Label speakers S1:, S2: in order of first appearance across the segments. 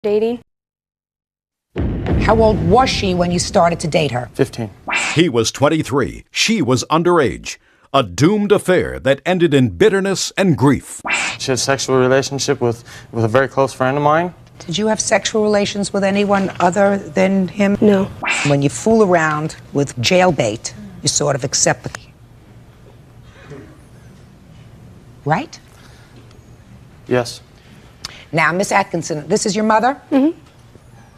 S1: dating.
S2: How old was she when you started to date her?
S3: 15.
S4: He was 23. She was underage. A doomed affair that ended in bitterness and grief.
S3: She had a sexual relationship with a very close friend of mine.
S2: Did you have sexual relations with anyone other than him?
S1: No.
S2: When you fool around with jailbait, you sort of accept the... Right?
S3: Yes.
S2: Now, Miss Atkinson, this is your mother?
S1: Mm-hmm.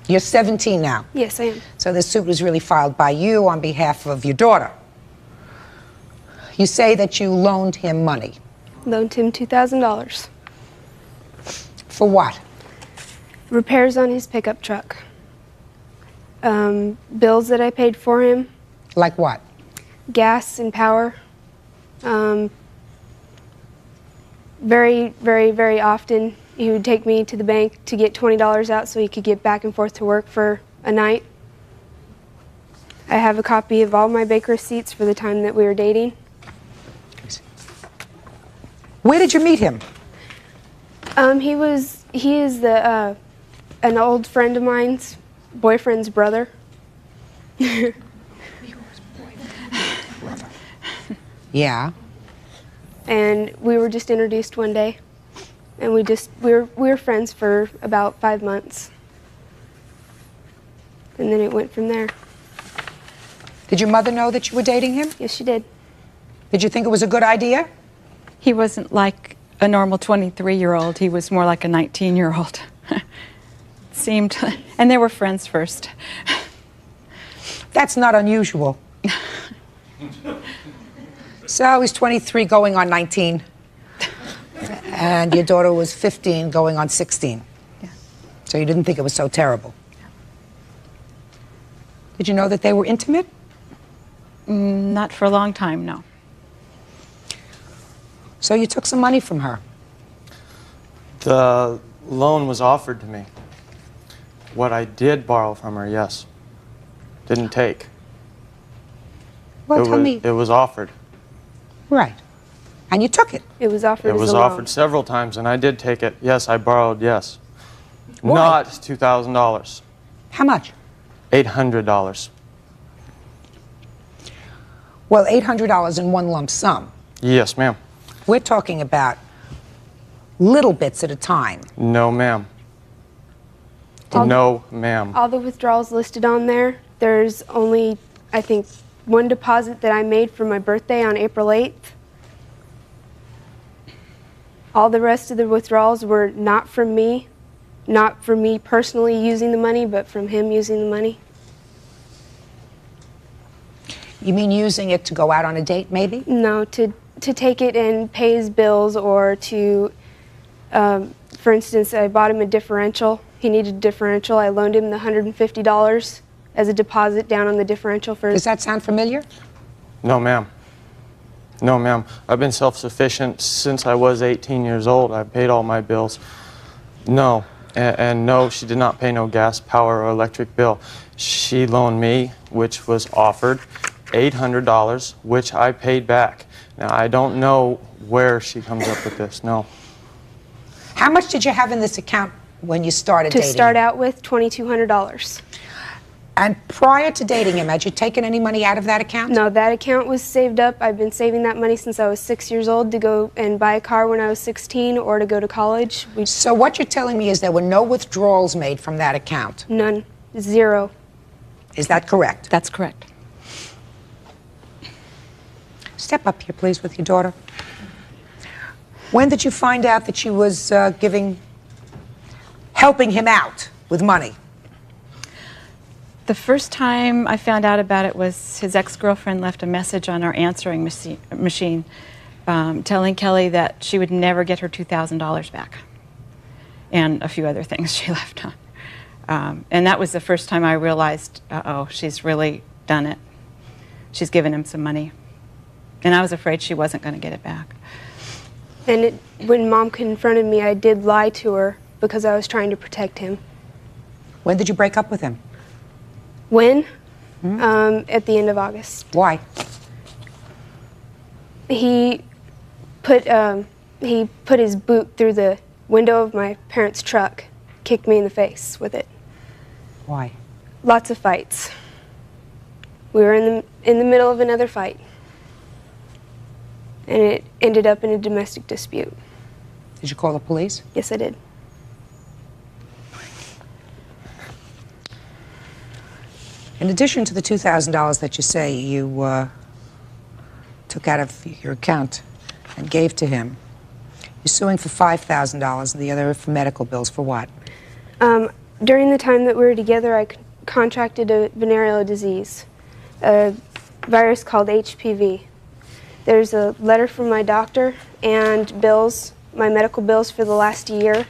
S2: You're 17 now.
S1: Yes, I am.
S2: So this suit was really filed by you on behalf of your daughter. You say that you loaned him money.
S1: Loaned him $2,000.
S2: For what?
S1: Repairs on his pickup truck. Bills that I paid for him.
S2: Like what?
S1: Gas and power. Very, very, very often he would take me to the bank to get $20 out so he could get back and forth to work for a night. I have a copy of all my bank receipts for the time that we were dating.
S2: Where did you meet him?
S1: He is an old friend of mine's boyfriend's brother.
S2: Yeah.
S1: And we were just introduced one day, and we were friends for about 5 months, and then it went from there.
S2: Did your mother know that you were dating him?
S1: Yes, she did.
S2: Did you think it was a good idea?
S5: He wasn't like a normal 23-year-old. He was more like a 19-year-old. Seemed, and they were friends first.
S2: That's not unusual. So he's 23 going on 19, and your daughter was 15 going on 16.
S5: Yeah.
S2: So you didn't think it was so terrible.
S5: Yeah.
S2: Did you know that they were intimate?
S5: Not for a long time, no.
S2: So you took some money from her?
S3: The loan was offered to me. What I did borrow from her, yes. Didn't take.
S2: Well, tell me.
S3: It was offered.
S2: Right. And you took it?
S1: It was offered
S3: It
S1: as
S3: was
S1: a loan.
S3: offered several times, and I did take it. Yes, I borrowed, yes.
S2: Why?
S3: Not $2,000.
S2: How much?
S3: $800.
S2: Well, $800 in one lump sum.
S3: Yes, ma'am.
S2: We're talking about little bits at a time.
S3: No, ma'am. No, ma'am.
S1: All the withdrawals listed on there, there's only, I think, one deposit that I made for my birthday on April 8th. All the rest of the withdrawals were not from me personally using the money, but from him using the money.
S2: You mean using it to go out on a date, maybe?
S1: No, to take it and pay his bills, or to, for instance, I bought him a differential. He needed a differential. I loaned him the $150 as a deposit down on the differential for his...
S2: Does that sound familiar?
S3: No, ma'am. No, ma'am. I've been self-sufficient since I was 18 years old. I've paid all my bills. No. And no, she did not pay no gas, power, or electric bill. She loaned me, which was offered, $800, which I paid back. Now, I don't know where she comes up with this, no.
S2: How much did you have in this account when you started dating?
S1: To start out with, $2,200.
S2: And prior to dating him, had you taken any money out of that account?
S1: No, that account was saved up. I've been saving that money since I was 6 years old to go and buy a car when I was 16 or to go to college.
S2: So what you're telling me is there were no withdrawals made from that account?
S1: None. Zero.
S2: Is that correct?
S5: That's correct.
S2: Step up here, please, with your daughter. When did you find out that she was helping him out with money?
S5: The first time I found out about it was his ex-girlfriend left a message on our answering machine telling Kelly that she would never get her $2,000 back, and a few other things she left on. And that was the first time I realized, uh-oh, she's really done it. She's given him some money. And I was afraid she wasn't going to get it back.
S1: And when Mom confronted me, I did lie to her because I was trying to protect him.
S2: When did you break up with him?
S1: When? At the end of August.
S2: Why?
S1: He put his boot through the window of my parents' truck kicked me in the face with it.
S2: Why?
S1: Lots of fights. We were in the middle of another fight, and it ended up in a domestic dispute.
S2: Did you call the police?
S1: Yes, I did.
S2: In addition to the $2,000 that you say you took out of your account and gave to him, you're suing for $5,000 and the other for medical bills. For what?
S1: During the time that we were together, I contracted a venereal disease, a virus called HPV. There's a letter from my doctor and bills, my medical bills for the last year.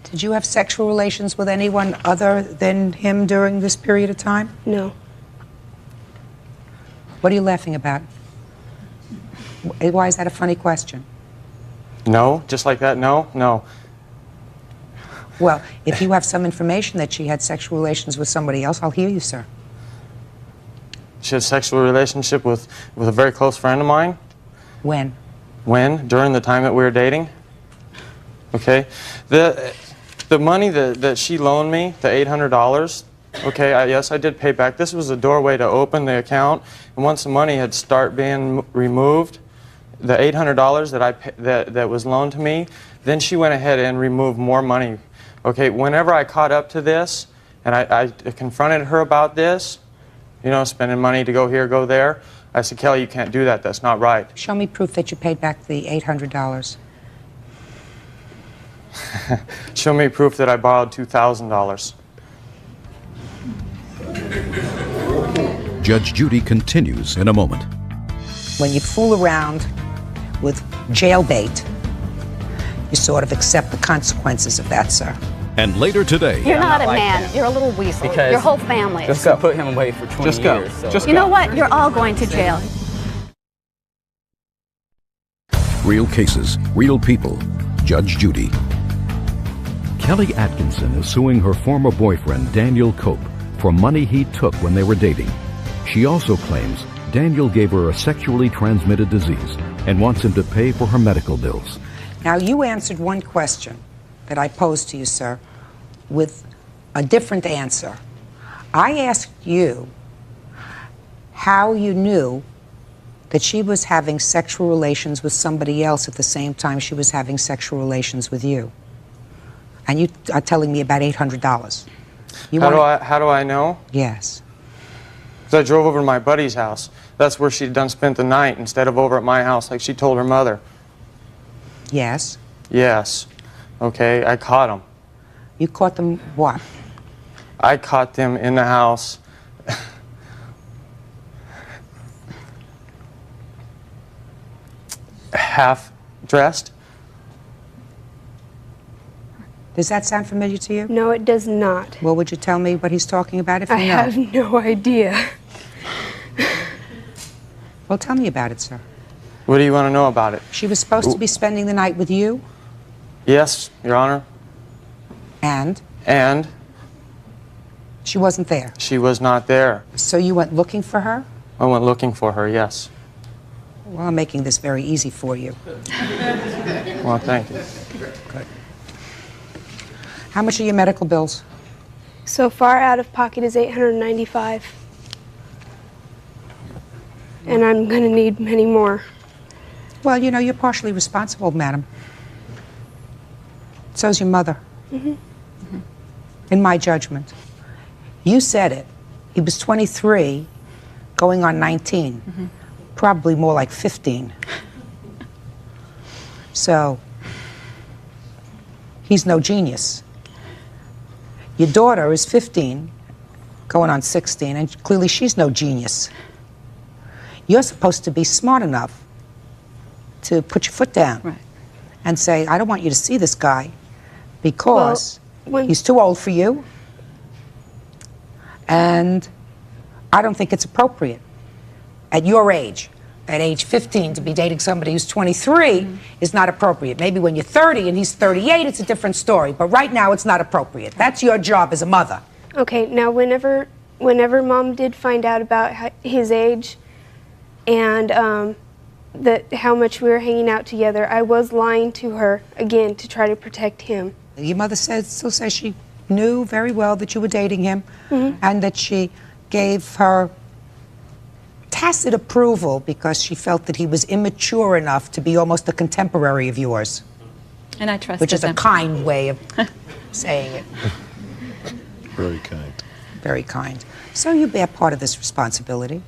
S2: Did you have sexual relations with anyone other than him during this period of time?
S1: No.
S2: What are you laughing about? Why is that a funny question?
S3: No, just like that, no, no.
S2: Well, if you have some information that she had sexual relations with somebody else, I'll hear you, sir.
S3: She had a sexual relationship with a very close friend of mine.
S2: When?
S3: When? During the time that we were dating. Okay? The money that she loaned me, the $800, okay, yes, I did pay back. This was a doorway to open the account, and once the money had start being removed, the $800 that was loaned to me, then she went ahead and removed more money. Okay, whenever I caught up to this, and I confronted her about this, you know, spending money to go here, go there, I said, Kelly, you can't do that. That's not right.
S2: Show me proof that you paid back the $800.
S3: Show me proof that I borrowed $2,000.
S4: Judge Judy continues in a moment.
S2: When you fool around with jailbait, you sort of accept the consequences of that, sir.
S4: And later today,
S6: You're not a
S7: like
S6: man.
S7: him.
S6: You're a little weasel.
S7: Because
S6: Your whole family.
S7: Just go. Put him away for 20
S8: Just go.
S7: years. So.
S8: Just
S6: You know what? You're all going to jail.
S4: real cases, real people. Judge Judy. Kelly Atkinson is suing her former boyfriend, Daniel Cope, for money he took when they were dating. She also claims Daniel gave her a sexually transmitted disease and wants him to pay for her medical bills.
S2: Now, you answered one question that I posed to you, sir, with a different answer. I asked you how you knew that she was having sexual relations with somebody else at the same time she was having sexual relations with you. And you are telling me about $800.
S3: How do I know?
S2: Yes.
S3: Because I drove over to my buddy's house. That's where she'd done spent the night instead of over at my house like she told her mother.
S2: Yes.
S3: Yes. Okay, I caught them.
S2: You caught them what?
S3: I caught them in the house. Half dressed.
S2: Does that sound familiar to you?
S1: No, it does not.
S2: Well, would you tell me what he's talking about if you
S1: I
S2: know?
S1: have no idea.
S2: Well, tell me about it, sir.
S3: What do you want to know about it?
S2: She was supposed to be spending the night with you,
S3: Yes, Your Honor.
S2: and
S3: And
S2: she wasn't there.
S3: she was not there.
S2: So you went looking for her?
S3: I went looking for her, yes.
S2: Well, I'm making this very easy for you.
S3: Well, thank you.
S2: Good. How much are your medical bills?
S1: So far out of pocket is $895. And I'm going to need many more.
S2: Well, you know, you're partially responsible, madam. So's your mother. In my judgment. You said it. He was 23, going on 19. Probably more like 15. So, he's no genius. Your daughter is 15, going on 16, and clearly she's no genius. You're supposed to be smart enough to put your foot down
S5: Right.
S2: and say, I don't want you to see this guy because
S1: Well,
S2: he's too old for you, and I don't think it's appropriate at your age. At age 15, to be dating somebody who's 23 is not appropriate. Maybe when you're 30 and he's 38, it's a different story. But right now, it's not appropriate. That's your job as a mother.
S1: Okay, now whenever whenever Mom did find out about his age and how much we were hanging out together, I was lying to her again to try to protect him.
S2: Your mother still says she knew very well that you were dating him, and that she gave her tacit approval because she felt that he was immature enough to be almost a contemporary of yours.
S5: And I trusted
S2: Which is
S5: them.
S2: a kind way of saying it.
S7: Very kind.
S2: Very kind. So you bear part of this responsibility.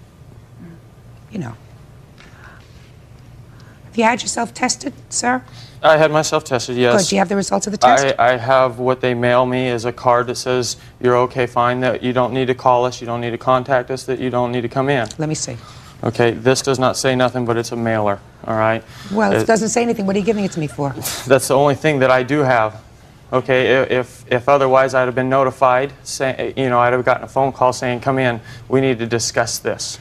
S2: You know. Have you had yourself tested, sir?
S3: I had myself tested, yes.
S2: Good. Do you have the results of the test?
S3: I have what they mail me as a card that says you're okay, fine, that you don't need to call us, you don't need to contact us, that you don't need to come in.
S2: Let me see.
S3: Okay, this does not say nothing, but it's a mailer, all right?
S2: Well, it doesn't say anything. What are you giving it to me for?
S3: That's the only thing that I do have. Okay, if otherwise I'd have been notified, say, you know, I'd have gotten a phone call saying, come in, we need to discuss this.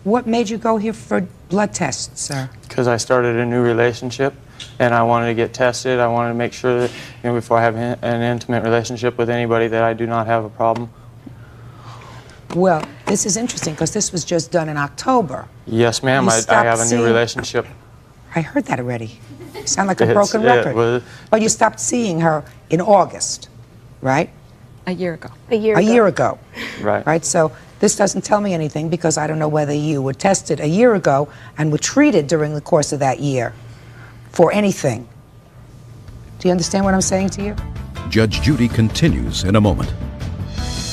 S2: What made you go here for blood tests, sir?
S3: Because I started a new relationship and I wanted to get tested. I wanted to make sure that, you know, before I have an intimate relationship with anybody, that I do not have a problem.
S2: Well, this is interesting because this was just done in October.
S3: Yes, ma'am,
S2: You
S3: I
S2: stopped
S3: have a new
S2: seeing-
S3: relationship.
S2: I heard that already. You sound like a
S3: It's-
S2: broken
S3: it
S2: record.
S3: was-
S2: But you stopped seeing her in August, right?
S5: A year ago.
S1: A year
S2: A
S1: ago.
S2: year ago.
S3: Right.
S2: Right? So this doesn't tell me anything because I don't know whether you were tested a year ago and were treated during the course of that year for anything. Do you understand what I'm saying to you?
S4: Judge Judy continues in a moment.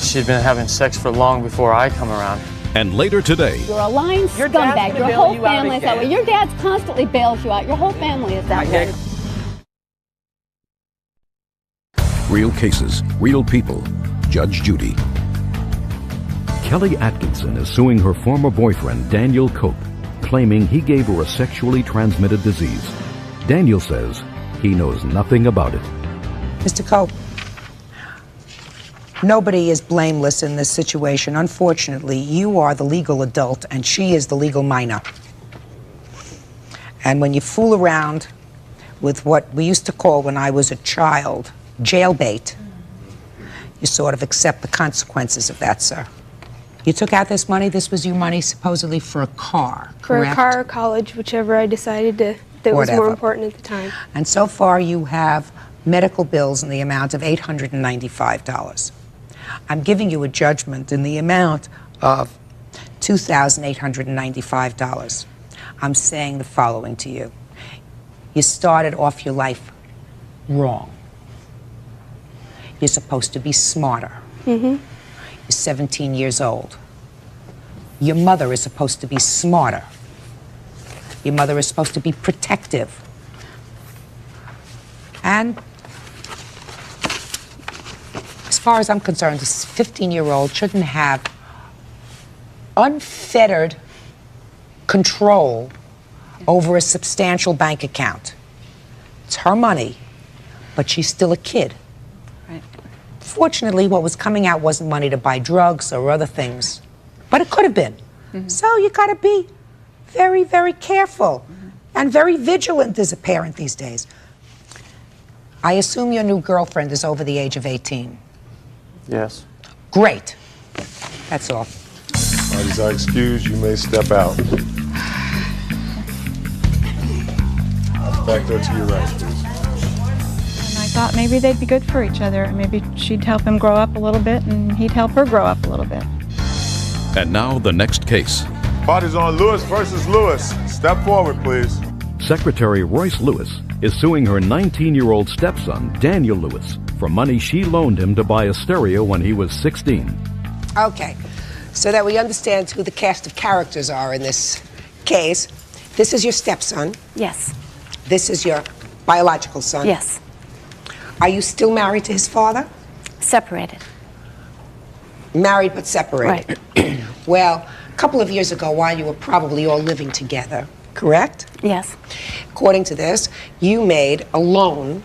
S3: She'd been having sex for long before I come around.
S4: And later today,
S6: You're a lying scumbag. Your whole family is that way. Your dad constantly bails you out. Your whole family is that way.
S4: real cases, real people. Judge Judy. Kelly Atkinson is suing her former boyfriend, Daniel Cope, claiming he gave her a sexually transmitted disease. Daniel says he knows nothing about it.
S2: Mr. Cope, nobody is blameless in this situation. Unfortunately, you are the legal adult and she is the legal minor. And when you fool around with what we used to call, when I was a child, jailbait, you sort of accept the consequences of that, sir. You took out this money. This was your money supposedly for a car,
S1: For
S2: correct?
S1: a car or college, whichever I decided that was
S2: Whatever.
S1: more important at the time.
S2: And so far you have medical bills in the amount of $895. I'm giving you a judgment in the amount of $2,895. I'm saying the following to you. You started off your life wrong. You're supposed to be smarter. You're 17 years old. Your mother is supposed to be smarter. Your mother is supposed to be protective. And as far as I'm concerned, this 15-year-old shouldn't have unfettered control over a substantial bank account. It's her money, but she's still a kid.
S5: Right.
S2: Fortunately, what was coming out wasn't money to buy drugs or other things, but it could have been. So you got to be very, very careful and very vigilant as a parent these days. I assume your new girlfriend is over the age of 18.
S3: Yes.
S2: Great. That's all.
S7: All right, is our excuse, you may step out. Back there to your right, please.
S5: And I thought maybe they'd be good for each other. Maybe she'd help him grow up a little bit, and he'd help her grow up a little bit.
S4: And now the next case.
S7: Party's on Lewis versus Lewis. Step forward, please.
S4: Secretary Royce Lewis is suing her 19-year-old stepson, Daniel Lewis, for money she loaned him to buy a stereo when he was 16.
S2: Okay, so that we understand who the cast of characters are in this case, this is your stepson.
S6: Yes.
S2: This is your biological son.
S6: Yes.
S2: Are you still married to his father?
S6: Separated.
S2: Married but separated.
S6: Right.
S2: Well, a couple of years ago, while you were probably all living together, correct?
S6: Yes.
S2: According to this, you made a loan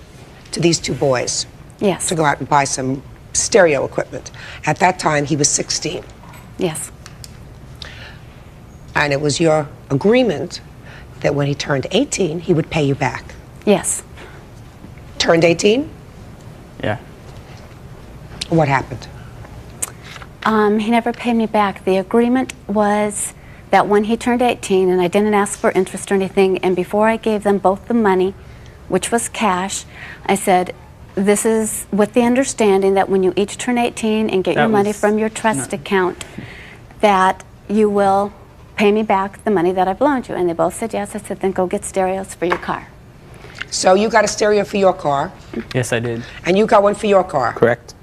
S2: to these two boys
S6: Yes.
S2: to go out and buy some stereo equipment. At that time, he was 16.
S6: Yes.
S2: And it was your agreement that when he turned 18, he would pay you back.
S6: Yes.
S2: Turned 18?
S3: Yeah.
S2: What happened?
S6: He never paid me back. The agreement was that when he turned 18, and I didn't ask for interest or anything, and before I gave them both the money, which was cash, I said, this is with the understanding that when you each turn 18 and get your money from your trust account, that you will pay me back the money that I've loaned you. And they both said yes. I said, then go get stereos for your car.
S2: So you got a stereo for your car,
S8: Yes, I did.
S2: and you got one for your car.
S8: Correct.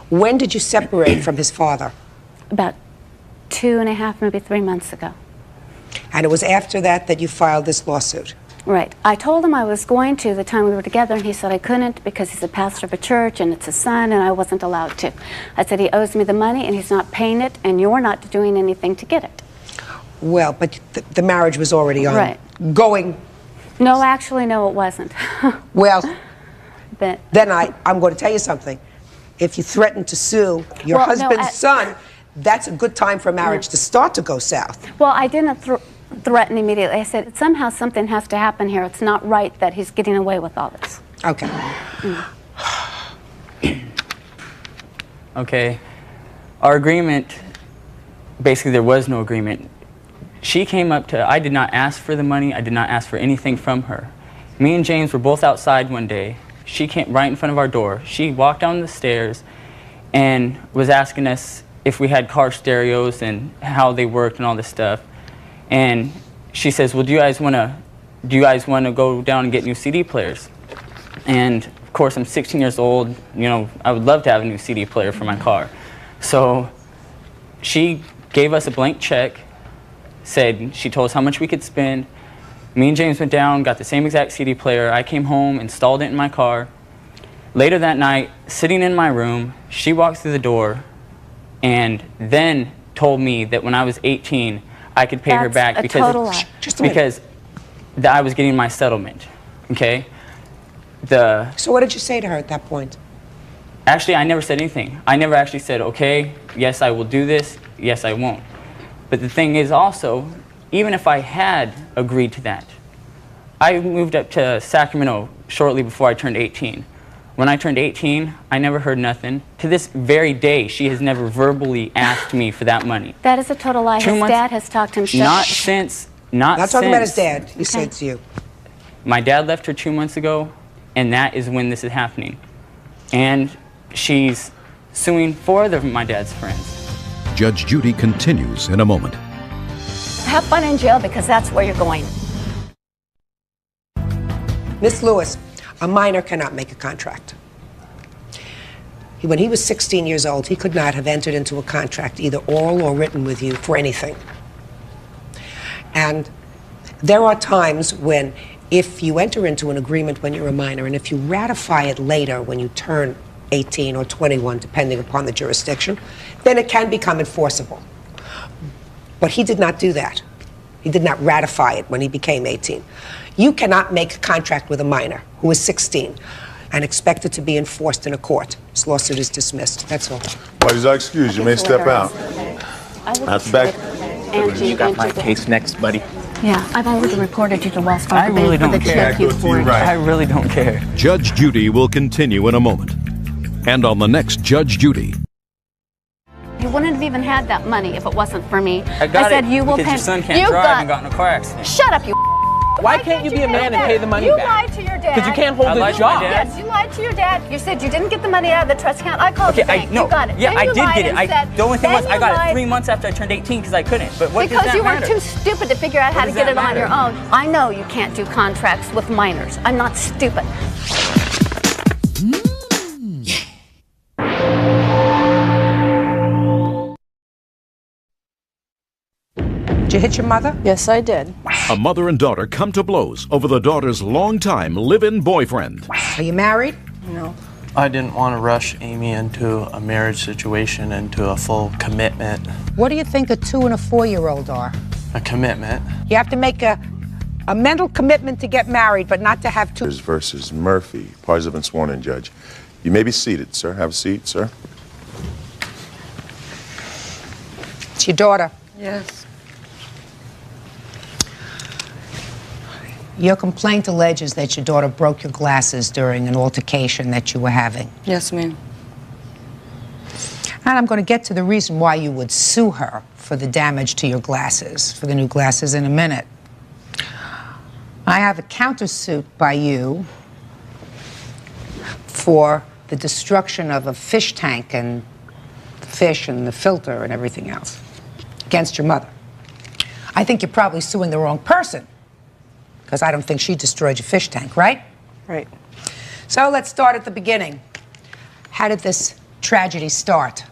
S2: When did you separate from his father?
S6: About 2.5, maybe 3 months ago.
S2: And it was after that that you filed this lawsuit.
S6: Right. I told him I was going to the time we were together, and he said I couldn't because he's a pastor of a church and it's his son, and I wasn't allowed to. I said he owes me the money and he's not paying it, and you're not doing anything to get it.
S2: Well, but the marriage was already on.
S6: Right.
S2: Going.
S6: No, actually, no, it wasn't.
S2: Well,
S6: But
S2: then I'm going to tell you something. If you threaten to sue your
S6: Well, no,
S2: husband's son, that's a good time for marriage to start to go south.
S6: well, I didn't threaten immediately. I said somehow something has to happen here. It's not right that he's getting away with all this.
S2: Okay.
S8: Okay. Our agreement, basically there was no agreement. She came up to, I did not ask for the money. I did not ask for anything from her. Me and James were both outside one day. She came right in front of our door. She walked down the stairs and was asking us if we had car stereos and how they worked and all this stuff. And she says, well, do you guys want to go down and get new CD players? And of course, I'm 16 years old. You know, I would love to have a new CD player for my car. So she gave us a blank check, said she told us how much we could spend. Me and James went down, got the same exact CD player. I came home, installed it in my car. Later that night, sitting in my room, she walked through the door and then told me that when I was 18, I could pay her back
S6: That's a total lie.
S8: because I was getting my settlement. Okay?
S2: So what did you say to her at that point?
S8: Actually, I never said anything. I never actually said, okay, yes, I will do this, yes, I won't. But the thing is also, even if I had agreed to that, I moved up to Sacramento shortly before I turned 18. When I turned 18, I never heard nothing. To this very day, she has never verbally asked me for that money.
S6: That is a total lie. His dad has talked to him.
S8: Not since.
S2: Not talking about his dad. He said to you.
S8: My dad left her 2 months ago, and that is when this is happening. And she's suing 4 of my dad's friends.
S4: Judge Judy continues in a moment.
S6: Have fun in jail because that's where you're going.
S2: Miss Lewis, a minor cannot make a contract. When he was 16 years old, he could not have entered into a contract, either oral or written, with you for anything. And there are times when, if you enter into an agreement when you're a minor, and if you ratify it later when you turn 18 or 21, depending upon the jurisdiction, then it can become enforceable. But he did not do that. He did not ratify it when he became 18. You cannot make a contract with a minor who is 16 and expect it to be enforced in a court. This lawsuit is dismissed. That's all.
S7: Parties are excused. You may step out. That's back.
S9: You got my case next, buddy.
S6: Yeah, I've already reported you to Wells Fargo.
S8: I really don't care.
S7: Right.
S8: I really don't care.
S4: Judge Judy will continue in a moment. And on the next Judge Judy.
S6: You wouldn't have even had that money if it wasn't for me.
S8: I said
S6: you will pay.
S8: because your son can't drive and got in a car accident.
S6: Shut up, you.
S9: Why can't you be a man and pay the money
S10: You
S9: back?
S10: lied to your dad.
S9: Because you can't hold
S8: I
S9: a
S8: lied to my
S9: job.
S8: dad.
S10: Yes, you lied to your dad. You said you didn't get the money out of the trust account. I called the bank.
S8: No,
S10: You got it.
S8: yeah,
S10: Then
S8: I
S10: you
S8: did
S10: lied
S8: get it.
S10: and said-
S8: The only thing was
S10: then
S8: I
S10: you
S8: got
S10: lied
S8: it 3 months after I turned 18 because I couldn't. But what
S10: because
S8: does that
S10: you were
S8: matter?
S10: too stupid to figure out how to
S8: does
S10: get it
S8: that
S10: on your
S8: matter?
S10: own. I know you can't do contracts with minors. I'm not stupid.
S2: Did you hit your mother?
S11: Yes, I did.
S4: A mother and daughter come to blows over the daughter's longtime live-in boyfriend.
S2: Are you married?
S11: No.
S3: I didn't want to rush Amy into a marriage situation, into a full commitment.
S2: What do you think a 2- and a 4-year-old are?
S3: A commitment.
S2: You have to make a mental commitment to get married, but not to have 2.
S7: Versus Murphy. Parties have been sworn in, Judge. You may be seated, sir. Have a seat, sir.
S2: It's your daughter.
S11: Yes.
S2: Your complaint alleges that your daughter broke your glasses during an altercation that you were having.
S11: Yes, ma'am.
S2: And I'm going to get to the reason why you would sue her for the damage to your glasses, for the new glasses, in a minute. I have a countersuit by you for the destruction of a fish tank and the fish and the filter and everything else against your mother. I think you're probably suing the wrong person, because I don't think she destroyed your fish tank, right?
S11: Right.
S2: So let's start at the beginning. How did this tragedy start?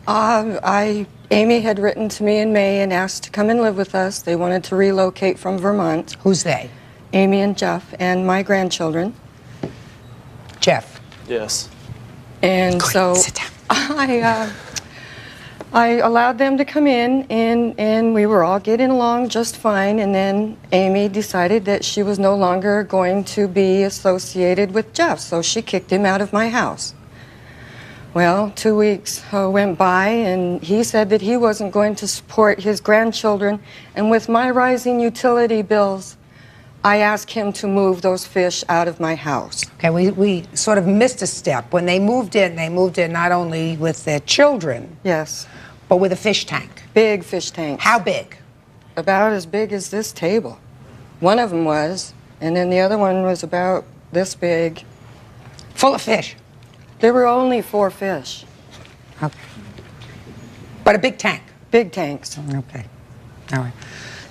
S11: Amy had written to me in May and asked to come and live with us. They wanted to relocate from Vermont.
S2: Who's they?
S11: Amy and Jeff and my grandchildren.
S2: Jeff.
S3: Yes.
S11: And so
S2: Sit down.
S11: I allowed them to come in, and we were all getting along just fine. And then Amy decided that she was no longer going to be associated with Jeff, so she kicked him out of my house. Well, 2 weeks went by, and he said that he wasn't going to support his grandchildren. And with my rising utility bills, I asked him to move those fish out of my house.
S2: Okay, we sort of missed a step. When they moved in not only with their children,
S11: Yes,
S2: but with a fish tank.
S11: big fish tanks.
S2: How big?
S11: About as big as this table. One of them was, and then the other one was about this big.
S2: Full of fish.
S11: There were only 4 fish.
S2: Okay. But a big tank.
S11: Big tanks.
S2: Okay. All right.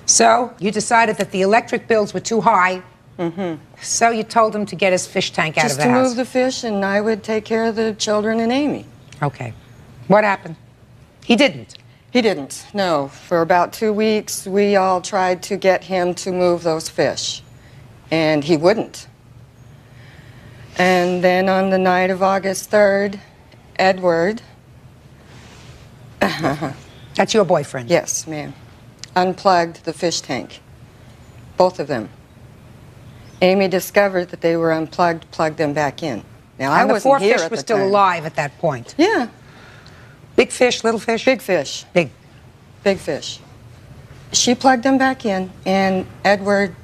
S2: So you decided that the electric bills were too high.
S11: Mm-hmm.
S2: So you told him to get his fish tank out
S11: Just
S2: of the
S11: to
S2: house.
S11: move the fish, and I would take care of the children and Amy.
S2: Okay. What happened? He didn't.
S11: He didn't, no. For about 2 weeks, we all tried to get him to move those fish, and he wouldn't. And then on the night of August 3rd, Edward,
S2: That's your boyfriend?
S11: yes, ma'am, unplugged the fish tank, both of them. Amy discovered that they were unplugged, plugged them back in. Now, I
S2: And the
S11: wasn't
S2: 4
S11: here
S2: fish
S11: at
S2: were
S11: the
S2: still
S11: time.
S2: alive at that point.
S11: Yeah,
S2: Big fish, little fish?
S11: big fish.
S2: Big.
S11: Big fish. She plugged them back in, and Edward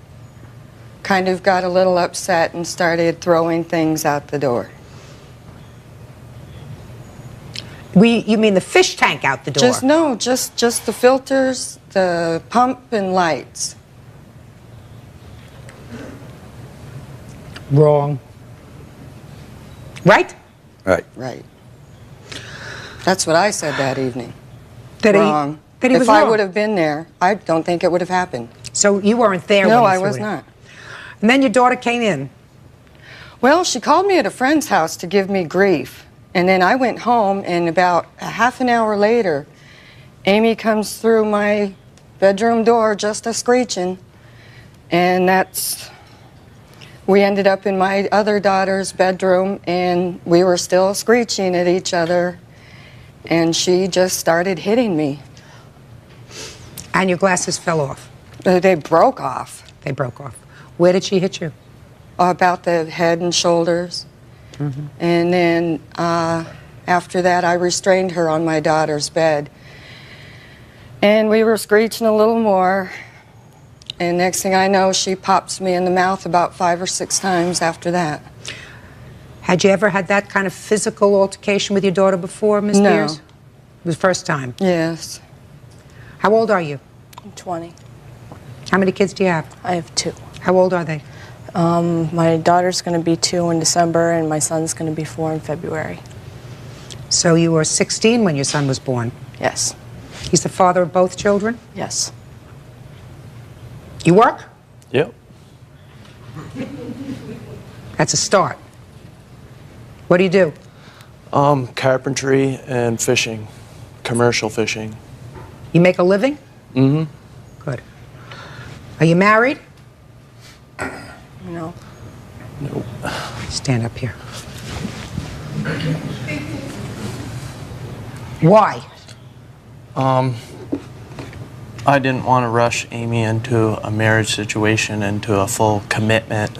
S11: kind of got a little upset and started throwing things out the door.
S2: You mean the fish tank out the door?
S11: Just the filters, the pump, and lights.
S2: Wrong. Right?
S7: Right.
S11: Right. That's what I said that evening.
S2: That
S11: Wrong.
S2: That he
S11: if
S2: was
S11: I
S2: wrong.
S11: would have been there, I don't think it would have happened.
S2: So you weren't there
S11: No,
S2: when he
S11: I
S2: threw
S11: was
S2: it.
S11: not.
S2: And then your daughter came in.
S11: Well, she called me at a friend's house to give me grief. And then I went home, and about a half an hour later, Amy comes through my bedroom door just a screeching. And we ended up in my other daughter's bedroom, and we were still screeching at each other. And she just started hitting me.
S2: And your glasses fell off.
S11: They broke off.
S2: They broke off. Where did she hit you?
S11: About the head and shoulders.
S2: Mm-hmm.
S11: And then after that, I restrained her on my daughter's bed. And we were screeching a little more. And next thing I know, she pops me in the mouth about 5 or 6 times after that.
S2: Had you ever had that kind of physical altercation with your daughter before, Miss
S11: No.
S2: Beers? It was the first time.
S11: Yes.
S2: How old are you?
S11: I'm 20.
S2: How many kids do you have?
S11: I have 2.
S2: How old are they?
S11: My daughter's going to be 2 in December, and my son's going to be 4 in February.
S2: So you were 16 when your son was born.
S11: Yes.
S2: He's the father of both children?
S11: Yes.
S2: You work?
S3: Yep.
S2: That's a start. What do you do?
S3: Carpentry and fishing, commercial fishing.
S2: You make a living?
S3: Mm-hmm.
S2: Good. Are you married?
S11: No.
S3: Nope.
S2: Stand up here. Why?
S3: I didn't want to rush Amy into a marriage situation, into a full commitment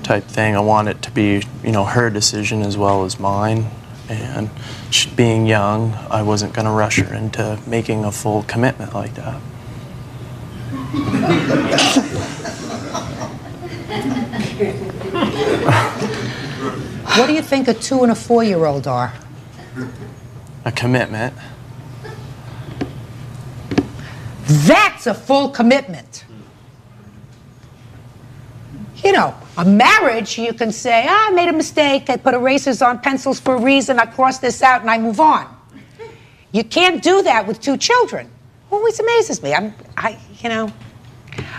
S3: type thing. I want it to be, her decision as well as mine. And being young, I wasn't going to rush her into making a full commitment like that.
S2: What do you think a 2- and a 4-year-old are?
S3: A commitment.
S2: That's a full commitment. You know, a marriage, you can say, I made a mistake, I put erasers on pencils for a reason, I crossed this out and I move on. You can't do that with 2 children. Always amazes me.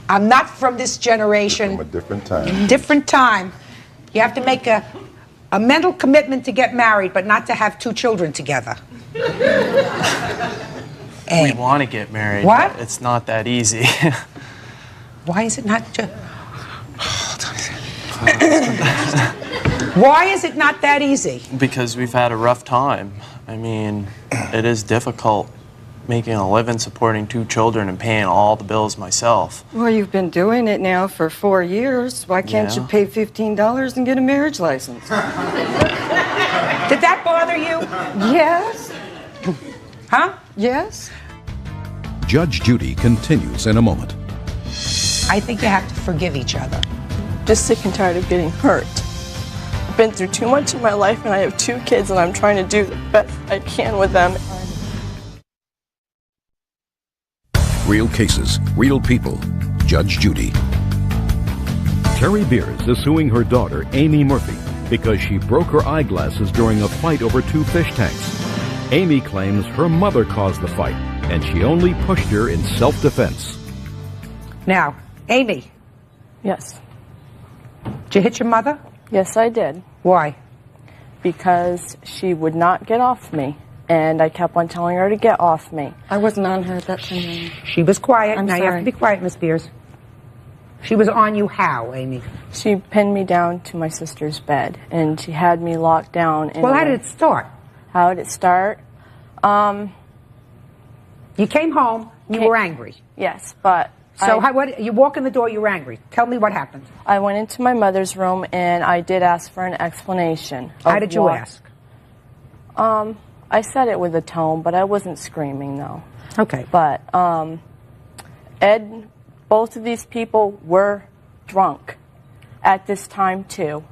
S2: I'm not from this generation.
S7: From a different time.
S2: Different time. You have to make a mental commitment to get married, but not to have 2 children together.
S3: We want to get married.
S2: What?
S3: But it's not that easy.
S2: Why is it not Why is it not that easy?
S3: Because we've had a rough time. I mean, it is difficult making a living supporting 2 children and paying all the bills myself.
S11: Well, you've been doing it now for 4 years. Why can't you pay $15 and get a marriage license?
S2: Did that bother you?
S11: Yes.
S2: Huh?
S11: Yes.
S4: Judge Judy continues in a moment.
S2: I think you have to forgive each other.
S12: Just sick and tired of getting hurt. I've been through too much in my life, and I have 2 kids, and I'm trying to do the best I can with them.
S4: Real cases, real people. Judge Judy. Terry Beers is suing her daughter, Amy Murphy, because she broke her eyeglasses during a fight over 2 fish tanks. Amy claims her mother caused the fight, and she only pushed her in self-defense.
S2: Now, Amy.
S12: Yes.
S2: Did you hit your mother?
S12: Yes, I did.
S2: Why?
S12: Because she would not get off me, and I kept on telling her to get off me.
S11: I wasn't on her at that time.
S2: She was quiet.
S11: I'm
S2: now
S11: sorry.
S2: you have to be quiet, Miss Beers. She was on you how, Amy?
S12: She pinned me down to my sister's bed, and she had me locked down.
S2: Well, how did it start?
S12: How did it start?
S2: You came home, you were angry.
S12: Yes, but...
S2: So you walk in the door, you're angry. Tell me what happened.
S12: I went into my mother's room, and I did ask for an explanation.
S2: How did you ask?
S12: I said it with a tone, but I wasn't screaming, though.
S2: Okay.
S12: But Ed, both of these people were drunk at this time, too.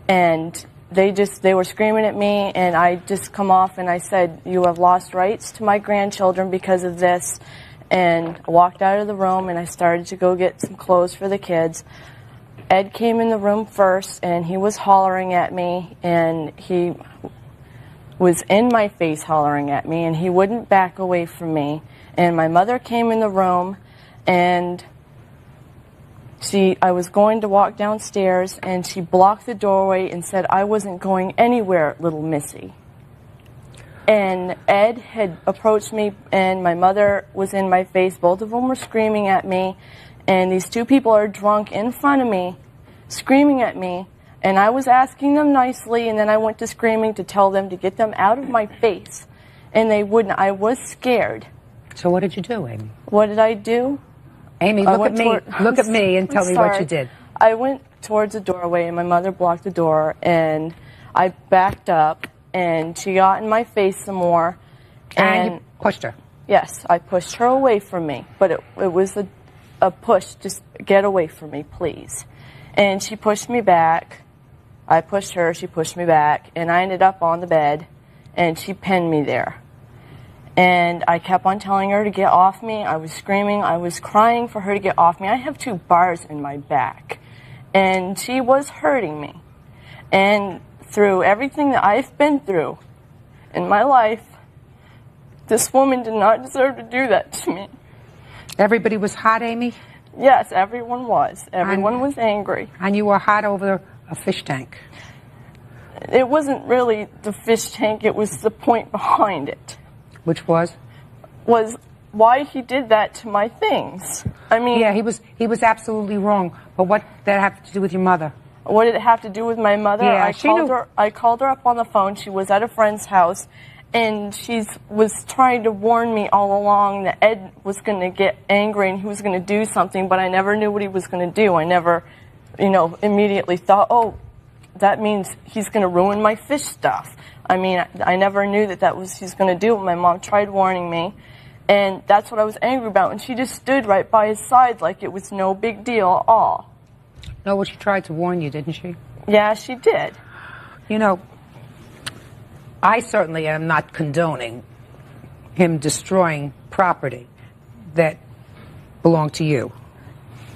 S12: And they were screaming at me, and I just come off and I said, you have lost rights to my grandchildren because of this. And I walked out of the room, and I started to go get some clothes for the kids. Ed came in the room first, and he was hollering at me, and he was in my face hollering at me, and he wouldn't back away from me. And my mother came in the room, and I was going to walk downstairs, and she blocked the doorway and said I wasn't going anywhere, little missy. And Ed had approached me, and my mother was in my face. Both of them were screaming at me, and these 2 people are drunk in front of me, screaming at me, and I was asking them nicely, and then I went to screaming to tell them to get them out of my face, and they wouldn't. I was scared.
S2: So what did you do, Amy?
S12: What did I do?
S2: Amy, look at me. Look at me and tell me what you did.
S12: I went towards the doorway, and my mother blocked the door, and I backed up, and she got in my face some more.
S2: And you pushed her?
S12: Yes, I pushed her away from me, but it was a push, just get away from me, please. And she pushed me back. I pushed her, she pushed me back, and I ended up on the bed, and she pinned me there. And I kept on telling her to get off me. I was screaming, I was crying for her to get off me. I have 2 bars in my back, and she was hurting me. And through everything that I've been through in my life, this woman did not deserve to do that to me.
S2: Everybody was hot, Amy?
S12: Yes, everyone was. Everyone was angry.
S2: And you were hot over a fish tank?
S12: It wasn't really the fish tank, it was the point behind it.
S2: Which was?
S12: Was why he did that to my things. I mean...
S2: Yeah, he was absolutely wrong. But what did that have to do with your mother?
S12: What did it have to do with my mother?
S2: Yeah,
S12: I called her up on the phone. She was at a friend's house, and she was trying to warn me all along that Ed was going to get angry and he was going to do something, but I never knew what he was going to do. I never, immediately thought, oh, that means he's going to ruin my fish stuff. I mean, I never knew that was he's going to do. My mom tried warning me, and that's what I was angry about. And she just stood right by his side like it was no big deal at all.
S2: No, well, she tried to warn you, didn't she?
S12: Yeah, she did.
S2: I certainly am not condoning him destroying property that belonged to you.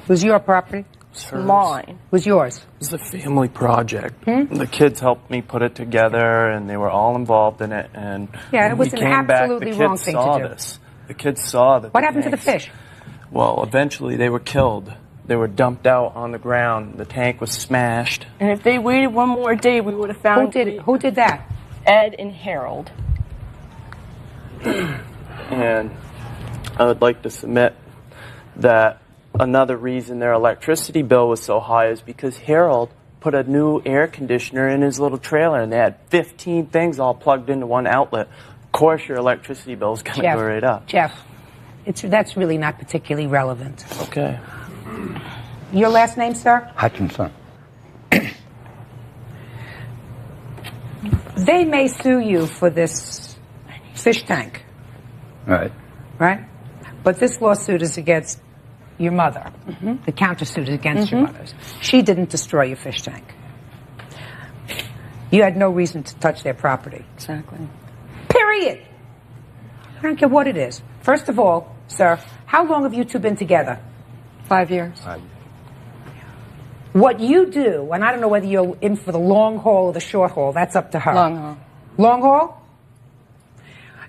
S2: Was your property?
S12: Mine.
S2: Was yours?
S3: It was a family project. The kids helped me put it together, and they were all involved in it. And
S2: Yeah, it
S3: when
S2: was
S3: we
S2: an
S3: came back,
S2: absolutely
S3: the
S2: wrong
S3: kids
S2: thing to
S3: saw
S2: do.
S3: this. The kids saw that.
S2: What happened to the fish?
S3: Well, eventually they were killed. They were dumped out on the ground. The tank was smashed.
S12: And if they waited one more day, we would have found
S2: Who did that?
S12: Ed and Harold.
S3: And I would like to submit that another reason their electricity bill was so high is because Harold put a new air conditioner in his little trailer, and they had 15 things all plugged into one outlet. Of course your electricity bill is going to go right up.
S2: Jeff, that's really not particularly relevant.
S3: Okay.
S2: Your last name, sir?
S13: Hutchinson.
S2: They may sue you for this fish tank,
S13: Right.
S2: right? But this lawsuit is against your mother. The countersuit is against your mother's. She didn't destroy your fish tank. You had no reason to touch their property.
S11: Exactly.
S2: Period. I don't care what it is. First of all, sir, how long have you two been together?
S11: 5 years.
S2: What you do, and I don't know whether you're in for the long haul or the short haul, that's up to her.
S11: Long haul.
S2: Long haul?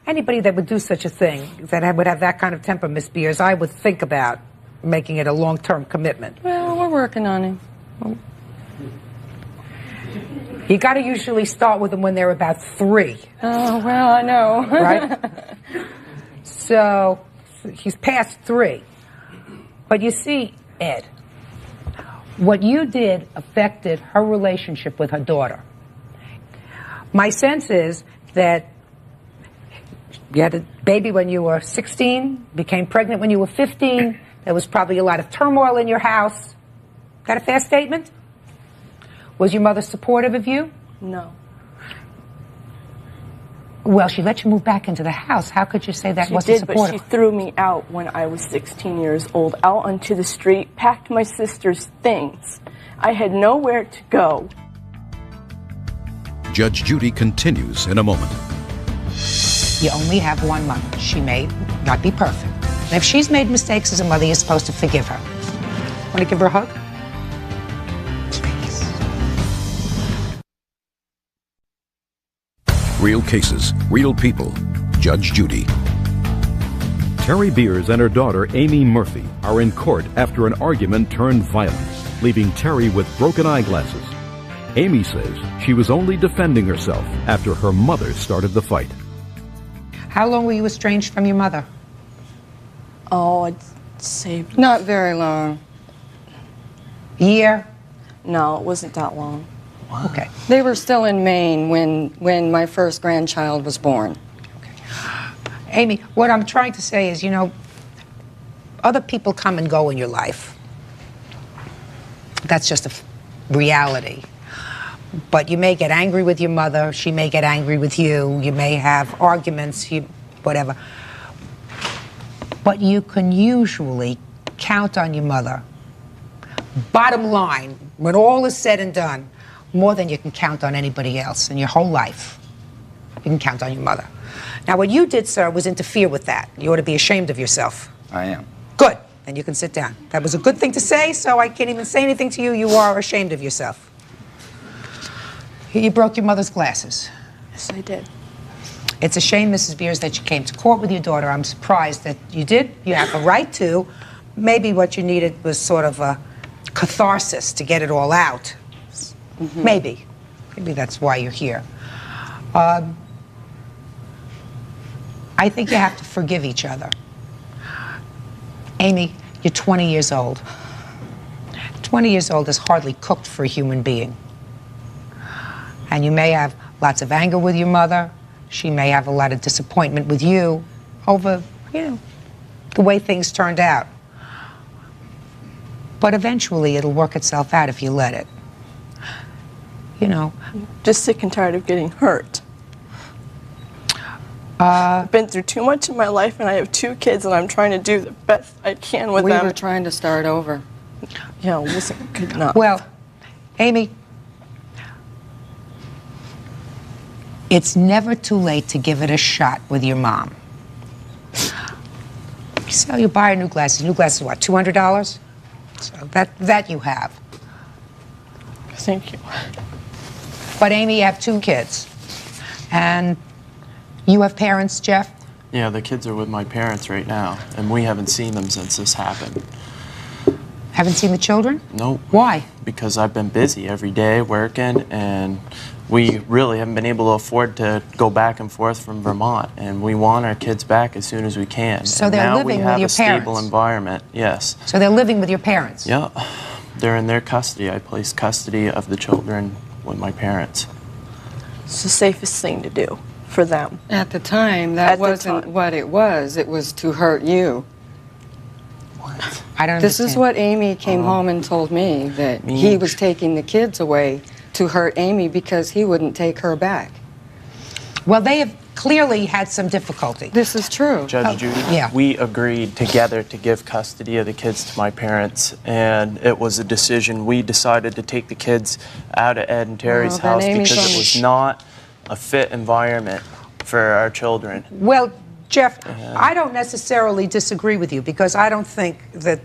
S2: Anybody that would do such a thing, that would have that kind of temper, Miss Beers, I would think about making it a long-term commitment.
S11: Well, we're working on it.
S2: You got to usually start with them when they're about 3.
S11: Oh, well, I know.
S2: Right? So, he's past 3. But you see, Ed, what you did affected her relationship with her daughter. My sense is that you had a baby when you were 16, became pregnant when you were 15. There was probably a lot of turmoil in your house. Is that a fair statement? Was your mother supportive of you?
S12: No.
S2: Well, she let you move back into the house. How could you say that
S12: She
S2: wasn't
S12: did,
S2: supportive?
S12: but she threw me out when I was 16 years old, out onto the street, packed my sister's things. I had nowhere to go.
S4: Judge Judy continues in a moment.
S2: You only have one mother. She may not be perfect. And if she's made mistakes as a mother, you're supposed to forgive her. Want to give her a hug? Please.
S4: Real cases, real people. Judge Judy. Terry Beers and her daughter, Amy Murphy, are in court after an argument turned violent, leaving Terry with broken eyeglasses. Amy says she was only defending herself after her mother started the fight.
S2: How long were you estranged from your mother?
S12: Oh, I'd say...
S11: Not very long.
S2: Year?
S12: No, it wasn't that long.
S2: Okay.
S11: They were still in Maine when my first grandchild was born.
S2: Amy, what I'm trying to say is, you know, other people come and go in your life. That's just a reality. But you may get angry with your mother, she may get angry with you, you may have arguments, whatever. But you can usually count on your mother. Bottom line, when all is said and done, more than you can count on anybody else in your whole life. You can count on your mother. Now, what you did, sir, was interfere with that. You ought to be ashamed of yourself.
S13: I am.
S2: Good. Then you can sit down. That was a good thing to say, so I can't even say anything to you. You are ashamed of yourself. You broke your mother's glasses.
S12: Yes, I did.
S2: It's a shame, Mrs. Beers, that you came to court with your daughter. I'm surprised that you did. You have a right to. Maybe what you needed was sort of a catharsis to get it all out. Maybe. Maybe that's why you're here. I think you have to forgive each other. Amy, you're 20 years old. 20 years old is hardly cooked for a human being. And you may have lots of anger with your mother. She may have a lot of disappointment with you over, you know, the way things turned out. But eventually it'll work itself out if you let it. You know.
S12: Just sick and tired of getting hurt. I've been through too much in my life, and I have 2 kids, and I'm trying to do the best I can with them.
S11: We were trying to start over.
S12: Yeah, it wasn't good enough.
S2: Well, Amy, It's never too late to give it a shot with your mom. So you buy her new glasses. New glasses, what, $200? So that you have.
S12: Thank you.
S2: But Amy, you have 2 kids. And you have parents, Jeff?
S3: Yeah, the kids are with my parents right now, and we haven't seen them since this happened.
S2: Haven't seen the children?
S3: Nope.
S2: Why?
S3: Because I've been busy every day working, and we really haven't been able to afford to go back and forth from Vermont, and we want our kids back as soon as we can.
S2: So
S3: and
S2: they're
S3: now
S2: living
S3: we
S2: with
S3: have
S2: your
S3: a stable
S2: parents?
S3: environment, yes.
S2: So they're living with your parents?
S3: Yeah, they're in their custody. I placed custody of the children with my parents.
S12: It's the safest thing to do for them.
S11: At the time, that wasn't what it was. It was to hurt you.
S3: What?
S2: I don't
S11: This
S2: understand.
S11: is what Amy came home and told me, that he was taking the kids away to hurt Amy because he wouldn't take her back.
S2: Well, they have clearly had some difficulty.
S11: This is true.
S3: Judge Judy,
S2: yeah.
S3: we agreed together to give custody of the kids to my parents, and it was a decision. We decided to take the kids out of Ed and Terry's
S11: Well,
S3: house
S11: then Amy's
S3: because it
S11: on-
S3: was not a fit environment for our children.
S2: Well, Jeff, I don't necessarily disagree with you, because I don't think that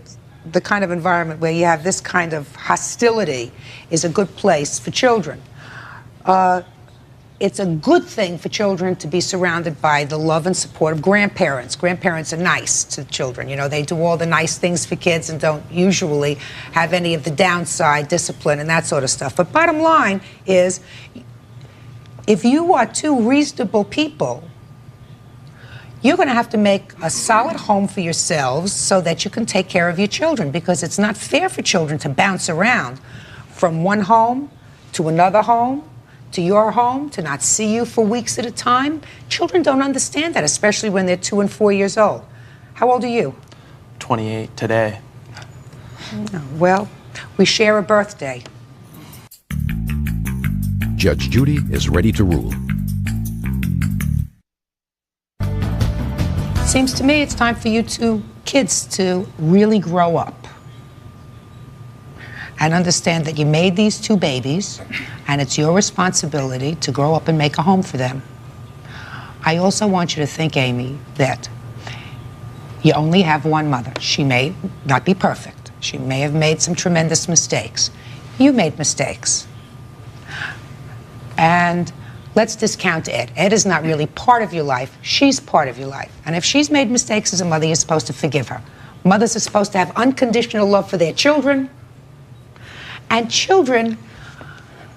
S2: the kind of environment where you have this kind of hostility is a good place for children. It's a good thing for children to be surrounded by the love and support of grandparents. Grandparents are nice to children. You know, they do all the nice things for kids and don't usually have any of the downside, discipline, and that sort of stuff. But bottom line is, if you are 2 reasonable people, you're going to have to make a solid home for yourselves so that you can take care of your children, because it's not fair for children to bounce around from one home to another home to your home, to not see you for weeks at a time. Children don't understand that, especially when they're 2 and 4 years old. How old are you?
S3: 28 today.
S2: Oh, well, we share a birthday.
S4: Judge Judy is ready to rule.
S2: Seems to me it's time for you 2 kids to really grow up and understand that you made these 2 babies, and it's your responsibility to grow up and make a home for them. I also want you to think, Amy, that you only have one mother. She may not be perfect. She may have made some tremendous mistakes. You made mistakes. And let's discount Ed. Ed is not really part of your life. She's part of your life. And if she's made mistakes as a mother, you're supposed to forgive her. Mothers are supposed to have unconditional love for their children. And children,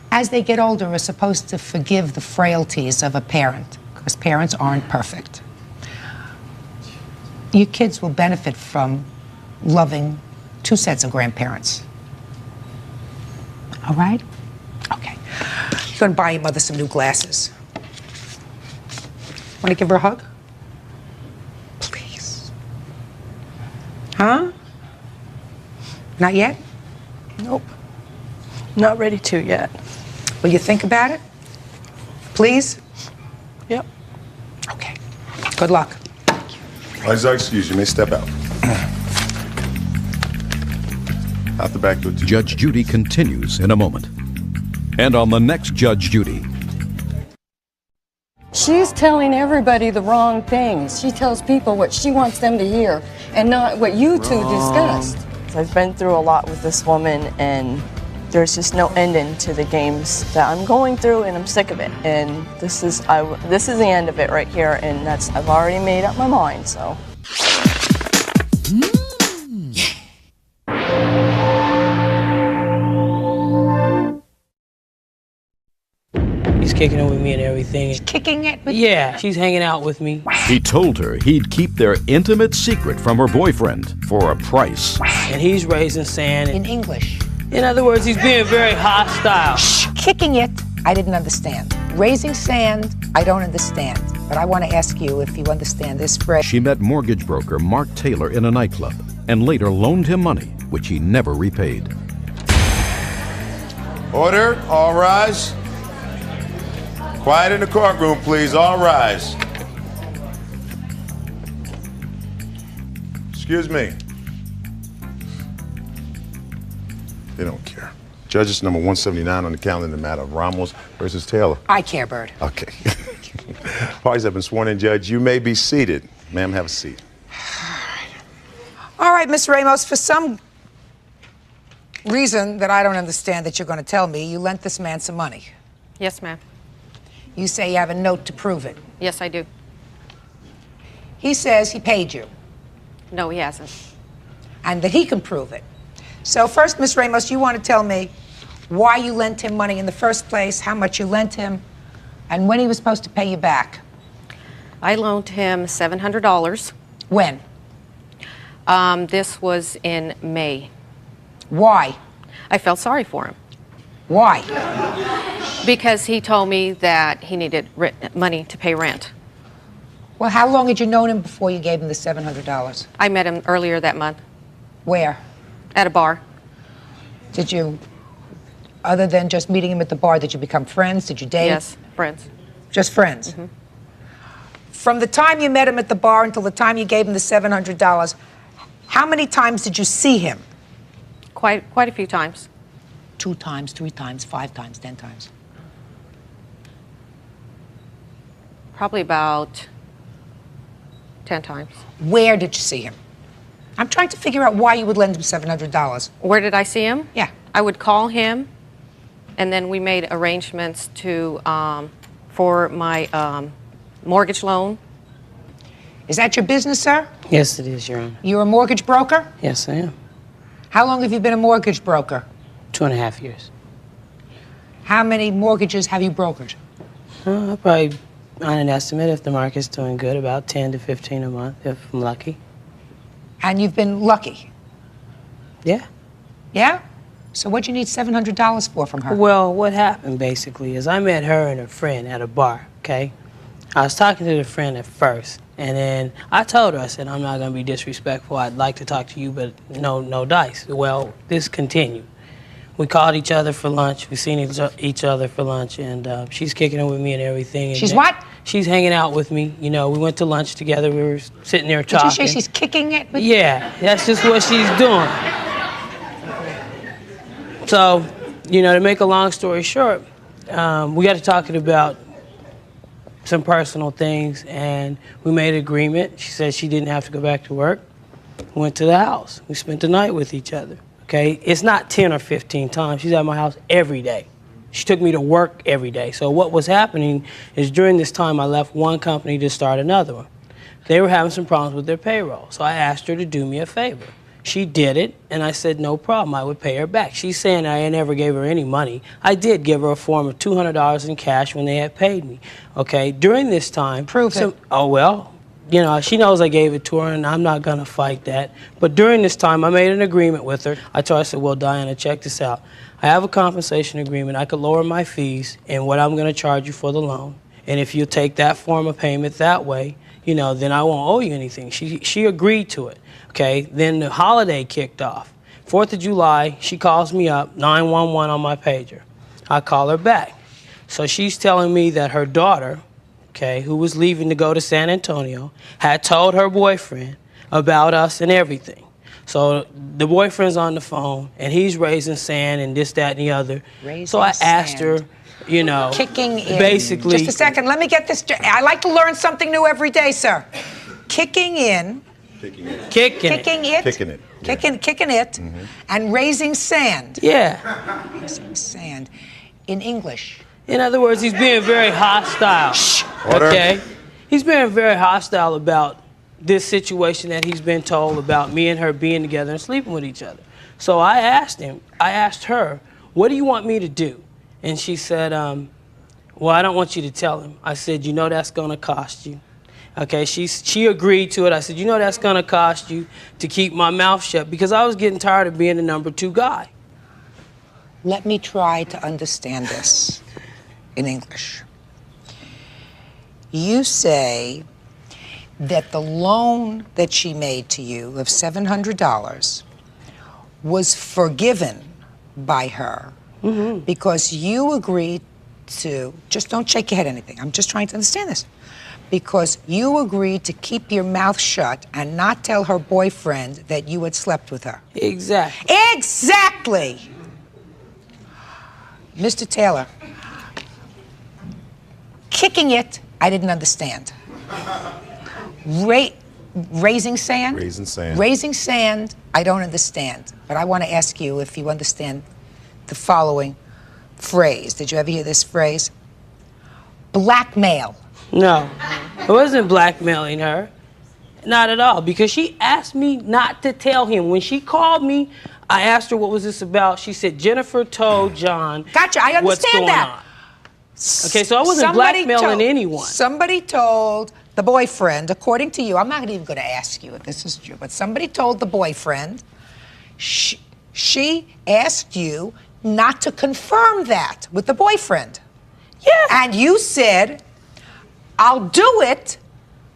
S2: as they get older, are supposed to forgive the frailties of a parent, because parents aren't perfect. Your kids will benefit from loving 2 sets of grandparents. All right? Okay. You're going to buy your mother some new glasses. Want to give her a hug? Please. Huh? Not yet?
S12: Nope. Not ready to yet.
S2: Will you think about it? Please?
S12: Yep.
S2: Okay. Good luck.
S7: Please excuse you may step out. Out the back door.
S4: Judge Judy continues in a moment. And on the next Judge Judy.
S11: She's telling everybody the wrong things. She tells people what she wants them to hear and not what you 2 discussed.
S12: I've been through a lot with this woman, and there's just no ending to the games that I'm going through, and I'm sick of it. And this is the end of it right here, and I've already made up my mind. So.
S13: He's kicking it with me and everything.
S2: She's kicking it with
S13: Yeah, she's hanging out with me.
S4: He told her he'd keep their intimate secret from her boyfriend for a price.
S13: And he's raising sand.
S2: In English.
S13: In other words, he's being very hostile.
S2: Kicking it, I didn't understand. Raising sand, I don't understand. But I want to ask you if you understand this phrase.
S4: She met mortgage broker Mark Taylor in a nightclub and later loaned him money, which he never repaid.
S7: Order, all rise. Quiet in the courtroom, please, all rise. Excuse me. They don't care. Judges number 179 on the calendar in the matter of Ramos versus Taylor.
S2: I care, Bird.
S7: Okay. Parties have been sworn in, Judge. You may be seated. Ma'am, have a seat.
S2: All right, Miss Ramos, for some reason that I don't understand that you're going to tell me, you lent this man some money.
S14: Yes, ma'am.
S2: You say you have a note to prove it.
S14: Yes, I do.
S2: He says he paid you.
S14: No, he hasn't.
S2: And that he can prove it. So first, Miss Ramos, you want to tell me why you lent him money in the first place, how much you lent him, and when he was supposed to pay you back.
S14: I loaned him $700.
S2: When?
S14: This was in May.
S2: Why?
S14: I felt sorry for him.
S2: Why?
S14: Because he told me that he needed money to pay rent.
S2: Well, how long had you known him before you gave him the $700?
S14: I met him earlier that month.
S2: Where?
S14: At a bar.
S2: Did you, other than just meeting him at the bar, did you become friends? Did you date?
S14: Yes, friends.
S2: Just friends?
S14: Mm-hmm.
S2: From the time you met him at the bar until the time you gave him the $700, how many times did you see him?
S14: Quite a few times.
S2: 2 times, 3 times, 5 times, 10 times?
S14: Probably about 10 times.
S2: Where did you see him? I'm trying to figure out why you would lend him $700.
S14: Where did I see him?
S2: Yeah.
S14: I would call him, and then we made arrangements to for my mortgage loan.
S2: Is that your business, sir?
S13: Yes, it is, Your Honor.
S2: You're a mortgage broker?
S13: Yes, I am.
S2: How long have you been a mortgage broker?
S13: 2.5 years.
S2: How many mortgages have you brokered?
S13: Probably, on an estimate, if the market's doing good, about 10 to 15 a month, if I'm lucky.
S2: And you've been lucky?
S13: Yeah.
S2: Yeah? So what'd you need $700 for from her?
S13: Well, what happened, basically, is I met her and a friend at a bar, okay? I was talking to the friend at first, and then I told her, I said, I'm not going to be disrespectful. I'd like to talk to you, but no dice. Well, this continued. We called each other for lunch. We seen each other for lunch, and she's kicking it with me and everything. And
S2: she's what?
S13: She's hanging out with me. You know, we went to lunch together. We were sitting there talking.
S2: Did you say she's kicking it with
S13: Yeah, that's just what she's doing. So, you know, to make a long story short, we got to talking about some personal things, and we made an agreement. She said she didn't have to go back to work. We went to the house. We spent the night with each other. Okay, it's not 10 or 15 times. She's at my house every day. She took me to work every day. So what was happening is during this time, I left one company to start another one. They were having some problems with their payroll. So I asked her to do me a favor. She did it, and I said, no problem, I would pay her back. She's saying I never gave her any money. I did give her a form of $200 in cash when they had paid me. Okay, during this time.
S2: Prove it.
S13: Oh, well. You know, she knows I gave it to her, and I'm not going to fight that. But during this time, I made an agreement with her. I told her, I said, well, Diana, check this out. I have a compensation agreement. I could lower my fees and what I'm going to charge you for the loan. And if you take that form of payment that way, you know, then I won't owe you anything. She agreed to it. Okay, then the holiday kicked off. 4th of July, she calls me up, 911 on my pager. I call her back. So she's telling me that her daughter, okay, who was leaving to go to San Antonio, had told her boyfriend about us and everything. So the boyfriend's on the phone, and he's raising sand and this, that, and the other.
S2: Raising
S13: I asked her, you know,
S2: kicking in.
S13: Basically.
S2: Just a second, let me get this. I like to learn something new every day, sir. Kicking in.
S7: Kicking it.
S13: Kicking it.
S7: Kicking it. Yeah.
S2: Kicking it, and raising sand.
S13: Yeah.
S2: Raising sand. In English.
S13: In other words, he's being very hostile.
S7: Shh. Order.
S13: Okay? He's being very hostile about this situation that he's been told about me and her being together and sleeping with each other. So I asked her, what do you want me to do? And she said, well, I don't want you to tell him. I said, you know that's going to cost you. Okay, she agreed to it. I said, you know that's going to cost you to keep my mouth shut, because I was getting tired of being the number 2 guy.
S2: Let me try to understand this in English. You say that the loan that she made to you of $700 was forgiven by her because you agreed to, just don't shake your head anything, I'm just trying to understand this, because you agreed to keep your mouth shut and not tell her boyfriend that you had slept with her.
S13: Exactly.
S2: Exactly! Mr. Taylor, kicking it, I didn't understand. Raising sand?
S7: Raising sand.
S2: Raising sand, I don't understand. But I want to ask you if you understand the following phrase. Did you ever hear this phrase? Blackmail.
S13: No, I wasn't blackmailing her. Not at all, because she asked me not to tell him. When she called me, I asked her what was this about. She said, Jennifer told John
S2: Gotcha, I
S13: what's
S2: understand
S13: going
S2: that.
S13: on. Okay, so I wasn't blackmailing anyone.
S2: Somebody told the boyfriend, according to you, I'm not even going to ask you if this is true, but somebody told the boyfriend, she asked you not to confirm that with the boyfriend.
S13: Yeah.
S2: And you said, I'll do it.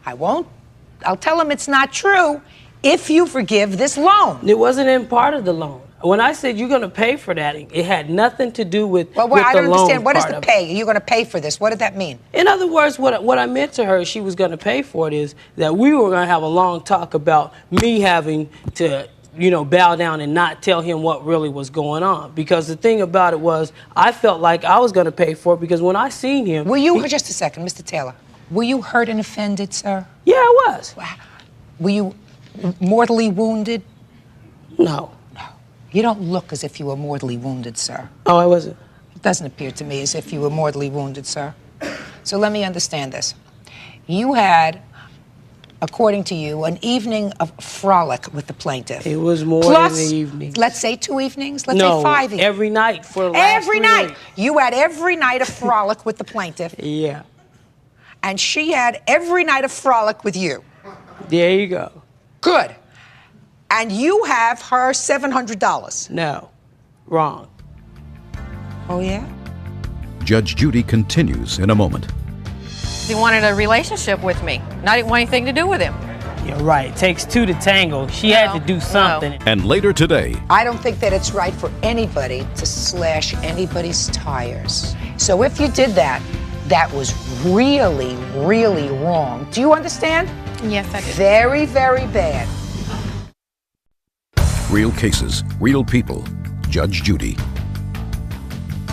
S2: I'll tell him it's not true if you forgive this loan.
S13: It wasn't in part of the loan. When I said you're going to pay for that, it had nothing to do with
S2: Well,
S13: with
S2: I
S13: the
S2: don't
S13: loan
S2: understand. What is
S13: part
S2: the
S13: of it.
S2: pay? You're going to pay for this. What did that mean?
S13: In other words, what I meant to her, she was going to pay for it, is that we were going to have a long talk about me having to, bow down and not tell him what really was going on. Because the thing about it was, I felt like I was going to pay for it, because when I seen him...
S2: Were you, just a second, Mr. Taylor, were you hurt and offended, sir?
S13: Yeah, I was.
S2: Were you mortally wounded?
S13: No.
S2: You don't look as if you were mortally wounded, sir.
S13: Oh, I wasn't?
S2: It doesn't appear to me as if you were mortally wounded, sir. So let me understand this. You had, according to you, an evening of frolic with the plaintiff.
S13: It was more
S2: Plus,
S13: than an evening.
S2: Let's say 2 evenings? Let's say 5 evenings.
S13: Every night for the last
S2: Every
S13: 3
S2: night.
S13: weeks.
S2: You had every night a frolic with the plaintiff.
S13: Yeah.
S2: And she had every night a frolic with you.
S13: There you go.
S2: Good. And you have her $700.
S13: No. Wrong.
S2: Oh, yeah?
S4: Judge Judy continues in a moment.
S14: He wanted a relationship with me. And I didn't want anything to do with him.
S13: You're right. It takes two to tango. She had to do something.
S4: And later today,
S2: I don't think that it's right for anybody to slash anybody's tires. So if you did that, that was really, really wrong. Do you understand?
S14: Yes, I do.
S2: Very, very bad.
S4: real cases, real people. Judge Judy.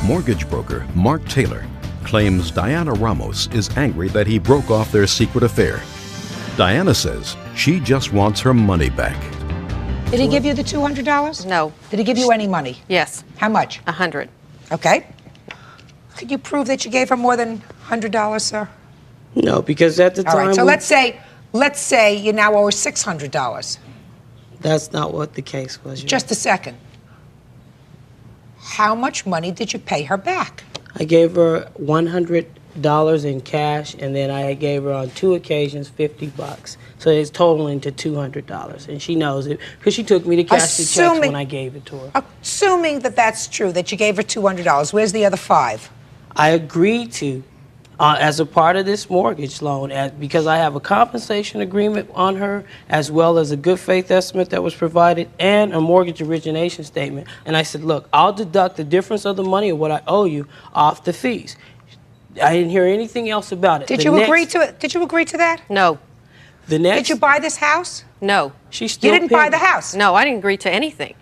S4: Mortgage broker Mark Taylor claims Diana Ramos is angry that he broke off their secret affair. Diana says she just wants her money back.
S2: Did he give you the $200?
S14: No.
S2: Did he give you any money?
S14: Yes.
S2: How much?
S14: 100.
S2: Okay. Could you prove that you gave her more than $100, sir?
S13: No, because at the time...
S2: All right, so let's say you now owe her $600.
S13: That's not what the case was.
S2: Just a second. How much money did you pay her back?
S13: I gave her $100 in cash, and then I gave her on 2 occasions $50. So it's totaling to $200, and she knows it because she took me to cash the checks when I gave it to her.
S2: Assuming that that's true, that you gave her $200, where's the other 5?
S13: I agreed to, as a part of this mortgage loan, because I have a compensation agreement on her, as well as a good faith estimate that was provided, and a mortgage origination statement. And I said, look, I'll deduct the difference of the money of what I owe you off the fees. I didn't hear anything else about it.
S2: Did you agree to it? Did you agree to that?
S14: No.
S2: Did you buy this house?
S14: No.
S13: She's still
S2: You didn't buy the house?
S14: No, I didn't agree to anything.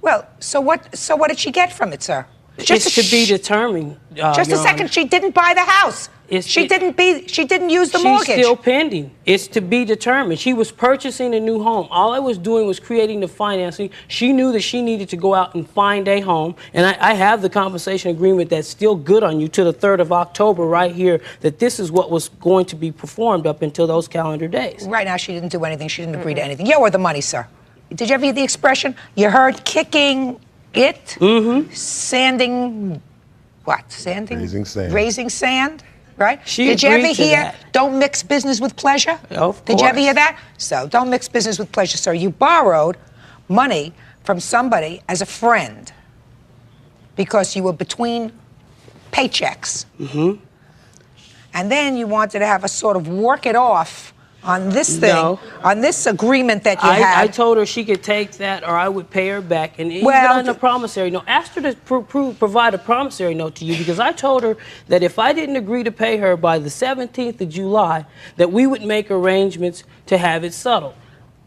S2: Well, so what did she get from it, sir?
S13: It's to be determined.
S2: Just a
S13: Your
S2: second.
S13: Honor.
S2: She didn't buy the house. She didn't use the mortgage.
S13: She's still pending. It's to be determined. She was purchasing a new home. All I was doing was creating the financing. She knew that she needed to go out and find a home. And I have the compensation agreement that's still good on you to the 3rd of October right here, that this is what was going to be performed up until those calendar days.
S2: Right now, she didn't do anything. She didn't agree to anything. You owe her the money, sir. Did you ever hear the expression? You heard kicking it? Mm-hmm. Sanding, what? Sanding?
S7: Raising sand.
S2: Raising sand, right?
S13: She
S2: Did you ever
S13: agreed to
S2: hear,
S13: that.
S2: don't mix business with pleasure?
S13: Of
S2: Did you ever
S13: course.
S2: hear that? So, don't mix business with pleasure, sir. You borrowed money from somebody as a friend because you were between paychecks.
S13: Mm-hmm.
S2: And then you wanted to have a sort of work it off on this thing,
S13: No.
S2: on this agreement that you had.
S13: I told her she could take that or I would pay her back. And even
S2: Well,
S13: on the promissory note, asked her to provide a promissory note to you because I told her that if I didn't agree to pay her by the 17th of July, that we would make arrangements to have it settled.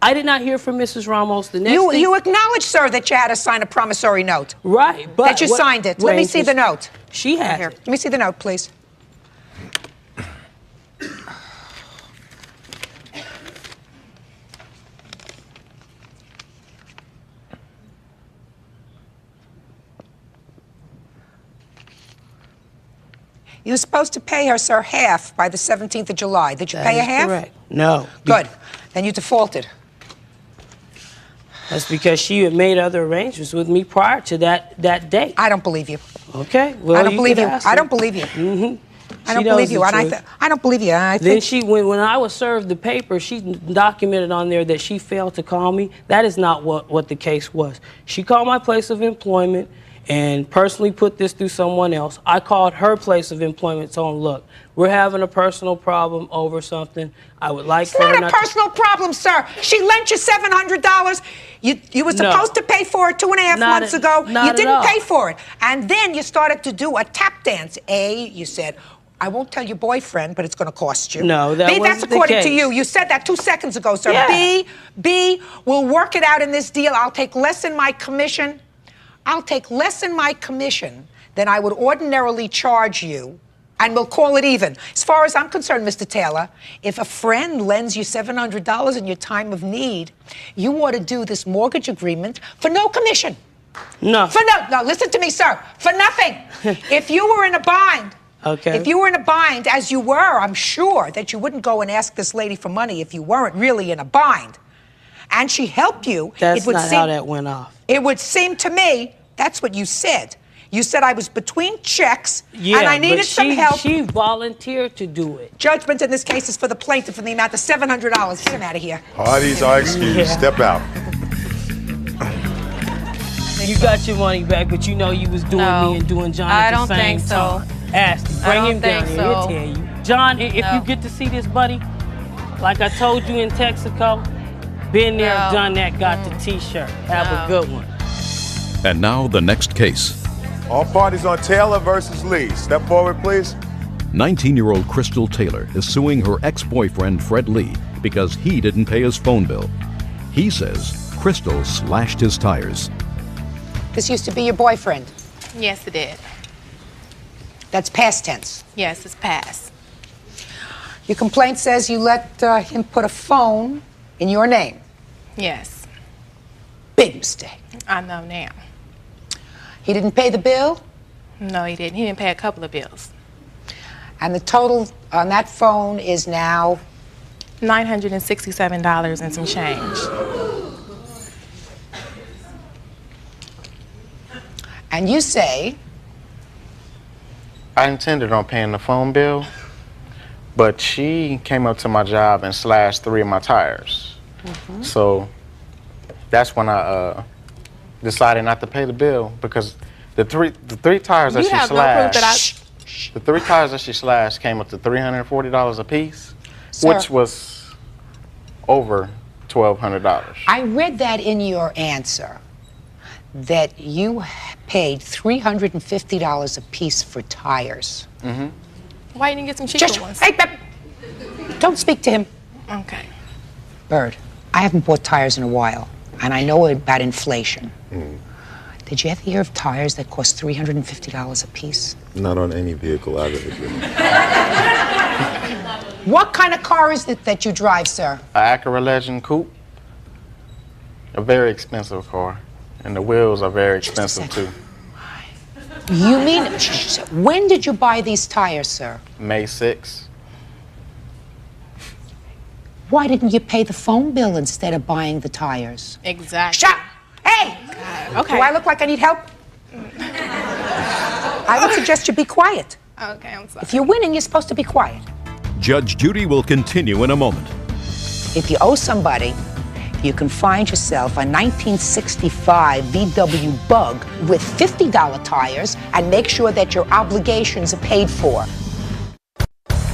S13: I did not hear from Mrs. Ramos. The next thing,
S2: You acknowledge, sir, that you had to sign a promissory note.
S13: right, but
S2: That you signed it. Let me see the note.
S13: She has
S2: Here,
S13: it.
S2: let me see the note, please. You were supposed to pay her, sir, half by the 17th of July. Did you pay her half?
S13: Correct. No.
S2: Good. Then you defaulted.
S13: That's because she had made other arrangements with me prior to that date.
S2: I don't believe you.
S13: Okay. Well,
S2: I don't believe
S13: could
S2: you.
S13: ask
S2: I
S13: her.
S2: don't believe you.
S13: Mm-hmm.
S2: I don't believe you. I don't believe you.
S13: Then when I was served the paper, she documented on there that she failed to call me. That is not what the case was. She called my place of employment and personally put this through someone else. I called her place of employment, told them, look, we're having a personal problem over something. I would like for her
S2: It's not a personal problem, sir. She lent you $700. You were supposed to pay for it 2.5 months ago. You didn't pay for it. And then you started to do a tap dance. You said, I won't tell your boyfriend, but it's going to cost you.
S13: No, that wasn't
S2: that's
S13: the
S2: according
S13: case.
S2: to you. You said that 2 seconds ago, sir.
S13: Yeah.
S2: B, we'll work it out in this deal. I'll take less in my commission. I'll take less in my commission than I would ordinarily charge you, and we'll call it even. As far as I'm concerned, Mr. Taylor, if a friend lends you $700 in your time of need, you ought to do this mortgage agreement for no commission.
S13: No.
S2: No, listen to me, sir. For nothing. If you were in a bind,
S13: okay.
S2: If you were in a bind, as you were, I'm sure that you wouldn't go and ask this lady for money if you weren't really in a bind. And she helped you.
S13: That's not how that went off.
S2: It would seem to me, that's what you said. You said I was between checks and I needed some help.
S13: She volunteered to do it.
S2: Judgment in this case is for the plaintiff in the amount of $700. Get him out of here.
S7: Parties are excused.
S13: Yeah.
S7: Step out.
S13: You got your money back, but you know you was doing me and doing John at the same time. Ashley, bring him down here. He'll tell you. John, if you get to see this, buddy, like I told you in Texaco, been there, done that, got the T-shirt. Have a good one.
S4: And now the next case.
S7: All parties on Taylor versus Lee. Step forward, please.
S4: 19-year-old Crystal Taylor is suing her ex-boyfriend Fred Lee because he didn't pay his phone bill. He says Crystal slashed his tires.
S2: This used to be your boyfriend.
S15: Yes, it did.
S2: That's past tense.
S15: Yes, it's past.
S2: Your complaint says you let him put a phone in your name.
S15: Yes.
S2: Big mistake.
S15: I know now.
S2: He didn't pay the bill?
S15: No, he didn't. He didn't pay a couple of bills.
S2: And the total on that phone is now?
S15: $967 and some change.
S2: And you say?
S3: I intended on paying the phone bill, but she came up to my job and slashed 3 of my tires.
S2: Mm-hmm.
S3: So that's when I decided not to pay the bill, because the three tires that she slashed, the 3 tires that she slashed came up to $340 a piece, which was over $1,200.
S2: I read that in your answer, that you paid $350 a piece for tires.
S3: Mm-hmm.
S15: Why didn't you get some cheaper ones?
S2: Hey, don't speak to him.
S15: Okay.
S2: Bird, I haven't bought tires in a while, and I know about inflation. Did you ever hear of tires that cost $350 a piece?
S7: Not on any vehicle I've ever driven.
S2: What kind of car is it that you drive, sir?
S3: An Acura Legend Coupe, a very expensive car, and the wheels are very expensive too.
S2: You mean, when did you buy these tires, sir?
S3: May 6th.
S2: Why didn't you pay the phone bill instead of buying the tires?
S15: Exactly.
S2: Shut! Hey!
S15: Okay.
S2: Do I look like I need help? I would suggest you be quiet.
S15: Okay, I'm sorry.
S2: If you're winning, you're supposed to be quiet.
S4: Judge Judy will continue in a moment.
S2: If you owe somebody, you can find yourself a 1965 VW Bug with $50 tires and make sure that your obligations are paid for.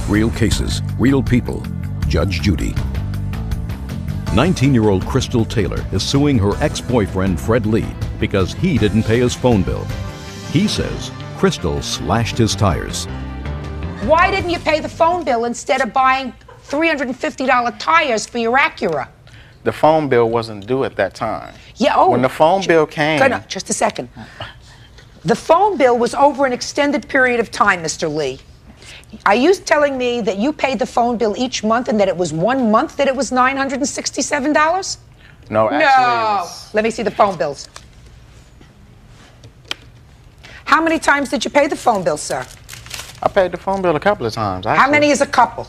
S4: Real cases, real people. Judge Judy. 19-year-old Crystal Taylor is suing her ex-boyfriend Fred Lee because he didn't pay his phone bill. He says Crystal slashed his tires.
S2: Why didn't you pay the phone bill instead of buying $350 tires for your Acura?
S16: the phone bill wasn't due at that time.
S2: Yeah, oh.
S16: When the phone bill came...
S2: No, just a second. The phone bill was over an extended period of time, Mr. Lee. Are you telling me that you paid the phone bill each month and that it was 1 month that it was $967?
S16: No, actually it was...
S2: Let me see the phone bills. How many times did you pay the phone bill, sir?
S16: I paid the phone bill a couple of times, actually.
S2: How many is a couple?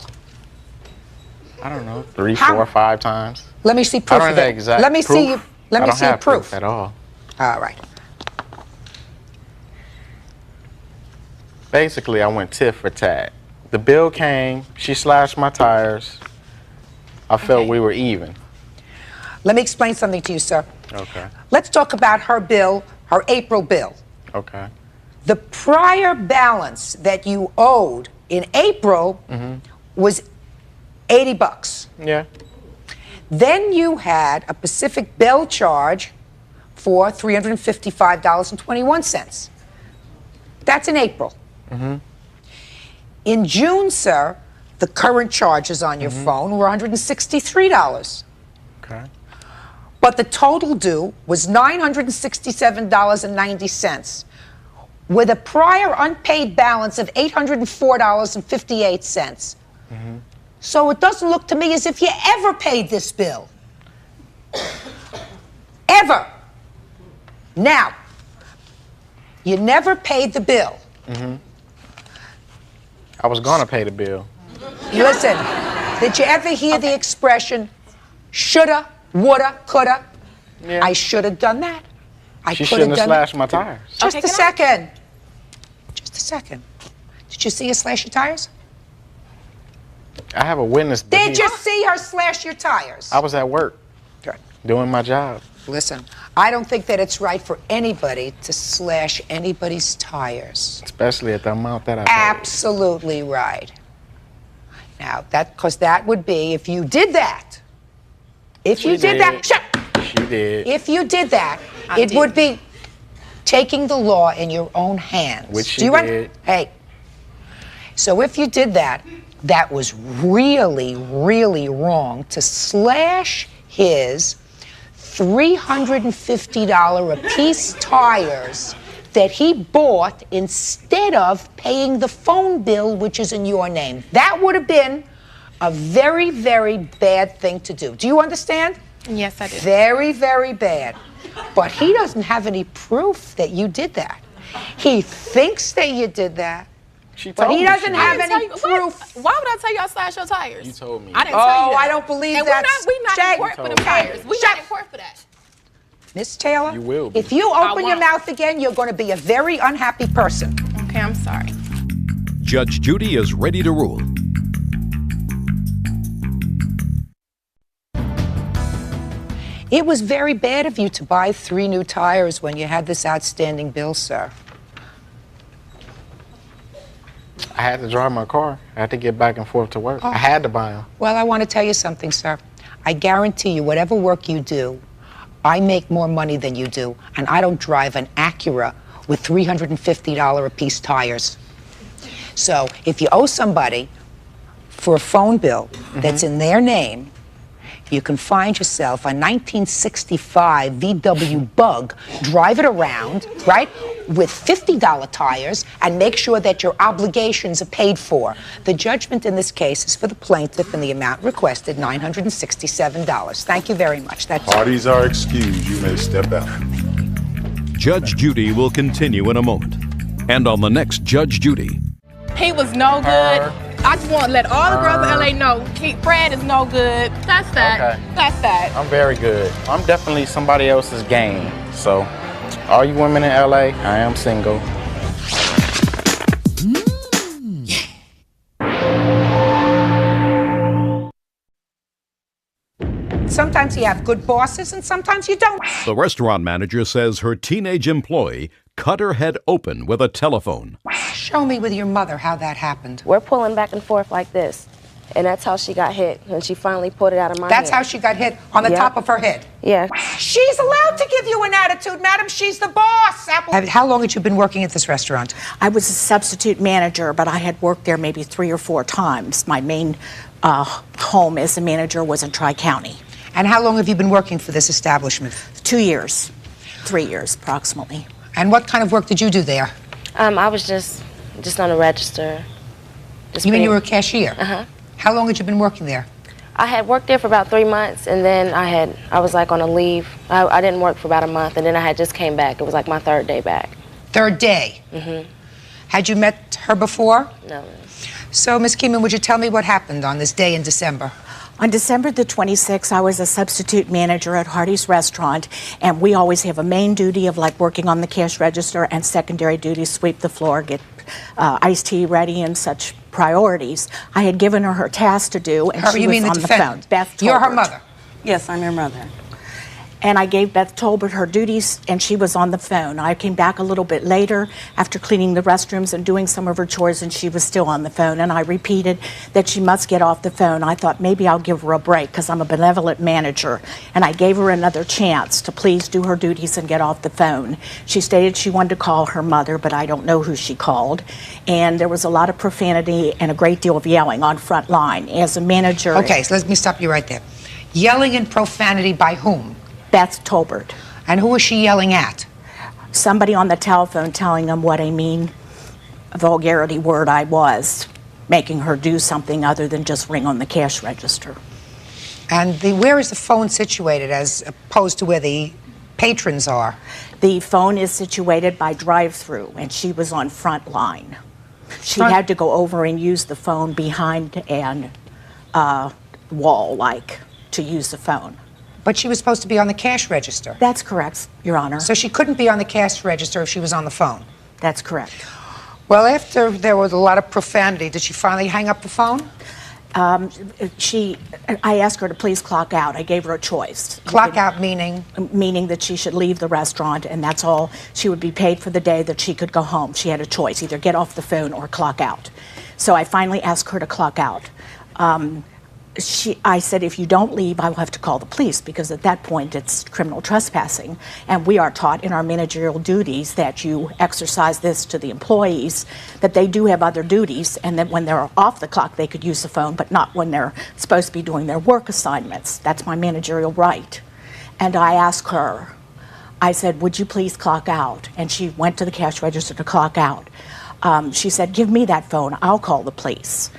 S16: I don't know, 3, 4, 5 times.
S2: Let me see proof
S16: I don't
S2: of
S16: have the
S2: it.
S16: exact
S2: Let me
S16: proof.
S2: see you. Let me see your proof.
S16: At all.
S2: All right.
S16: Basically, I went tit for tat. The bill came, she slashed my tires. I felt we were even.
S2: Let me explain something to you, sir.
S16: Okay.
S2: Let's talk about her bill, her April bill.
S16: Okay.
S2: The prior balance that you owed in April was $80.
S16: Yeah.
S2: Then you had a Pacific Bell charge for $355.21. That's in April. In June, sir, the current charges on your phone were $163.
S16: Okay.
S2: But the total due was $967.90, with a prior unpaid balance of $804.58. So it doesn't look to me as if you ever paid this bill. Ever. Now, you never paid the bill.
S16: I was gonna pay the bill.
S2: Listen, did you ever hear the expression, shoulda, woulda, coulda?
S16: Yeah.
S2: I should have done that. I
S16: She
S2: could have
S16: shouldn't have
S2: done
S16: slashed my tires.
S2: Just a second. Just a second. Did you see her slash your tires?
S16: I have a witness.
S2: Did you see her slash your tires?
S16: I was at work.
S2: Good.
S16: Doing my job.
S2: Listen, I don't think that it's right for anybody to slash anybody's tires.
S16: Especially at the amount that I paid.
S2: Absolutely right. Now, because that would be, if you did that,
S16: She did. She did.
S2: If you did that, it would be taking the law in your own hands.
S16: Which she
S2: Do you
S16: did.
S2: Hey, so if you did that, that was really, really wrong to slash his $350 a piece tires that he bought instead of paying the phone bill, which is in your name. That would have been a very, very bad thing to do. Do you understand?
S15: Yes, I do.
S2: Very, very bad. But he doesn't have any proof that you did that. He thinks that you did that, but he doesn't have any proof.
S15: Why would I tell you I slashed your tires?
S16: You told me.
S15: I didn't tell you that.
S2: I don't believe
S15: and
S2: that.
S15: We're not in court for them tires. We're not in court for that.
S2: Miss Taylor,
S16: you will be.
S2: If you open your mouth again, you're going to be a very unhappy person.
S15: Okay, I'm sorry.
S4: Judge Judy is ready to rule.
S2: It was very bad of you to buy 3 new tires when you had this outstanding bill, sir.
S16: I had to drive my car. I had to get back and forth to work. I had to buy them.
S2: Well, I want to tell you something, sir. I guarantee you, whatever work you do, I make more money than you do, and I don't drive an Acura with $350 a piece tires. So if you owe somebody for a phone bill that's in their name, you can find yourself a 1965 VW Bug, drive it around, right, with $50 tires, and make sure that your obligations are paid for. The judgment in this case is for the plaintiff in the amount requested, $967. Thank you very much. That's
S7: Parties are excused. You may step out.
S4: Judge Judy will continue in a moment. And on the next Judge Judy.
S15: He was no good. I just want to let all the girls in LA know Fred is no good. That's that.
S16: Okay.
S15: That's that.
S16: I'm very good. I'm definitely somebody else's game. So, all you women in LA, I am single.
S2: Sometimes you have good bosses and sometimes you don't.
S4: The restaurant manager says her teenage employee cut her head open with a telephone.
S2: Show me with your mother how that happened.
S17: We're pulling back and forth like this. And that's how she got hit. And she finally pulled it out of my
S2: That's
S17: hand.
S2: how she got hit, on the top of her head.
S17: Yeah.
S2: She's allowed to give you an attitude, madam. She's the boss. How long had you been working at this restaurant?
S18: I was a substitute manager, but I had worked there maybe 3 or 4 times. My main home as a manager was in Tri-County.
S2: And how long have you been working for this establishment?
S18: 2 years, 3 years approximately.
S2: And what kind of work did you do there?
S17: I was just on a register.
S2: You mean you were a cashier?
S17: Uh-huh.
S2: How long had you been working there?
S17: I had worked there for about 3 months, and then I was like on a leave. I didn't work for about a month, and then I had just came back. It was like my 3rd day back.
S2: 3rd day?
S17: Mm-hmm.
S2: Had you met her before?
S17: No.
S2: So, Ms. Keeman, would you tell me what happened on this day in December?
S18: On December the 26th, I was a substitute manager at Hardee's Restaurant, and we always have a main duty of like working on the cash register and secondary duties, sweep the floor, get iced tea ready and such priorities. I had given her task to do, and she was on the phone. Beth Tolbert.
S2: You're her mother?
S18: Yes, I'm her mother. And I gave Beth Tolbert her duties, and she was on the phone. I came back a little bit later after cleaning the restrooms and doing some of her chores, and she was still on the phone. And I repeated that she must get off the phone. I thought maybe I'll give her a break because I'm a benevolent manager. And I gave her another chance to please do her duties and get off the phone. She stated she wanted to call her mother, but I don't know who she called. And there was a lot of profanity and a great deal of yelling on front line. As a manager...
S2: Okay, so let me stop you right there. Yelling and profanity by whom?
S18: Beth Tolbert.
S2: And who was she yelling at?
S18: Somebody on the telephone telling them what a mean vulgarity word I was, making her do something other than just ring on the cash register.
S2: And where is the phone situated as opposed to where the patrons are?
S18: The phone is situated by drive-through, and she was on front line. She had to go over and use the phone behind an wall, like, to use the phone.
S2: But she was supposed to be on the cash register.
S18: That's correct, Your Honor.
S2: So she couldn't be on the cash register if she was on the phone?
S18: That's correct.
S2: Well, after there was a lot of profanity, did she finally hang up the phone?
S18: I asked her to please clock out. I gave her a choice.
S2: Clock out meaning?
S18: Meaning that she should leave the restaurant, and that's all. She would be paid for the day that she could go home. She had a choice, either get off the phone or clock out. So I finally asked her to clock out. I said, if you don't leave, I will have to call the police, because at that point it's criminal trespassing. And we are taught in our managerial duties that you exercise this to the employees, that they do have other duties, and that when they're off the clock they could use the phone, but not when they're supposed to be doing their work assignments. That's my managerial right. And I asked her, I said, would you please clock out? And she went to the cash register to clock out. She said, give me that phone, I'll call the police.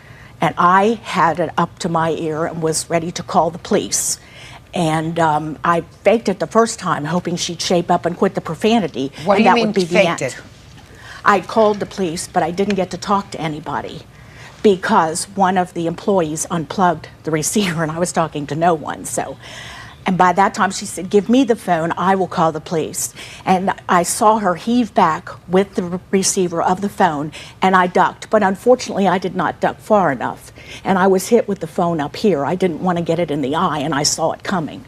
S18: And I had it up to my ear and was ready to call the police. And I faked it the first time, hoping she'd shape up and quit the profanity.
S2: What do you mean
S18: would be
S2: faked
S18: the
S2: it?
S18: end. I called the police, but I didn't get to talk to anybody because one of the employees unplugged the receiver and I was talking to no one. And by that time she said, give me the phone, I will call the police. And I saw her heave back with the receiver of the phone, and I ducked. But unfortunately, I did not duck far enough. And I was hit with the phone up here. I didn't want to get it in the eye, and I saw it coming.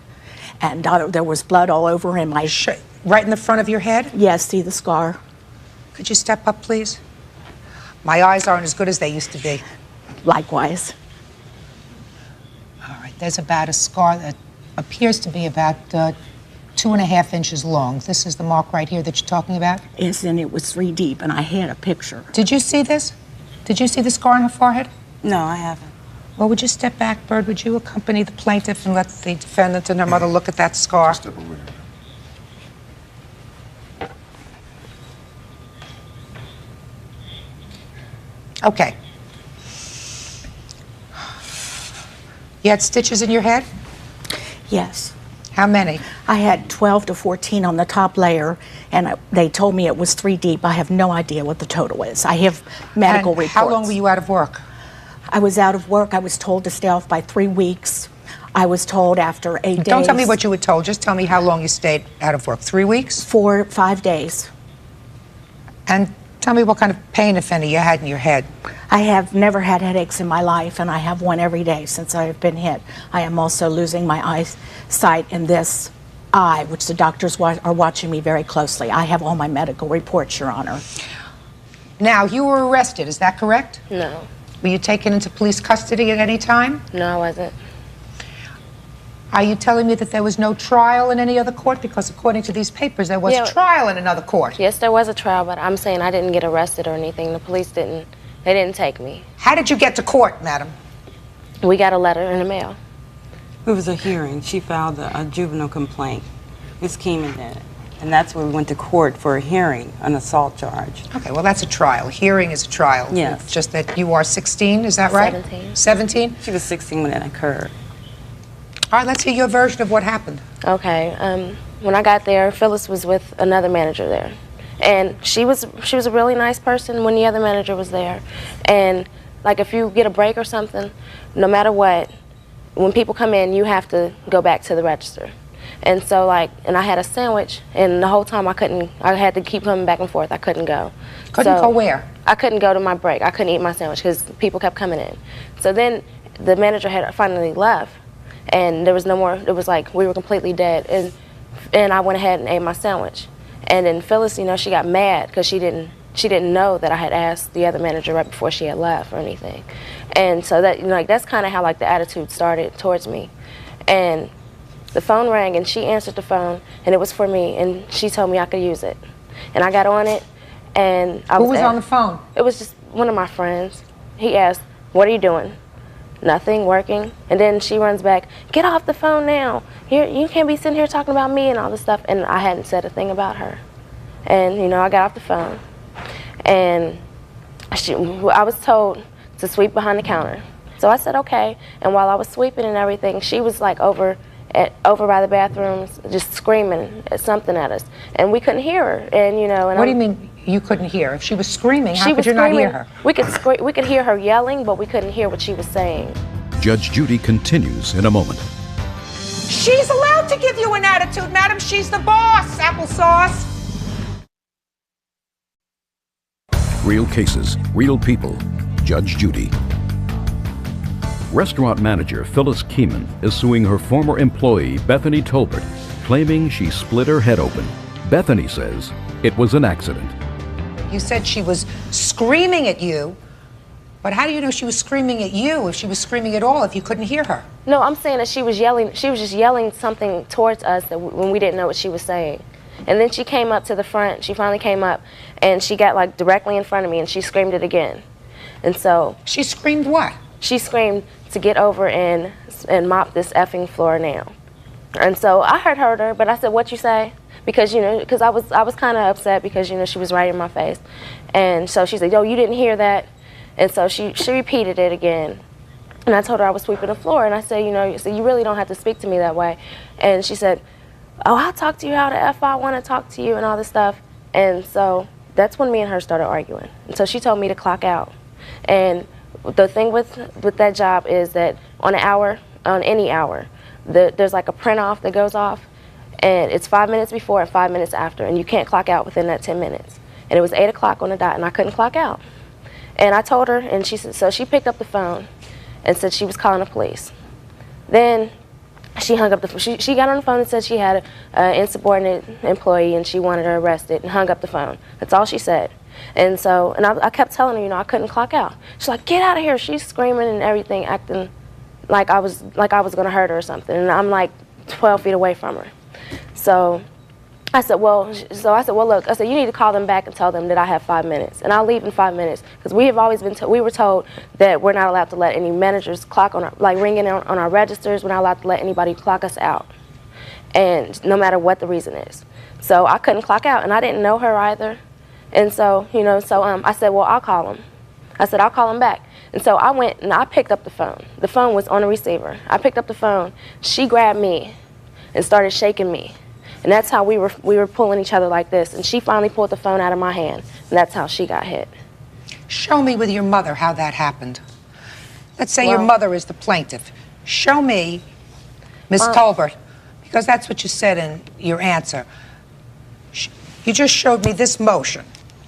S18: And there was blood all over in my...
S2: Right in the front of your head?
S18: Yes, see the scar.
S2: Could you step up, please? My eyes aren't as good as they used to be.
S18: Likewise.
S2: All right, there's about a scar that appears to be about 2.5 inches long. This is the mark right here that you're talking about?
S18: Yes, and it was 3 deep, and I had a picture.
S2: Did you see this? Did you see the scar on her forehead?
S18: No, I haven't.
S2: Well, would you step back, Bird? Would you accompany the plaintiff and let the defendant and her mother look at that scar?
S7: Step away.
S2: Okay. You had stitches in your head?
S18: Yes.
S2: How many?
S18: I had 12 to 14 on the top layer, and they told me it was 3 deep. I have no idea what the total is. I have medical reports.
S2: How long were you out of work?
S18: I was out of work. I was told to stay off by 3 weeks. I was told after 8 days.
S2: Don't tell me what you were told. Just tell me how long you stayed out of work. 3 weeks?
S18: 4, 5 days.
S2: And tell me what kind of pain, if any, you had in your head.
S18: I have never had headaches in my life, and I have one every day since I have been hit. I am also losing my eyesight in this eye, which the doctors are watching me very closely. I have all my medical reports, Your Honor.
S2: Now, you were arrested, is that correct?
S17: No.
S2: Were you taken into police custody at any time?
S17: No, I wasn't.
S2: Are you telling me that there was no trial in any other court? Because according to these papers, there was a trial in another court.
S17: Yes, there was a trial, but I'm saying I didn't get arrested or anything. The police didn't take me.
S2: How did you get to court, madam?
S17: We got a letter in the mail.
S19: It was a hearing. She filed a juvenile complaint. Ms. Keeman did it. And that's where we went to court for a hearing, an assault charge.
S2: Okay, well, that's a trial. Hearing is a trial.
S19: Yes.
S2: It's just that you are 16, is that right?
S17: 17.
S2: 17?
S19: She was 16 when that occurred.
S2: All right, let's hear your version of what happened.
S17: Okay. When I got there, Phyllis was with another manager there. And she was a really nice person when the other manager was there. And like if you get a break or something, no matter what, when people come in, you have to go back to the register. And so and I had a sandwich, and the whole time I had to keep coming back and forth. I couldn't go.
S2: Couldn't go where?
S17: I couldn't go to my break. I couldn't eat my sandwich because people kept coming in. So then the manager had finally left, and there was no more. It was like we were completely dead. And I went ahead and ate my sandwich. And then Phyllis, she got mad because she didn't know that I had asked the other manager right before she had left or anything. And so that that's kind of how the attitude started towards me. And the phone rang, and she answered the phone, and it was for me, and she told me I could use it. And I got on it, and
S2: Who was on the phone?
S17: It was just one of my friends. He asked, "What are you doing?" "Nothing, working." And then she runs back, "Get off the phone now. You can't be sitting here talking about me and all this stuff." And I hadn't said a thing about her. And, I got off the phone. And I was told to sweep behind the counter. So I said, okay. And while I was sweeping and everything, she was over by the bathrooms just screaming something at us. And we couldn't hear her. And, And
S2: what do you mean you couldn't hear? If she was screaming, how could you not hear her?
S17: We could hear her yelling, but we couldn't hear what she was saying.
S4: Judge Judy continues in a moment.
S2: She's allowed to give you an attitude, madam. She's the boss, applesauce.
S4: Real cases, real people. Judge Judy. Restaurant manager Phyllis Keeman is suing her former employee Bethany Tolbert, claiming she split her head open. Bethany says it was an accident.
S2: You said she was screaming at you, but how do you know she was screaming at you if she was screaming at all if you couldn't hear her?
S17: No, I'm saying that she was yelling. She was just yelling something towards us when we didn't know what she was saying. And then she came up to the front. She finally came up, and she got directly in front of me, and she screamed it again. And so
S2: she screamed what?
S17: She screamed to get over and mop this effing floor now. And so I heard her, but I said, "What you say?" Because I was kind of upset because she was right in my face. And so she said, "Yo, you didn't hear that?" And so she repeated it again. And I told her I was sweeping the floor, and I said, you really don't have to speak to me that way. And she said, "Oh, I'll talk to you how the F I want to talk to you," and all this stuff. And so that's when me and her started arguing. And so she told me to clock out. And the thing with that job is that on any hour, there's like a print off that goes off, and it's 5 minutes before and 5 minutes after, and you can't clock out within that 10 minutes. And it was 8 o'clock on the dot, and I couldn't clock out. And I told her, and she said, so she picked up the phone and said she was calling the police. Then she hung up the phone. She got on the phone and said she had an insubordinate employee and she wanted her arrested, and hung up the phone. That's all she said. And so, I kept telling her, I couldn't clock out. She's like, "Get out of here!" She's screaming and everything, acting like I was going to hurt her or something. And I'm like 12 feet away from her. So I said, well, look, I said, you need to call them back and tell them that I have 5 minutes, and I'll leave in 5 minutes, because we have always been we were told that we're not allowed to let any managers clock on our, ringing on our registers. We're not allowed to let anybody clock us out, and no matter what the reason is. So I couldn't clock out, and I didn't know her either, and so I said, well, I'll call them. I said, I'll call them back. And so I went and I picked up the phone. The phone was on the receiver. I picked up the phone. She grabbed me and started shaking me. And that's how we were pulling each other like this. And she finally pulled the phone out of my hand. And that's how she got hit.
S2: Show me with your mother how that happened. Let's say your mother is the plaintiff. Show me, Miss Tolbert, because that's what you said in your answer. You just showed me this motion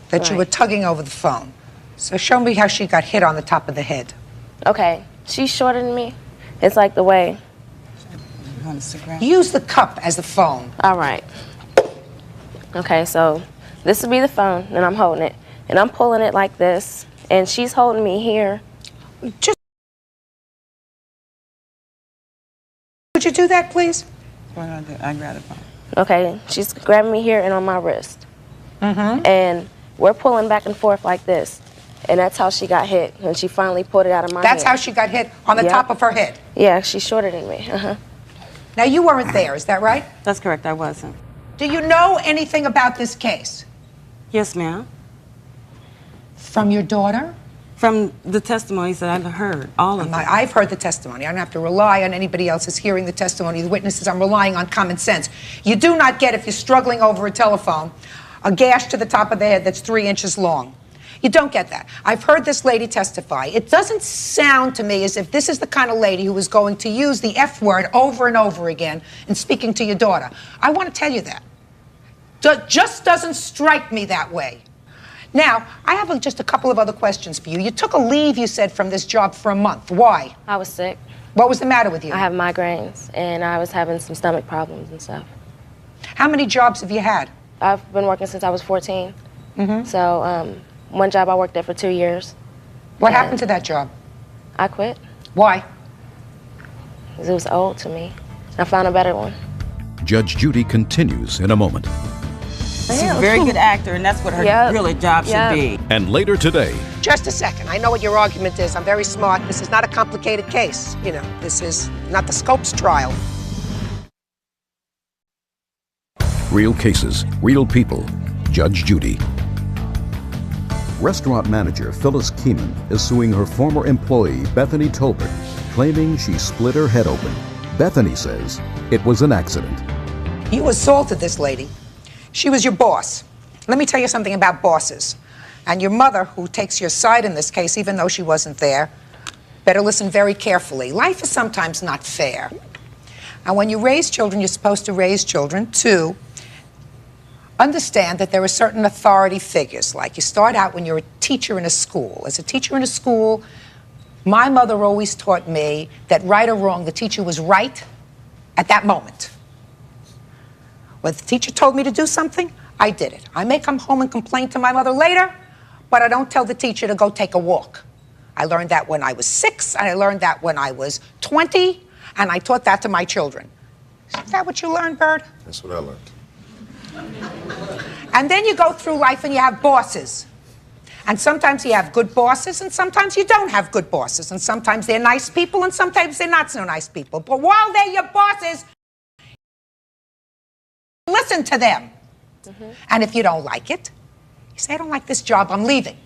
S2: that you were tugging over the phone. So show me how she got hit on the top of the head.
S17: Okay, she's shorter than me. It's like the way.
S2: Use the cup as the phone.
S17: All right. Okay, so this would be the phone, and I'm holding it. And I'm pulling it like this, and she's holding me here.
S2: Just. Would you do that, please?
S19: What do I do? I grab the phone.
S17: Okay, she's grabbing me here and on my wrist.
S2: Mm-hmm.
S17: And we're pulling back and forth like this. And that's how she got hit, and she finally pulled it out of my hand.
S2: That's how she got hit, on the top of her head?
S17: Yeah, she's shorter than me.
S2: Now, you weren't there, is that right?
S19: That's correct, I wasn't.
S2: Do you know anything about this case?
S19: Yes, ma'am.
S2: From your daughter?
S19: From the testimonies that I've heard, all of them.
S2: I've heard the testimony. I don't have to rely on anybody else's hearing the testimony of the witnesses. I'm relying on common sense. You do not get, if you're struggling over a telephone, a gash to the top of the head that's 3 inches long. You don't get that. I've heard this lady testify. It doesn't sound to me as if this is the kind of lady who is going to use the F word over and over again in speaking to your daughter. I want to tell you that. Just doesn't strike me that way. Now, I have just a couple of other questions for you. You took a leave, you said, from this job for a month. Why?
S17: I was sick.
S2: What was the matter with you?
S17: I have migraines, and I was having some stomach problems and stuff.
S2: How many jobs have you had?
S17: I've been working since I was 14. So, one job I worked at for 2 years.
S2: What happened to that job?
S17: I quit.
S2: Why?
S17: Because it was old to me. I found a better one.
S4: Judge Judy continues in a moment.
S19: She's a very good actor, and that's what her really job should be.
S4: And later today,
S2: Just a second. I know what your argument is. I'm very smart. This is not a complicated case. You know, this is not the Scopes trial.
S4: real cases, real people. Judge Judy. Restaurant manager Phyllis Keenan is suing her former employee Bethany Tolbert, claiming she split her head open. Bethany says it was an accident.
S2: You assaulted this lady. She was your boss. Let me tell you something about bosses. And your mother, who takes your side in this case, even though she wasn't there, better listen very carefully. Life is sometimes not fair. And when you raise children, you're supposed to raise children to understand that there are certain authority figures. Like you start out when you're a teacher in a school. As a teacher in a school, my mother always taught me that right or wrong, the teacher was right at that moment. When the teacher told me to do something, I did it. I may come home and complain to my mother later, but I don't tell the teacher to go take a walk. I learned that when I was 6, and I learned that when I was 20, and I taught that to my children. Is that what you learned, Bird?
S7: That's what I learned.
S2: And then you go through life and you have bosses. And sometimes you have good bosses, and sometimes you don't have good bosses. And sometimes they're nice people, and sometimes they're not so nice people. But while they're your bosses, listen to them. And if you don't like it, you say, I don't like this job, I'm leaving.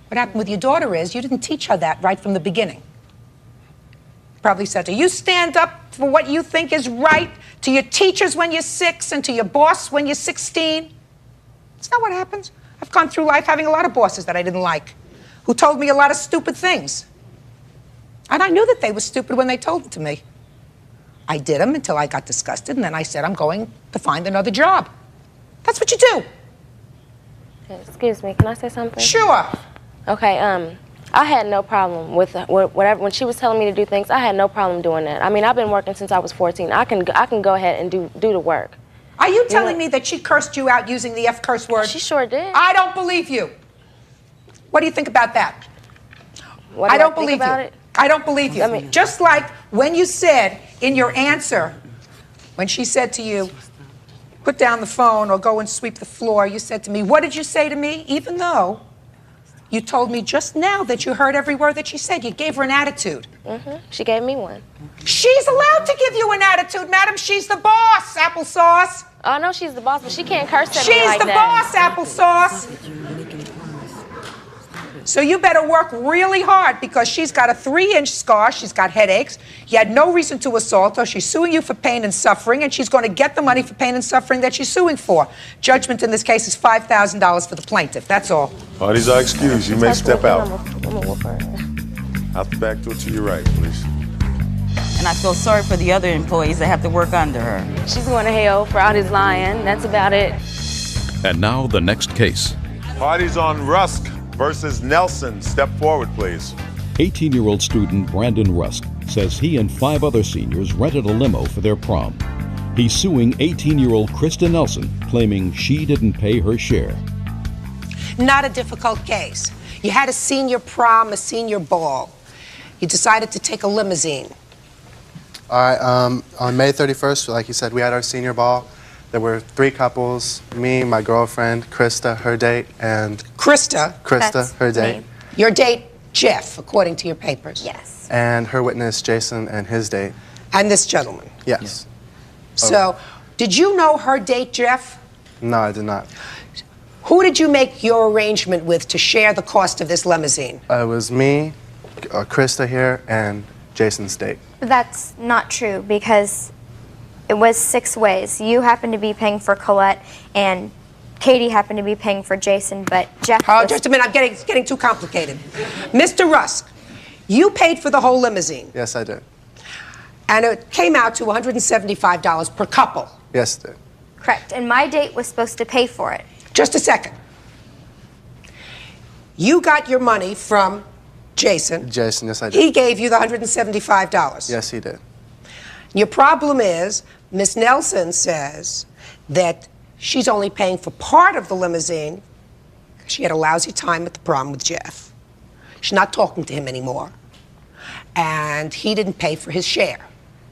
S2: What happened with your daughter is you didn't teach her that right from the beginning. Probably said to her, you stand up for what you think is right to your teachers when you're 6 and to your boss when you're 16. It's not what happens. I've gone through life having a lot of bosses that I didn't like, who told me a lot of stupid things. And I knew that they were stupid when they told them to me. I did them until I got disgusted, and then I said, I'm going to find another job. That's what you do.
S17: Excuse me, can I say something?
S2: Sure.
S17: Okay, I had no problem with whatever. When she was telling me to do things, I had no problem doing that. I mean, I've been working since I was 14. I can go ahead and do the work.
S2: Are you telling me that she cursed you out using the F curse word?
S17: She sure did.
S2: I don't believe you. What do you think about that?
S17: What
S2: I
S17: do
S2: don't
S17: I think
S2: believe
S17: about
S2: you.
S17: it?
S2: I don't believe you.
S17: I mean,
S2: just like when you said in your answer, when she said to you, put down the phone or go and sweep the floor, you said to me, what did you say to me? Even though you told me just now that you heard every word that she said, you gave her an attitude.
S17: She gave me one.
S2: She's allowed to give you an attitude, madam. She's the boss, applesauce.
S17: I know she's the boss, but she can't curse at me like
S2: She's the boss, applesauce. So you better work really hard because she's got a 3-inch scar. She's got headaches. You had no reason to assault her. She's suing you for pain and suffering, and she's going to get the money for pain and suffering that she's suing for. Judgment in this case is $5,000 for the plaintiff. That's all.
S7: Parties are excused. You may step out.
S17: I'm gonna whoop her.
S7: Out the back door to your right, please.
S19: And I feel sorry for the other employees that have to work under her.
S17: She's going to hell for all this lying. That's about it.
S4: And now the next case.
S7: Parties on Rusk versus Nelson. Step forward, please.
S4: 18-year-old student Brandon Rusk says he and 5 other seniors rented a limo for their prom. He's suing 18-year-old Krista Nelson, claiming she didn't pay her share.
S2: Not a difficult case. You had a senior prom, a senior ball. You decided to take a limousine.
S20: All right, on May 31st, like you said, we had our senior ball. There were 3 couples, me, my girlfriend, Krista, her date, and...
S2: Krista?
S20: Krista, her date.
S2: Your date, Jeff, according to your papers.
S10: Yes.
S20: And her witness, Jason, and his date.
S2: And this gentleman.
S20: Yes.
S2: So, did you know her date, Jeff?
S20: No, I did not.
S2: Who did you make your arrangement with to share the cost of this limousine?
S20: It was me, Krista here, and Jason's date.
S10: That's not true because it was 6 ways. You happened to be paying for Colette and Katie happened to be paying for Jason, but Jeff
S2: Oh, just a minute, it's getting too complicated. Mr. Rusk, you paid for the whole limousine.
S20: Yes, I did.
S2: And it came out to $175 per couple.
S20: Yes, it did.
S10: Correct, and my date was supposed to pay for it.
S2: Just a second. You got your money from Jason.
S20: Jason, yes, I did.
S2: He gave you the $175.
S20: Yes, he did.
S2: Your problem is, Miss Nelson says that she's only paying for part of the limousine because she had a lousy time at the prom with Jeff. She's not talking to him anymore. And he didn't pay for his share.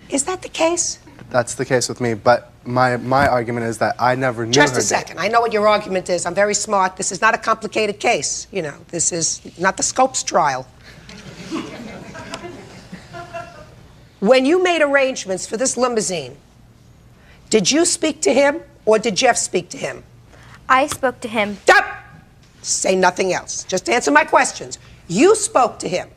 S2: Is that the case?
S20: That's the case with me, but my argument is that I never knew
S2: Just
S20: her
S2: a second. I know what your argument is. I'm very smart. This is not a complicated case. You know, this is not the Scopes trial. When you made arrangements for this limousine, did you speak to him or did Jeff speak to him?
S10: I spoke to him.
S2: Stop! Say nothing else. Just answer my questions. You spoke to him.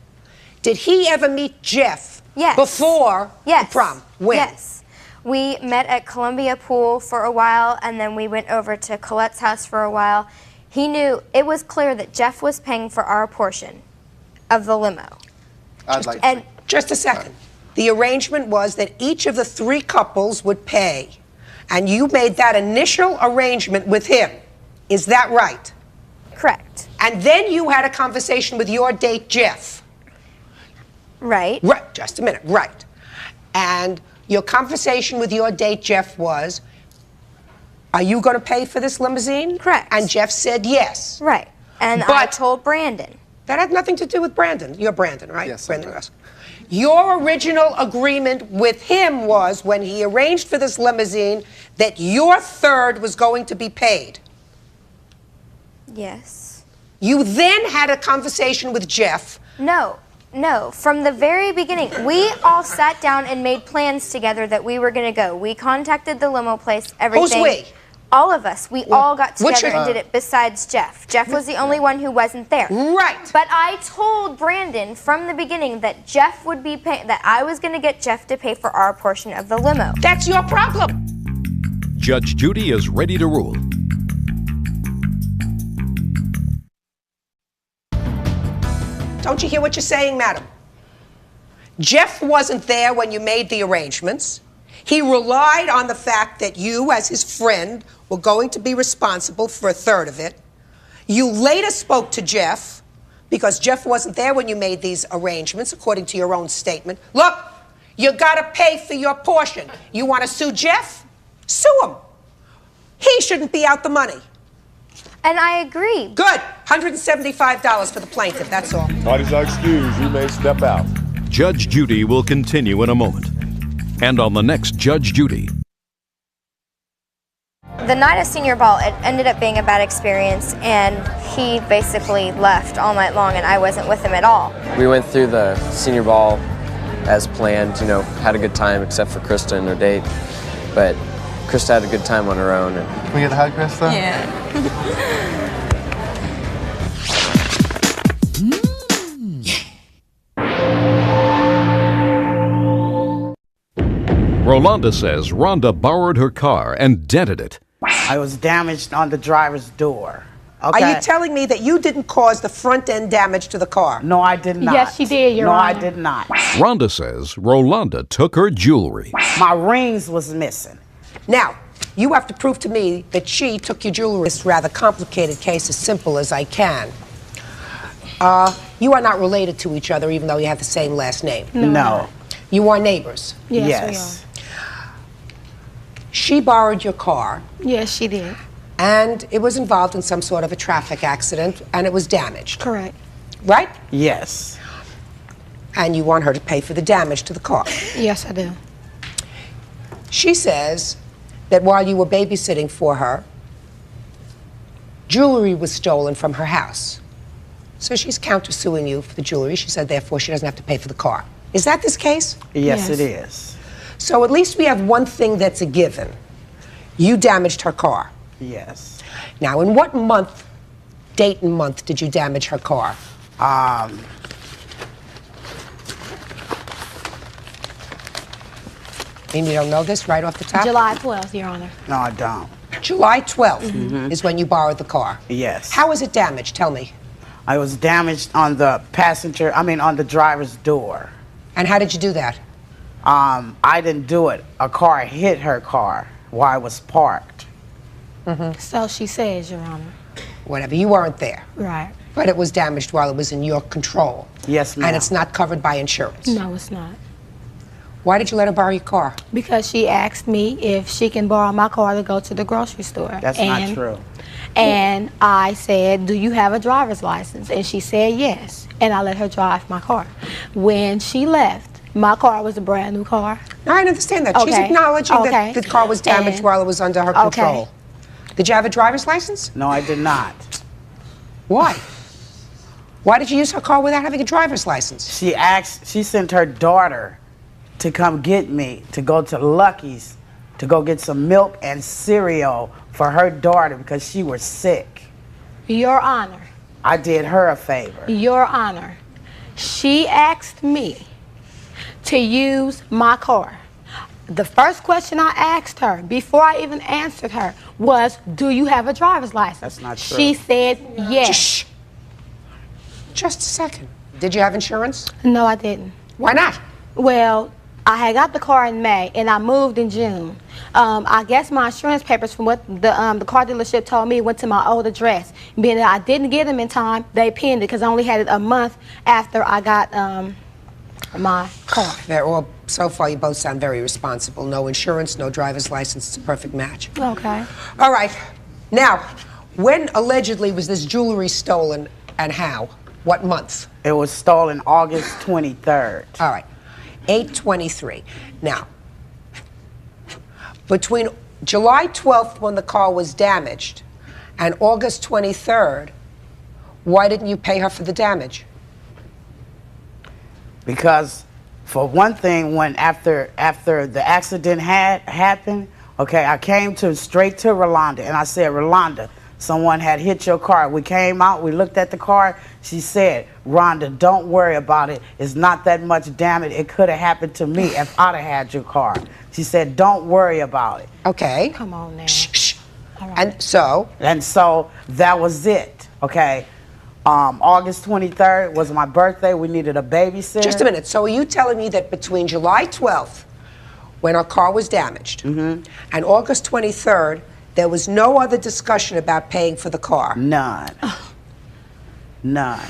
S2: Did he ever meet Jeff before the prom? When?
S10: Yes. We met at Columbia Pool for a while, and then we went over to Colette's house for a while. He knew, it was clear that Jeff was paying for our portion of the limo.
S2: Just a second. The arrangement was that each of the 3 couples would pay, and you made that initial arrangement with him. Is that right?
S10: Correct.
S2: And then you had a conversation with your date, Jeff.
S10: Right.
S2: Right. Just a minute. Right. And your conversation with your date, Jeff, was, are you going to pay for this limousine?
S10: Correct.
S2: And Jeff said yes.
S10: Right. And I told Brandon.
S2: That had nothing to do with Brandon. You're Brandon, right?
S20: Yes.
S2: Brandon Rusk. Your original agreement with him was, when he arranged for this limousine, that your third was going to be paid.
S10: Yes.
S2: You then had a conversation with Jeff.
S10: No. From the very beginning, we all sat down and made plans together that we were going to go. We contacted the limo place, everything.
S2: Who's we?
S10: All of us. We all got
S2: What's
S10: together and did it besides Jeff. Jeff was the only one who wasn't there.
S2: Right.
S10: But I told Brandon from the beginning that Jeff would be paying, that I was going to get Jeff to pay for our portion of the limo.
S2: That's your problem.
S4: Judge Judy is ready to rule.
S2: Don't you hear what you're saying, madam? Jeff wasn't there when you made the arrangements. He relied on the fact that you, as his friend, were going to be responsible for a third of it. You later spoke to Jeff, because Jeff wasn't there when you made these arrangements, according to your own statement. Look, you gotta pay for your portion. You wanna sue Jeff? Sue him. He shouldn't be out the money.
S10: And I agree.
S2: Good. $175 for the plaintiff, that's all.
S7: Parties are excused. You may step out.
S4: Judge Judy will continue in a moment. And on the next Judge Judy.
S10: The night of senior ball, it ended up being a bad experience, and he basically left all night long, and I wasn't with him at all.
S21: We went through the senior ball as planned, you know, had a good time except for Krista and her date. But Krista had a good time on her own. And
S20: Can we get a hug, Krista?
S10: Yeah.
S4: Rolanda says Rhonda borrowed her car and dented it.
S22: I was damaged on the driver's door. Okay.
S2: Are you telling me that you didn't cause the front end damage to the car?
S22: No, I did not.
S15: Yes, she did, Your
S22: No,
S15: Honor.
S22: I did not.
S4: Rhonda says Rolanda took her jewelry.
S22: My rings was missing.
S2: Now, you have to prove to me that she took your jewelry. This rather complicated case, as simple as I can. You are not related to each other, even though you have the same last name.
S22: No.
S2: You are neighbors.
S22: Yes.
S2: She borrowed your car.
S15: Yes, she did.
S2: And it was involved in some sort of a traffic accident, and it was damaged.
S15: Correct.
S2: Right?
S22: Yes.
S2: And you want her to pay for the damage to the car.
S15: Yes, I do.
S2: She says that while you were babysitting for her, jewelry was stolen from her house. So she's countersuing you for the jewelry. She said, therefore, she doesn't have to pay for the car. Is that this case?
S22: Yes, it is.
S2: So at least we have one thing that's a given. You damaged her car.
S22: Yes.
S2: Now, in what month, date and month, did you damage her car? And you don't know this right off the top?
S12: July 12th, Your Honor.
S22: No, I don't.
S2: July 12th is when you borrowed the car.
S22: Yes.
S2: How was it damaged? Tell me.
S22: I was damaged on the on the driver's door.
S2: And how did you do that?
S22: I didn't do it. A car hit her car while I was parked.
S12: So she says, Your Honor.
S2: Whatever, you weren't there.
S12: Right.
S2: But it was damaged while it was in your control.
S22: Yes, ma'am.
S2: And it's not covered by insurance.
S12: No, it's not.
S2: Why did you let her borrow your car?
S12: Because she asked me if she can borrow my car to go to the grocery store.
S22: That's not true.
S12: And I said, do you have a driver's license? And she said yes. And I let her drive my car. When she left, my car was a brand new car.
S2: No, I understand that. She's acknowledging that the car was damaged while it was under her control. Did you have a driver's license?
S22: No, I did not.
S2: Why? Why did you use her car without having a driver's license?
S22: She sent her daughter to come get me, to go to Lucky's, to go get some milk and cereal for her daughter because she was sick.
S12: Your Honor.
S22: I did her a favor.
S12: Your Honor. She asked me to use my car. The first question I asked her, before I even answered her, was, do you have a driver's license?
S22: That's not true.
S12: She said yes.
S2: Just a second. Did you have insurance?
S12: No, I didn't.
S2: Why not?
S12: Well, I had got the car in May, and I moved in June. I guess my insurance papers, from what the car dealership told me, went to my old address. Being that I didn't get them in time, they pinned it because I only had it a month after I got my car.
S2: They're all, so far, you both sound very responsible. No insurance, no driver's license. It's a perfect match.
S12: Okay.
S2: All right. Now, when allegedly was this jewelry stolen and how? What month?
S22: It was stolen August 23rd.
S2: All right. 8/23. Now, between July 12th, when the car was damaged, and August 23rd, why didn't you pay her for the damage?
S22: Because, for one thing, when after the accident had happened, okay, I came straight to Rolanda, and I said, Rolanda, someone had hit your car. We came out, we looked at the car. She said, Rhonda, don't worry about it. It's not that much damage. It could have happened to me if I'd have had your car. She said, don't worry about it.
S2: Okay.
S12: Come on now.
S2: Shh.
S12: All right.
S2: And so
S22: that was it, okay? August 23rd was my birthday. We needed a babysitter.
S2: Just a minute. So are you telling me that between July 12th, when our car was damaged, and August 23rd, there was no other discussion about paying for the car?
S22: None. None.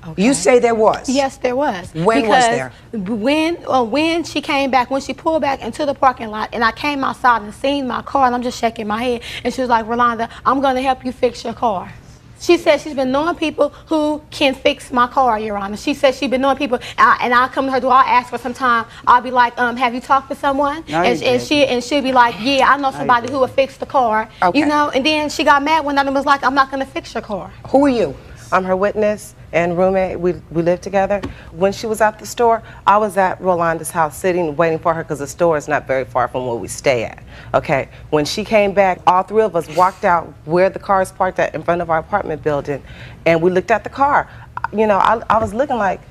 S2: Okay. You say there was?
S12: Yes, there was.
S2: When was there?
S12: When she came back, when she pulled back into the parking lot, and I came outside and seen my car, and I'm just shaking my head, and she was like, Rolanda, I'm going to help you fix your car. She said she's been knowing people who can fix my car, Your Honor. She said she's been knowing people, and I'll come to her door, I'll ask for some time. I'll be like, have you talked to someone?
S22: No,
S12: and she'll be like, yeah, I know somebody who will fix the car.
S2: Okay.
S12: You know, and then she got mad one night and was like, I'm not going to fix your car.
S2: Who are you?
S1: I'm her witness and roommate. We live together. When she was at the store, I was at Rolanda's house sitting, waiting for her because the store is not very far from where we stay at. Okay, when she came back, all three of us walked out where the car is parked at in front of our apartment building, and we looked at the car. You know, I was looking like,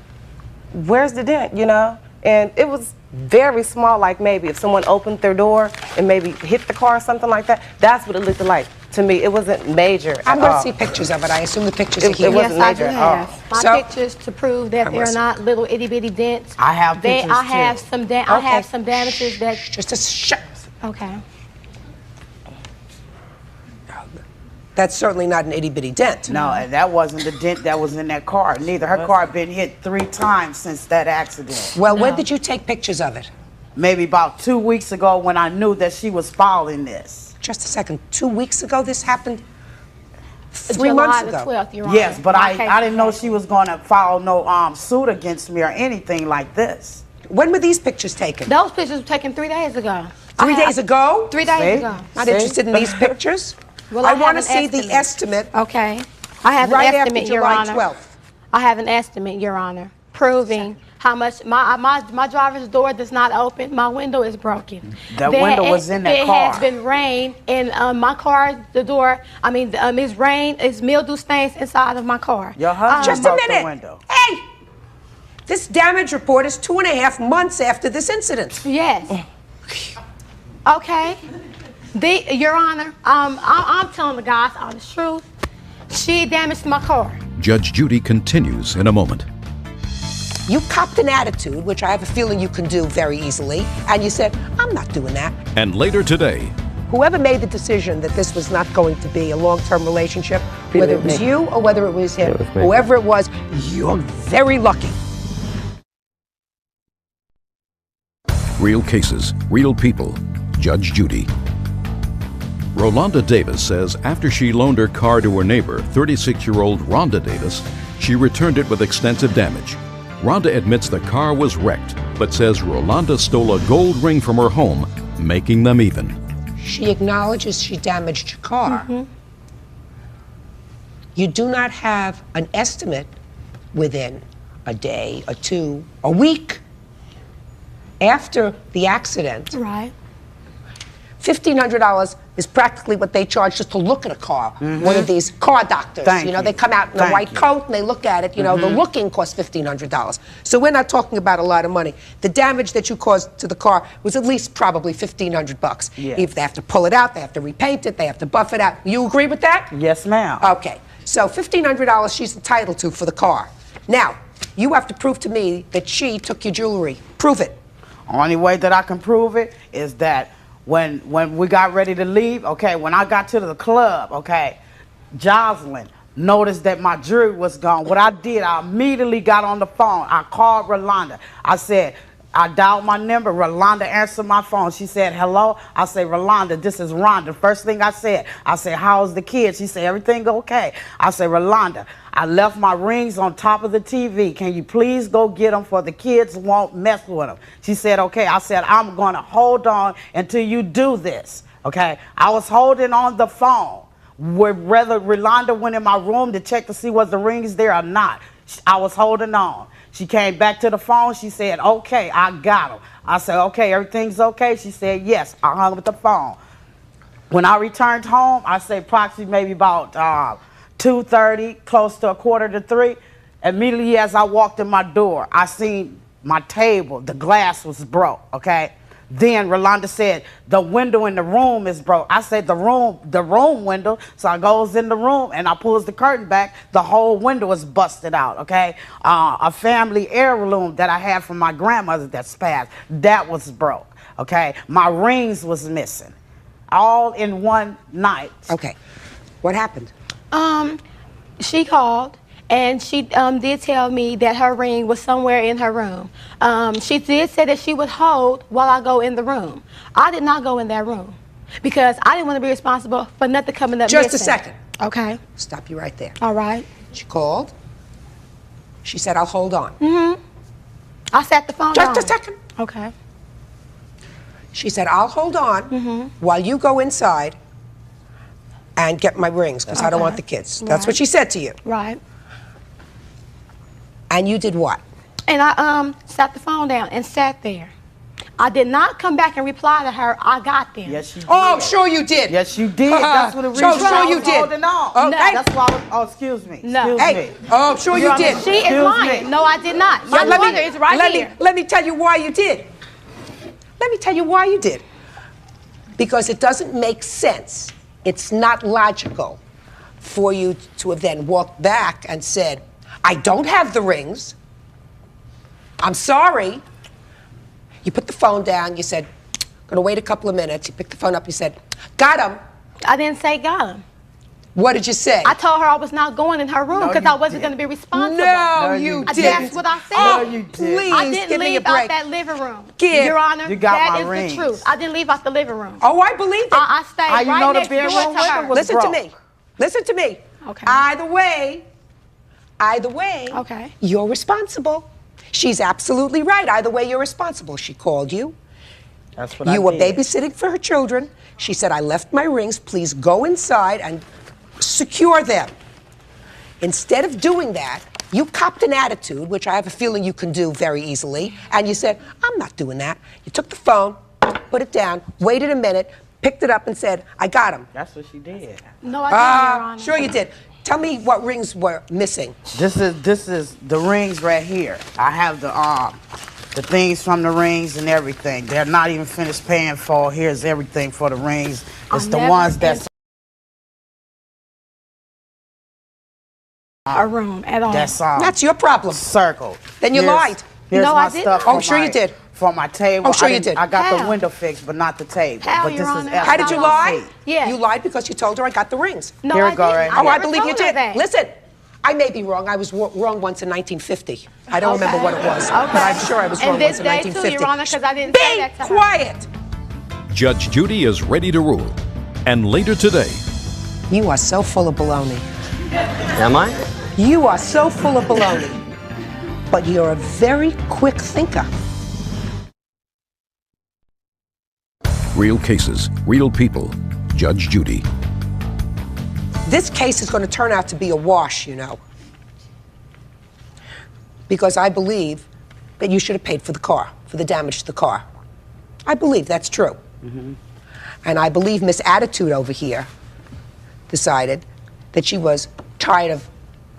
S1: where's the dent, you know? And it was very small, like maybe if someone opened their door and maybe hit the car or something like that, that's what it looked like. To me, it wasn't major at all.
S2: I'm going to see pictures of it. I assume the pictures are here.
S1: It wasn't major at all.
S12: My pictures to prove that they're not little itty bitty dents.
S22: I have pictures
S12: I have some I have some damages that.
S2: Just a shut.
S12: Okay.
S2: That's certainly not an itty bitty dent.
S22: No, and that wasn't the dent that was in that car. Neither. Her car had been hit 3 times since that accident.
S2: Well, when did you take pictures of it?
S22: Maybe about 2 weeks ago when I knew that she was following this.
S2: Just a second. 2 weeks ago this happened? 3 months ago?
S12: July the 12th, Your Honor.
S22: Yes, but I didn't know she was going to file no suit against me or anything like this.
S2: When were these pictures taken?
S12: Those pictures were taken 3 days ago.
S2: 3 days ago?
S12: 3 days ago.
S2: Not interested in these pictures?
S12: Well,
S2: I
S12: have
S2: want to
S12: an
S2: see the estimate.
S12: Okay. I have
S2: right
S12: an estimate,
S2: after
S12: Your
S2: July
S12: Honor.
S2: 12th.
S15: I have an estimate, Your Honor, proving how much my driver's door does not open. My window is broken.
S22: That window was in that car.
S15: There has been rain in my car, the door. I mean, it's rain, it's mildew stains inside of my car.
S22: Your husband
S5: Just a
S22: broke the
S5: minute.
S22: window.
S5: Hey! This damage report is 2.5 months after this incident.
S15: Yes. Okay. Your Honor, I'm telling the guys all the truth. She damaged my car.
S4: Judge Judy continues in a moment.
S5: You copped an attitude, which I have a feeling you can do very easily, and you said, I'm not doing that.
S4: And later today,
S5: Whoever made the decision that this was not going to be a long-term relationship, whether it was you or whether it was him, whoever it was, you're very lucky.
S4: real cases, real people. Judge Judy. Rolanda Davis says after she loaned her car to her neighbor, 36-year-old Rhonda Davis, she returned it with extensive damage. Rhonda admits the car was wrecked, but says Rolanda stole a gold ring from her home, making them even.
S5: She acknowledges she damaged your car. You do not have an estimate within a day, a two, a week after the accident.
S15: Right.
S5: $1,500 is practically what they charge just to look at a car. One of these car doctors, they come out in a white coat and they look at it. The looking costs $1,500. So we're not talking about a lot of money. The damage that you caused to the car was at least probably $1,500.
S22: Yes.
S5: If they have to pull it out, they have to repaint it, they have to buff it out. You agree with that?
S22: Yes, ma'am.
S5: Okay. So $1,500 she's entitled to for the car. Now, you have to prove to me that she took your jewelry. Prove it.
S22: Only way that I can prove it is that when we got ready to leave, when I got to the club, Jocelyn noticed that my jewelry was gone. What I did, I immediately got on the phone. I called Rolanda. I dialed my number. Rolanda answered my phone. She said, hello. I said, Rolanda, this is Rhonda. First thing I said, how's the kids? She said, everything okay. I said, Rolanda, I left my rings on top of the TV. Can you please go get them for the kids won't mess with them? She said, okay. I said, I'm going to hold on until you do this. I was holding on the phone. Whether Rolanda went in my room to check to see was the rings there or not, I was holding on. She came back to the phone. She said, okay, I got them. I said, okay, everything's okay? She said, yes. I hung up the phone. When I returned home, I say approximately maybe about 2:30, close to 2:45. Immediately as I walked in my door, I seen my table. The glass was broke, Then Rolanda said, the window in the room is broke. I said, the room window. So I goes in the room and I pulls the curtain back. The whole window is busted out, A family heirloom that I had from my grandmother that's passed, that was broke, My rings was missing. All in one night.
S5: Okay. What happened?
S15: She called. And she did tell me that her ring was somewhere in her room. She did say that she would hold while I go in the room. I did not go in that room because I didn't want to be responsible for nothing coming up
S5: Just
S15: missing.
S5: a second.
S15: Okay.
S5: Stop you right there.
S15: All right.
S5: She called. She said, I'll hold on.
S15: I sat the phone
S5: Just
S15: down.
S5: a second.
S15: Okay.
S5: She said, I'll hold on while you go inside and get my rings because I don't want the kids. That's what she said to you.
S15: Right.
S5: And you did what?
S15: And I sat the phone down and sat there. I did not come back and reply to her. I got them.
S22: Yes, you did.
S5: Oh, sure you did.
S22: Yes, you did. That's what the reason
S5: sure you
S22: was
S5: did.
S22: holding on.
S5: Okay.
S22: That's why I was, excuse me.
S15: No.
S22: Excuse me.
S5: Oh, sure you did.
S15: She is lying. No, I did not. My mother is right here.
S5: Let me tell you why you did. Let me tell you why you did. Because it doesn't make sense. It's not logical for you to have then walked back and said, I don't have the rings. I'm sorry. You put the phone down. You said, gonna wait a couple of minutes. You picked the phone up. You said, got him.
S15: I didn't say got him.
S5: What did you say?
S15: I told her I was not going in her room because I wasn't going to be responsible.
S5: No, you didn't.
S15: That's what I said.
S5: Oh, you please,
S15: I didn't
S5: give me a
S15: leave
S5: break.
S15: out that living room.
S5: Give.
S15: Your Honor,
S22: You got
S15: that
S22: my
S15: is
S22: rings.
S15: the truth. I didn't leave out the living room.
S5: Oh, I believe it.
S15: I stayed
S22: you
S15: right
S22: know the
S15: next door
S22: bedroom
S15: to her.
S22: window was
S5: Listen
S22: broke.
S5: to me. Listen to me.
S15: Okay.
S5: Either way,
S15: Okay.
S5: you're responsible. She's absolutely right. Either way, you're responsible. She called you.
S22: That's what I
S5: You were
S22: did.
S5: babysitting for her children. She said, I left my rings. Please go inside and secure them. Instead of doing that, You copped an attitude, which I have a feeling you can do very easily, and you said, I'm not doing that. You took the phone, put it down, waited a minute, picked it up and said, I got him.
S22: That's what she did.
S15: No, I didn't, Your Honor.
S5: Sure you did. Tell me what rings were missing.
S22: This is the rings right here. I have the things from the rings and everything. They're not even finished paying for. Here's everything for the rings. It's the ones that's
S15: a room at all.
S5: That's your problem.
S22: Circled.
S5: Then you lied.
S22: Here's
S15: No,
S22: my
S15: I didn't.
S22: stuff
S5: Oh,
S22: for
S5: sure
S22: my-
S5: you did.
S22: For my table.
S5: Oh, sure
S22: I
S5: you
S22: didn't-
S5: did.
S22: I got the
S15: How?
S22: window fixed, but not the table.
S15: How,
S22: but
S15: Your
S22: this
S15: Honor?
S22: is
S5: How did you lie?
S15: Yeah.
S5: You lied because you told her I got the rings.
S15: No,
S22: Here
S15: I
S22: we go,
S15: didn't.
S22: right
S5: Oh,
S22: here.
S5: I
S15: never
S5: believe you
S15: told her
S5: did.
S15: that.
S5: Listen, I may be wrong. I was wrong once in 1950. I don't remember what it was, but I'm sure I was wrong
S15: And
S5: once
S15: this
S5: in
S15: day
S5: 1950.
S15: too, Your Honor, because I didn't say that to her.
S5: Be quiet.
S4: Judge Judy is ready to rule. And later today,
S5: You are so full of baloney.
S21: Am I?
S5: You are so full of baloney. But you're a very quick thinker.
S4: real cases, real people. Judge Judy.
S5: This case is going to turn out to be a wash, you know. Because I believe that you should have paid for the car, for the damage to the car. I believe that's true. And I believe Miss Attitude over here decided that she was tired of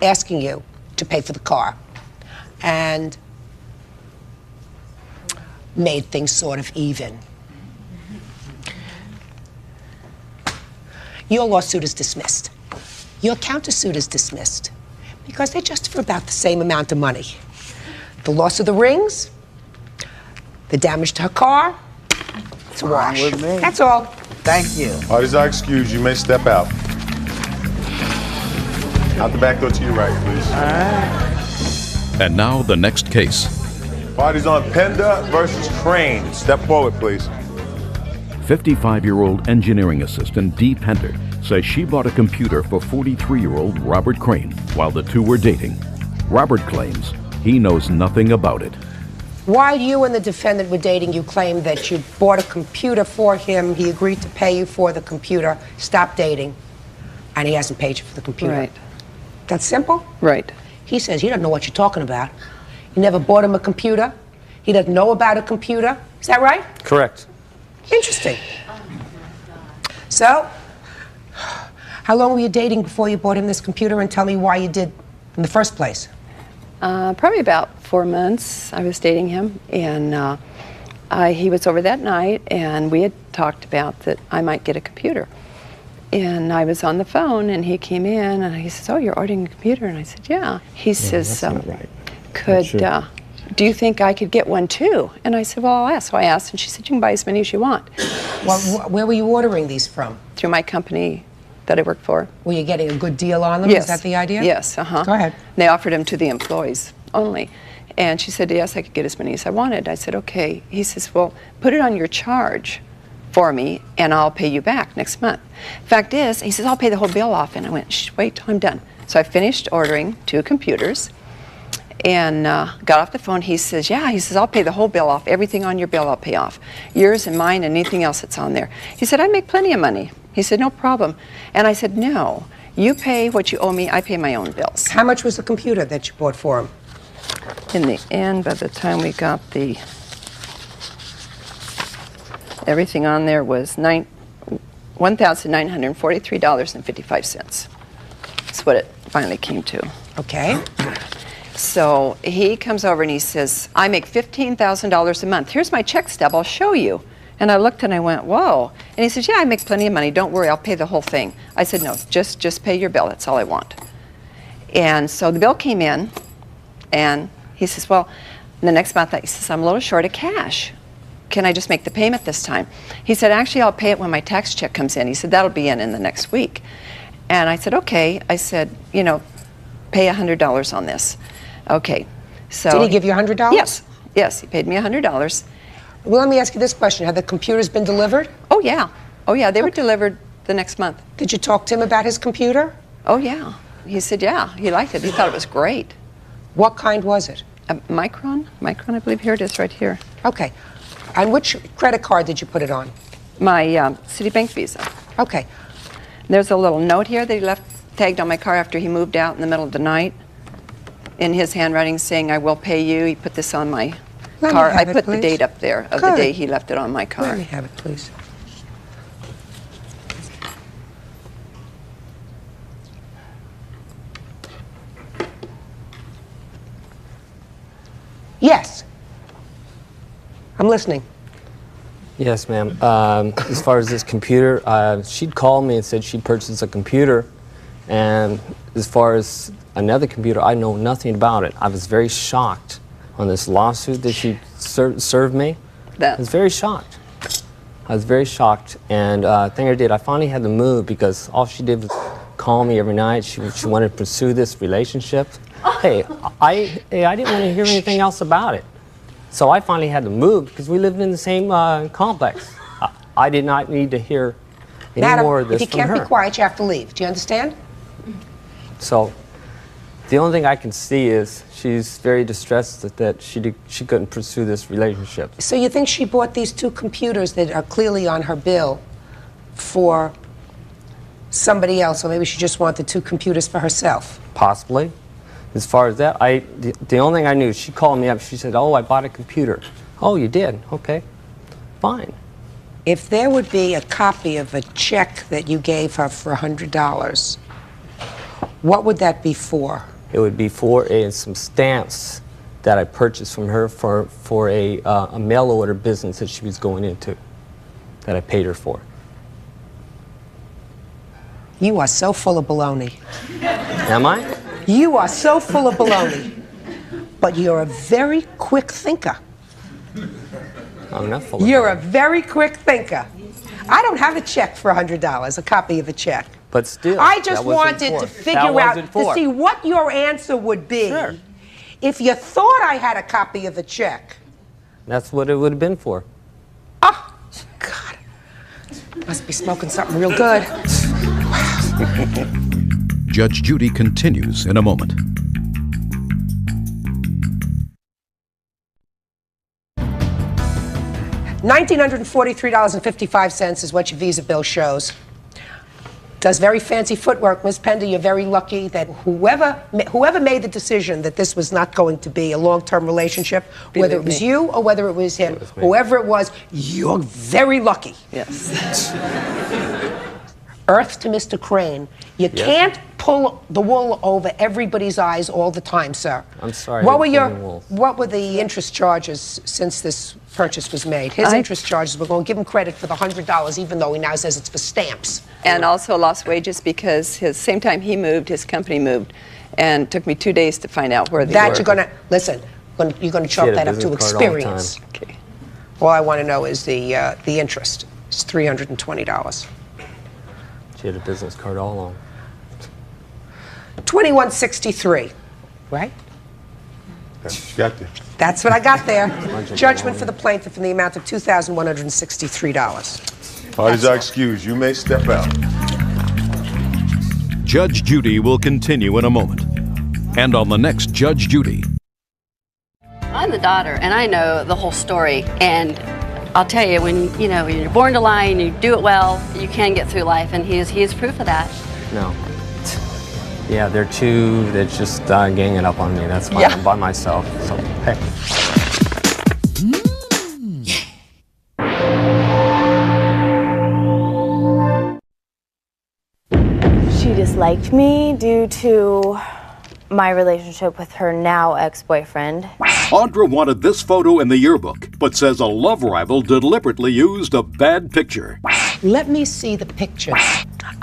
S5: asking you to pay for the car and made things sort of even. Your lawsuit is dismissed. Your countersuit is dismissed because they're just for about the same amount of money. The loss of the rings, the damage to her car, it's a wash.
S22: with me.
S5: That's all.
S22: Thank you.
S7: Parties are excused. You may step out. Out the back door to your right, please.
S4: And now the next case.
S7: Parties on Penda versus Crane. Step forward, please.
S4: 55-year-old engineering assistant Dee Pender says she bought a computer for 43-year-old Robert Crane while the two were dating. Robert claims he knows nothing about it.
S5: While you and the defendant were dating, you claimed that you bought a computer for him, he agreed to pay you for the computer, stopped dating, and he hasn't paid you for the computer.
S6: Right.
S5: That's simple?
S6: Right.
S5: He says he doesn't know what you're talking about. You never bought him a computer. He doesn't know about a computer. Is that right?
S21: Correct.
S5: Interesting. So, how long were you dating before you bought him this computer, and tell me why you did in the first place?
S6: Probably about 4 months I was dating him, and he was over that night, and we had talked about that I might get a computer. And I was on the phone, and he came in, and he says, "Oh, you're ordering a computer?" And I said, "Yeah." He says,
S22: that's not right.
S6: "Could,
S22: Sure.
S6: do you think I could get one too?" And I said, "Well, I'll ask." So I asked, and she said, "You can buy as many as you want."
S5: Well, where were you ordering these from?
S6: Through my company that I work for.
S5: Were you getting a good deal on them?
S6: Yes.
S5: Is that the idea?
S6: Yes, uh-huh.
S5: Go ahead.
S6: They offered them to the employees only. And she said, yes, I could get as many as I wanted. I said, okay. He says, well, put it on your charge for me, and I'll pay you back next month. Fact is, he says, I'll pay the whole bill off. And I went, shh, wait till I'm done. So I finished ordering 2 computers and got off the phone. He says, yeah, he says, I'll pay the whole bill off. Everything on your bill I'll pay off. Yours and mine and anything else that's on there. He said, I make plenty of money. He said, no problem. And I said, no, you pay what you owe me, I pay my own bills.
S5: How much was the computer that you bought for him?
S6: In the end, by the time we got the everything on there was $1,943.55. That's what it finally came to.
S5: Okay.
S6: So he comes over and he says, I make $15,000 a month. Here's my check stub, I'll show you. And I looked and I went, whoa. And he says, yeah, I make plenty of money. Don't worry, I'll pay the whole thing. I said, no, just pay your bill. That's all I want. And so the bill came in, and he says, well, the next month, he says, I'm a little short of cash. Can I just make the payment this time? He said, actually, I'll pay it when my tax check comes in. He said, that'll be in the next week. And I said, okay. I said, you know, pay $100 on this. Okay. So
S5: Did he give you $100?
S6: Yes. Yes, he paid me $100.
S5: Well, let me ask you this question. Have the computers been delivered?
S6: Oh, yeah. Oh, yeah, they were delivered the next month.
S5: Did you talk to him about his computer?
S6: Oh, yeah. He said, yeah, he liked it. He thought it was great.
S5: What kind was it?
S6: A Micron? Micron, I believe. Here it is right here.
S5: Okay. And which credit card did you put it on?
S6: My Citibank Visa.
S5: Okay.
S6: There's a little note here that he left tagged on my car after he moved out in the middle of the night. in his handwriting saying, "I will pay you." He put this on my
S5: Let me
S6: car.
S5: have
S6: I
S5: it,
S6: put the
S5: please.
S6: date up there of the
S5: Good.
S6: day he left it on my car.
S5: Let me have it, please. Yes. I'm listening.
S8: Yes, ma'am. As far as this computer, she'd called me and said she'd purchased a computer. And as far as another computer, I know nothing about it. I was very shocked on this lawsuit that she served me. I was very shocked. I was very shocked. And thing I did, I finally had to move because all she did was call me every night. She wanted to pursue this relationship. Hey, I didn't want to hear anything else about it. So I finally had to move because we lived in the same complex. I did not need to hear any
S5: Madam,
S8: more of this
S5: if you
S8: from
S5: can't
S8: her.
S5: be quiet, you have to leave. Do you understand?
S8: So the only thing I can see is she's very distressed that she couldn't pursue this relationship.
S5: So you think she bought these 2 computers that are clearly on her bill for somebody else, or maybe she just wanted 2 computers for herself?
S8: Possibly. As far as that, the only thing I knew, she called me up, she said, "Oh, I bought a computer." "Oh, you did? Okay, fine."
S5: If there would be a copy of a check that you gave her for $100, what would that be for?
S8: It would be for some stamps that I purchased from her for a mail order business that she was going into, that I paid her for.
S5: You are so full of baloney.
S8: Am I?
S5: You are so full of baloney. But you're a very quick thinker.
S8: I'm not full of
S5: You're a very quick thinker. I don't have a check for $100, a copy of a check.
S8: But still,
S5: I just
S8: that wasn't
S5: wanted
S8: for-
S5: to
S8: that
S5: figure out,
S8: wasn't
S5: to
S8: for-
S5: see what your answer would be.
S8: Sure.
S5: If you thought I had a copy of a check.
S8: That's what it would have been for.
S5: Oh, God. Must be smoking something real good.
S4: Judge Judy continues in a moment.
S5: $1,943.55 is what your Visa bill shows. Does very fancy footwork, Ms. Pender. You're very lucky that whoever made the decision that this was not going to be a long-term relationship, whether it was you or whether it was him, whoever it was, you're very lucky.
S6: Yes.
S5: Earth to Mr. Crane. You can't pull the wool over everybody's eyes all the time, sir.
S8: I'm sorry.
S5: What were the interest charges since this purchase was made? His interest charges, we're going to give him credit for the $100, even though he now says it's for stamps.
S6: And also lost wages because same time he moved, his company moved. And it took me 2 days to find out where they were.
S5: You're going to, listen, you're going to chalk that up to experience.
S6: Okay.
S5: All I want to know is the interest. It's $320.
S8: She had a business card all along.
S5: 2163, right?
S7: That's what you got there.
S5: That's what I got there. Judgment for the plaintiff in the amount of $2,163.
S7: Parties are excused. You may step out.
S4: Judge Judy will continue in a moment. And on the next Judge Judy.
S9: I'm the daughter, and I know the whole story. And I'll tell you, when you're born to lie and you do it well, you can get through life, and he is proof of that.
S8: No. Yeah, they're just ganging up on me. That's why I'm by myself. So, hey.
S23: She disliked me due to my relationship with her now ex-boyfriend.
S4: Audra wanted this photo in the yearbook, but says a love rival deliberately used a bad picture.
S5: Let me see the picture.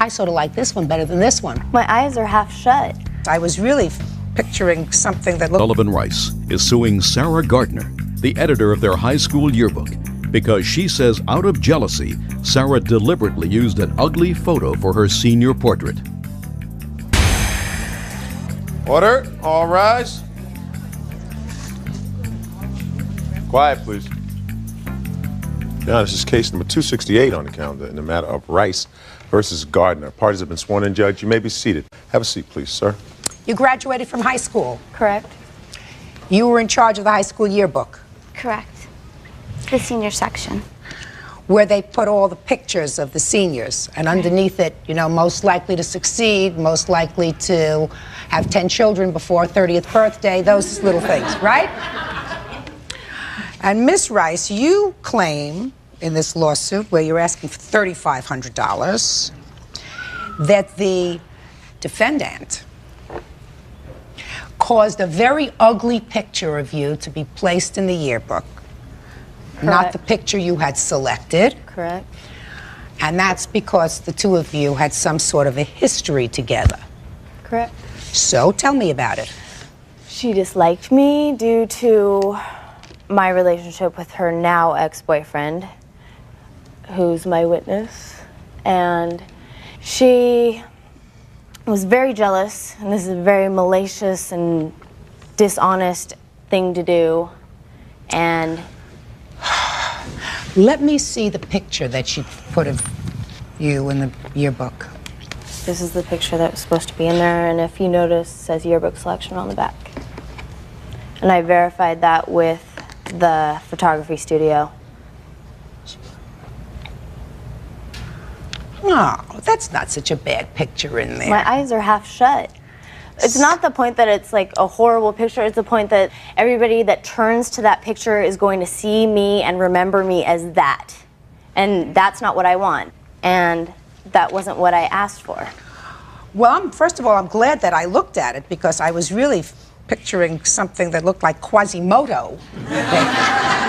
S5: I sort of like this one better than this one.
S23: My eyes are half shut.
S5: I was really picturing something that looked...
S4: Sullivan Rice is suing Sarah Gardner, the editor of their high school yearbook, because she says out of jealousy, Sarah deliberately used an ugly photo for her senior portrait.
S7: Order. All rise. Quiet, please. Now, this is case number 268 on the calendar in the matter of Rice versus Gardner. Parties have been sworn in, Judge. You may be seated. Have a seat, please, sir.
S5: You graduated from high school?
S23: Correct.
S5: You were in charge of the high school yearbook?
S24: Correct. The senior section.
S5: where they put all the pictures of the seniors, and underneath it, you know, most likely to succeed, most likely to have 10 children before 30th birthday, those little things, right? And Ms. Rice, you claim in this lawsuit, where you're asking for $3,500, that the defendant caused a very ugly picture of you to be placed in the yearbook. Not the picture you had selected.
S23: Correct.
S5: And that's because the two of you had some sort of a history together.
S23: Correct.
S5: So tell me about it.
S23: She disliked me due to my relationship with her now ex-boyfriend, who's my witness. And she was very jealous, and this is a very malicious and dishonest thing to do. And
S5: let me see the picture that she put of you in the yearbook.
S23: this is the picture that was supposed to be in there, and if you notice, it says yearbook selection on the back. And I verified that with the photography studio.
S5: Oh, that's not such a bad picture in there.
S23: My eyes are half shut. It's not the point that it's like a horrible picture, it's the point that everybody that turns to that picture is going to see me and remember me as that. And that's not what I want. And that wasn't what I asked for.
S5: Well, first of all, I'm glad that I looked at it, because I was really picturing something that looked like Quasimodo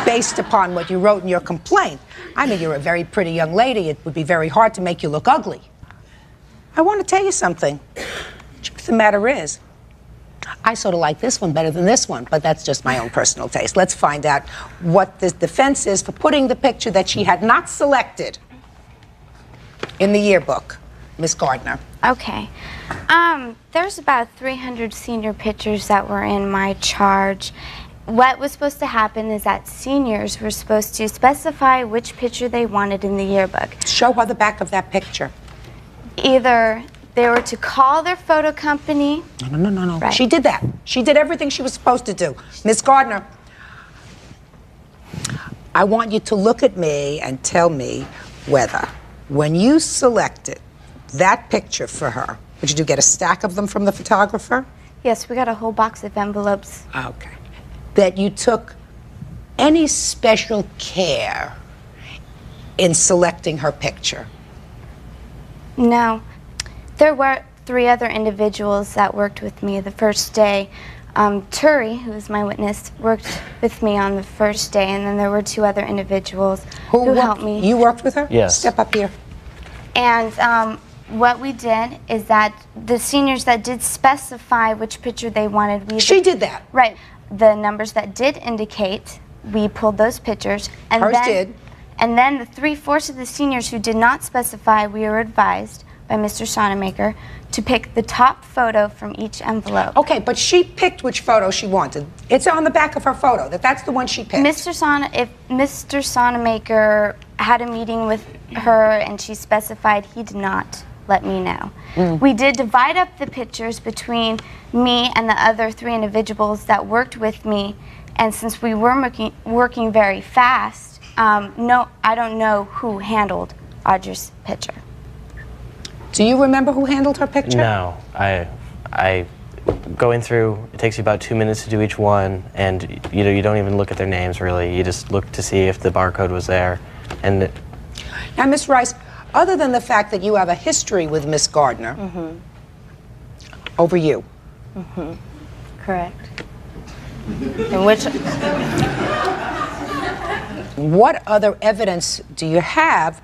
S5: based upon what you wrote in your complaint. I mean, you're a very pretty young lady. It would be very hard to make you look ugly. I want to tell you something. Truth of the matter is, I sort of like this one better than this one, but that's just my own personal taste. Let's find out what the defense is for putting the picture that she had not selected in the yearbook. Miss Gardner.
S10: Okay. There's about 300 senior pictures that were in my charge. What was supposed to happen is that seniors were supposed to specify which picture they wanted in the yearbook.
S5: Show her the back of that picture.
S10: Either they were to call their photo company.
S5: No.
S10: Right.
S5: She did that. She did everything she was supposed to do. Miss Gardner, I want you to look at me and tell me whether, when you selected that picture for her, did you get a stack of them from the photographer?
S10: Yes, we got a whole box of envelopes.
S5: Okay. That you took any special care in selecting her picture?
S10: No. There were 3 other individuals that worked with me the first day. Turi, who is my witness, worked with me on the first day, and then there were 2 other individuals who helped me.
S5: You worked with her?
S8: Yes.
S5: Step up here.
S10: And what we did is that the seniors that did specify which picture they wanted,
S5: She did that.
S10: Right. The numbers that did indicate, we pulled those pictures. And
S5: Hers
S10: then,
S5: did.
S10: And then the 3/4 of the seniors who did not specify, we were advised by Mr. Sonemaker to pick the top photo from each envelope.
S5: Okay, but she picked which photo she wanted. It's on the back of her photo, that's the one she picked.
S10: If Mr. Sonemaker had a meeting with her and she specified, he did not let me know. We did divide up the pictures between me and the other 3 individuals that worked with me, and since we were working very fast, no, I don't know who handled Audra's picture.
S5: Do you remember who handled her picture?
S11: No, I going through, it takes you about 2 minutes to do each one, and you don't even look at their names really. You just look to see if the barcode was there. And
S5: now, Miss Rice, other than the fact that you have a history with Miss Gardner over you.
S23: Correct. In which...
S5: What other evidence do you have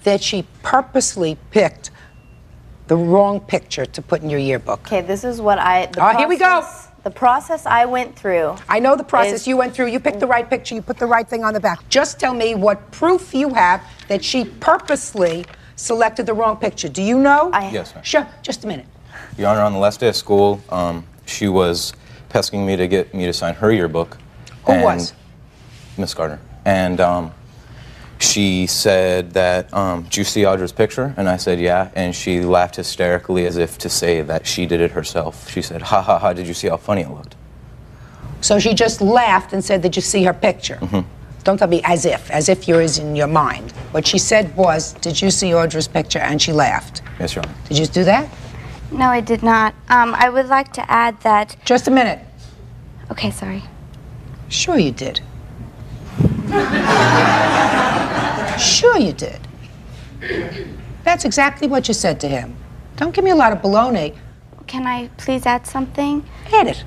S5: that she purposely picked the wrong picture to put in your yearbook?
S23: Okay, this is what
S5: here we go.
S23: The process I went through.
S5: I know the process you went through. You picked the right picture. You put the right thing on the back. Just tell me what proof you have that she purposely selected the wrong picture. Do you know?
S13: Yes, ma'am.
S5: Sure. Just a minute.
S13: Your Honor, on the last day of school, she was pestering me to get me to sign her yearbook.
S5: Who was?
S13: Miss Gardner. And she said that, "Do you see Audra's picture?" And I said, "Yeah." And she laughed hysterically as if to say that she did it herself. She said, "Ha ha ha, did you see how funny it looked?"
S5: So she just laughed and said, "Did you see her picture?"
S2: Don't tell me as if you're in your mind. What she said was, did you see Audra's picture? And she laughed.
S13: Yes, Your Honor.
S2: Did you do that?
S10: No, I did not. I would like to add that...
S2: Just a minute.
S10: Okay, sorry.
S2: Sure you did. Sure you did. That's exactly what you said to him. Don't give me a lot of baloney.
S10: Can I please add something?
S2: Add it.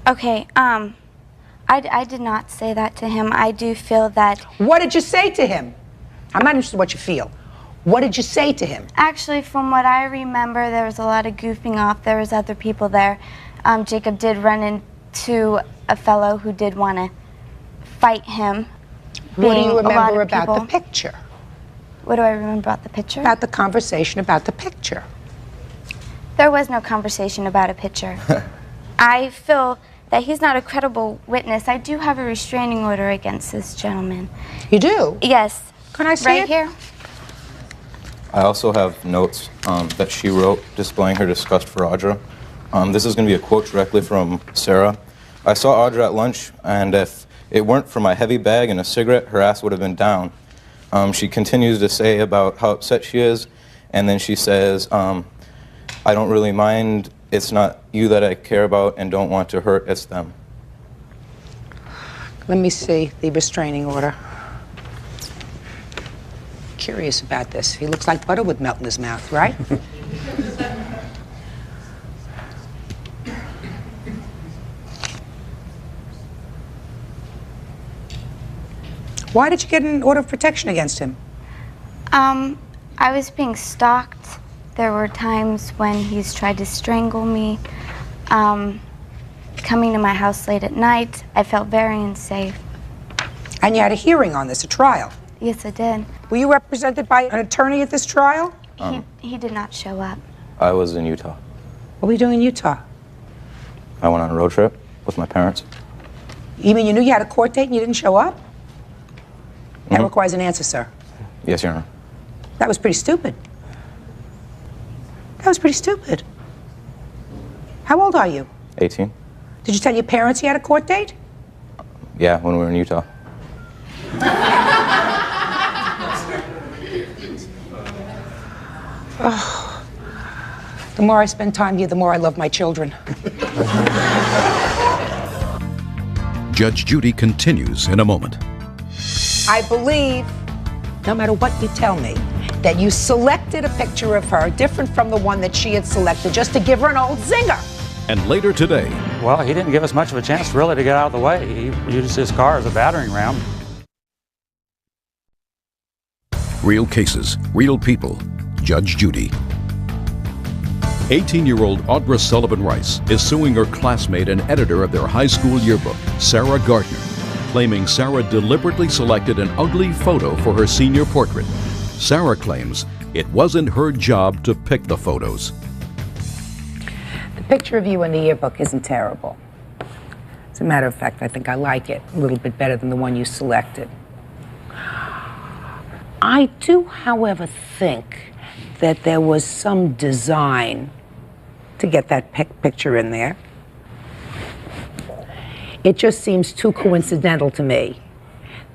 S10: Okay, I did not say that to him. I do feel that...
S2: What did you say to him? I'm not interested in what you feel. What did you say to him?
S10: Actually, from what I remember, there was a lot of goofing off. There was other people there. Jacob did run into a fellow who did want to fight him.
S2: What do you remember about the picture?
S10: What do I remember about the picture?
S2: About the conversation about the picture.
S10: There was no conversation about a picture. I feel that he's not a credible witness. I do have a restraining order against this gentleman.
S2: You do?
S10: Yes.
S2: Can I see
S10: right
S2: it?
S10: Here.
S13: I also have notes that she wrote displaying her disgust for Audra. This is going to be a quote directly from Sarah. I saw Audra at lunch, and if it weren't for my heavy bag and a cigarette, her ass would have been down. She continues to say about how upset she is, and then she says, I don't really mind. It's not you that I care about and don't want to hurt, it's them.
S2: Let me see the restraining order. Curious about this. He looks like butter would melt in his mouth, right? Why did you get an order of protection against him?
S10: I was being stalked. There were times when he's tried to strangle me. Coming to my house late at night, I felt very unsafe.
S2: And you had a hearing on this, a trial?
S10: Yes, I did.
S2: Were you represented by an attorney at this trial?
S10: He did not show up.
S13: I was in Utah.
S2: What were you doing in Utah?
S13: I went on a road trip with my parents.
S2: You mean you knew you had a court date and you didn't show up? That requires an answer, sir.
S13: Yes, Your Honor.
S2: That was pretty stupid. That was pretty stupid. How old are you?
S13: 18.
S2: Did you tell your parents you had a court date?
S13: Yeah, when we were in Utah.
S2: Oh. The more I spend time here, the more I love my children.
S4: Judge Judy continues in a moment.
S2: I believe, no matter what you tell me, that you selected a picture of her different from the one that she had selected just to give her an old zinger.
S4: And later today.
S3: Well, he didn't give us much of a chance really to get out of the way. He used his car as a battering ram.
S4: Real cases, real people. Judge Judy. 18-year-old Audra Sullivan Rice is suing her classmate and editor of their high school yearbook, Sarah Gardner, claiming Sarah deliberately selected an ugly photo for her senior portrait. Sarah claims it wasn't her job to pick the photos.
S2: The picture of you in the yearbook isn't terrible. As a matter of fact, I think I like it a little bit better than the one you selected. I do, however, think that there was some design to get that picture in there. It just seems too coincidental to me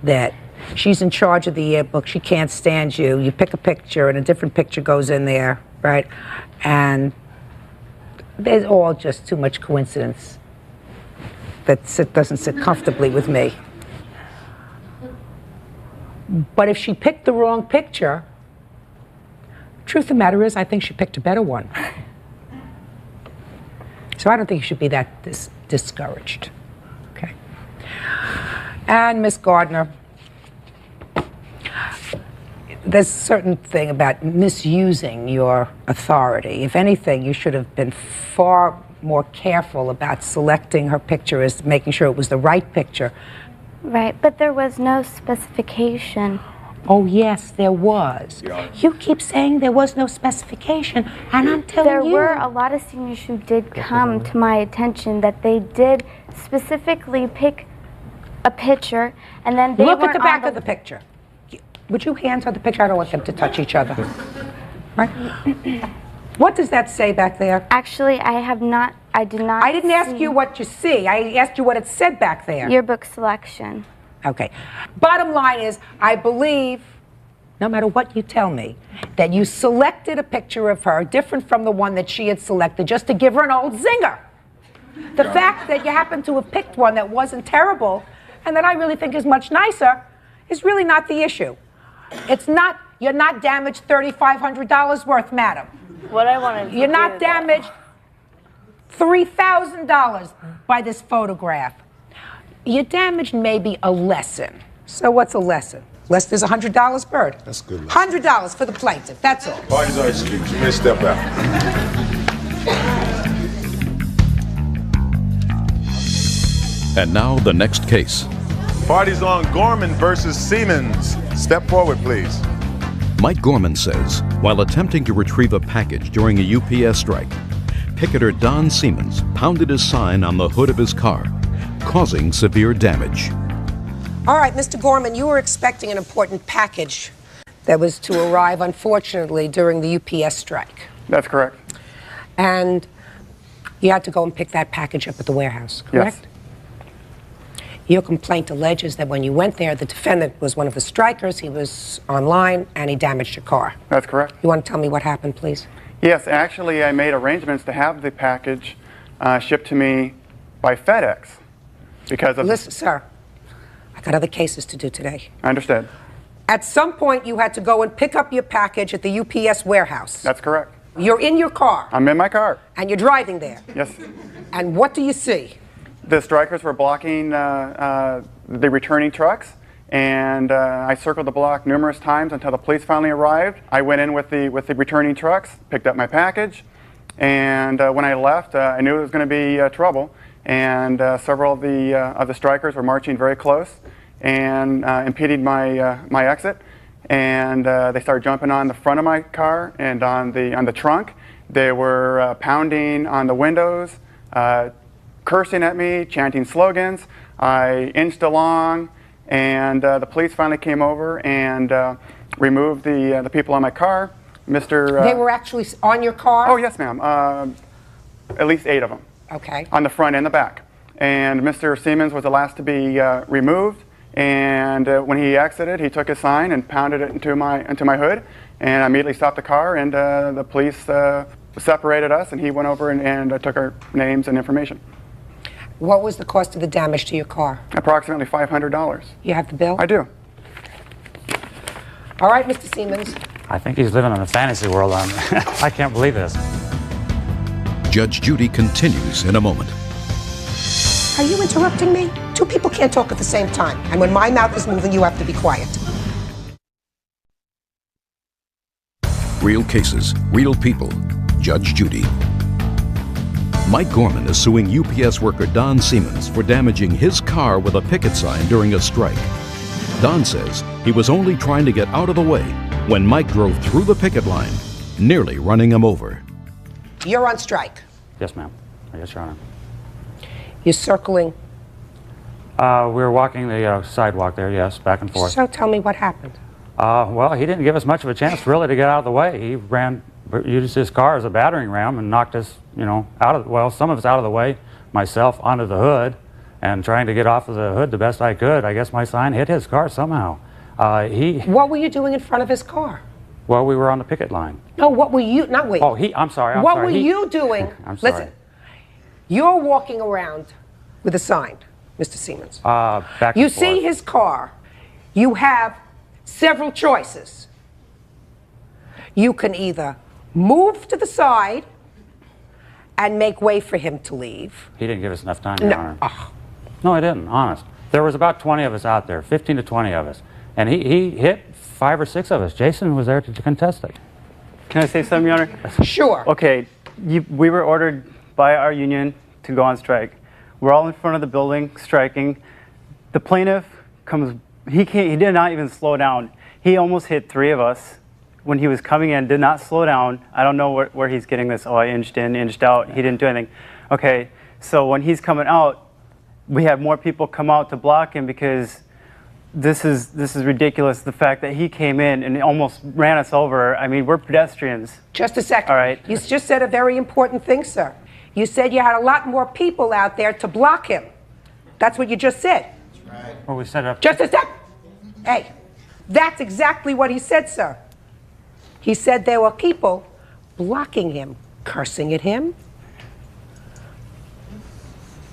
S2: that she's in charge of the yearbook, she can't stand you, you pick a picture and a different picture goes in there, right? And there's all just too much coincidence that doesn't sit comfortably with me. But if she picked the wrong picture, truth of the matter is, I think she picked a better one. So I don't think you should be that discouraged. Okay. And Miss Gardner, there's a certain thing about misusing your authority. If anything, you should have been far more careful about selecting her picture as making sure it was the right picture.
S10: Right, but there was no specification.
S2: Oh, yes, there was. You keep saying there was no specification, and I'm telling you.
S10: There were a lot of seniors who did come to my attention that they did specifically pick a picture, and then they
S2: look at
S10: weren't
S2: the back
S10: on
S2: of the picture. Would you hands on the picture? I don't want them to touch each other. Right? What does that say back there?
S10: Actually, I did not
S2: I didn't ask you what you see. I asked you what it said back there.
S10: Yearbook selection.
S2: Okay. Bottom line is, I believe, no matter what you tell me, that you selected a picture of her different from the one that she had selected just to give her an old zinger. The fact that you happen to have picked one that wasn't terrible and that I really think is much nicer is really not the issue. It's not, you're not damaged $3,500 worth, madam.
S23: What I wanted to
S2: You're
S23: do,
S2: not damaged $3,000 by this photograph. You damaged maybe a lesson. So what's a lesson? Less is $100, Bird.
S7: That's good.
S2: $100 for the plaintiff, that's all.
S7: Party's already excused. You may step out.
S4: And now the next case.
S7: Party's on Gorman versus Siemens. Step forward, please.
S4: Mike Gorman says, while attempting to retrieve a package during a UPS strike, picketer Don Siemens pounded his sign on the hood of his car, causing severe damage.
S5: All right, Mr. Gorman, you were expecting an important package that was to arrive, unfortunately, during the UPS strike.
S14: That's correct.
S5: And you had to go and pick that package up at the warehouse, correct?
S14: Yes.
S5: Your complaint alleges that when you went there, the defendant was one of the strikers, he was online, and he damaged your car.
S14: That's correct.
S5: You want to tell me what happened, please?
S14: Yes, actually, I made arrangements to have the package shipped to me by FedEx because of...
S5: Listen, sir, I got other cases to do today.
S14: I understand.
S5: At some point, you had to go and pick up your package at the UPS warehouse.
S14: That's correct.
S5: You're in your car.
S14: I'm in my car.
S5: And you're driving there.
S14: Yes.
S5: And what do you see?
S14: The strikers were blocking the returning trucks, and I circled the block numerous times until the police finally arrived. I went in with the returning trucks, picked up my package, and when I left, I knew it was going to be trouble. And several of the strikers were marching very close and impeding my exit. And they started jumping on the front of my car and on the trunk. They were pounding on the windows, cursing at me, chanting slogans. I inched along, and the police finally came over and removed the people on my car. Mr.
S5: They were actually on your car?
S14: Oh, yes, ma'am. At least 8 of them.
S5: Okay.
S14: On the front and the back. And Mr. Siemens was the last to be removed. And when he exited, he took his sign and pounded it into my hood. And I immediately stopped the car, and the police separated us, and he went over and took our names and information.
S5: What was the cost of the damage to your car?
S14: Approximately $500.
S5: You have the bill?
S14: I do.
S5: All right, Mr. Siemens.
S3: I think he's living in a fantasy world. I can't believe this.
S4: Judge Judy continues in a moment.
S5: Are you interrupting me? 2 people can't talk at the same time. And when my mouth is moving, you have to be quiet.
S4: Real cases, real people. Judge Judy. Mike Gorman is suing UPS worker Don Siemens for damaging his car with a picket sign during a strike. Don says he was only trying to get out of the way when Mike drove through the picket line, nearly running him over.
S5: You're on strike.
S3: Yes, ma'am. Yes, Your Honor.
S5: You're circling.
S3: We were walking the sidewalk there, yes, back and forth.
S5: So tell me what happened.
S3: Well, he didn't give us much of a chance, really, to get out of the way. He used his car as a battering ram and knocked us, some of us out of the way, myself onto the hood, and trying to get off of the hood the best I could. I guess my sign hit his car somehow.
S5: What were you doing in front of his car?
S3: Well, we were on the picket line.
S5: No, what were you, not wait.
S3: Oh, I'm sorry.
S5: What were you doing?
S3: I'm sorry.
S5: Listen, you're walking around with a sign, Mr. Siemens.
S3: Back
S5: You
S3: and
S5: see
S3: forth.
S5: his car. You have several choices. You can either move to the side and make way for him to leave.
S3: He didn't give us enough time, Your Honor. No, I didn't, honest. There was about 20 of us out there, 15 to 20 of us. And he hit 5 or 6 of us. Jason was there to contest it.
S16: Can I say something, Your Honor?
S5: Sure.
S16: Okay, we were ordered by our union to go on strike. We're all in front of the building striking. The plaintiff comes, he did not even slow down. He almost hit 3 of us when he was coming in, did not slow down. I don't know where he's getting this. Oh, I inched in, inched out. He didn't do anything. Okay, so when he's coming out, we have more people come out to block him because this is ridiculous. The fact that he came in and almost ran us over. I mean, we're pedestrians.
S5: Just a second.
S16: All right.
S5: You just said a very important thing, sir. You said you had a lot more people out there to block him. That's what you just said.
S3: Well, we set it up.
S5: Just a sec. Hey, that's exactly what he said, sir. He said there were people blocking him, cursing at him.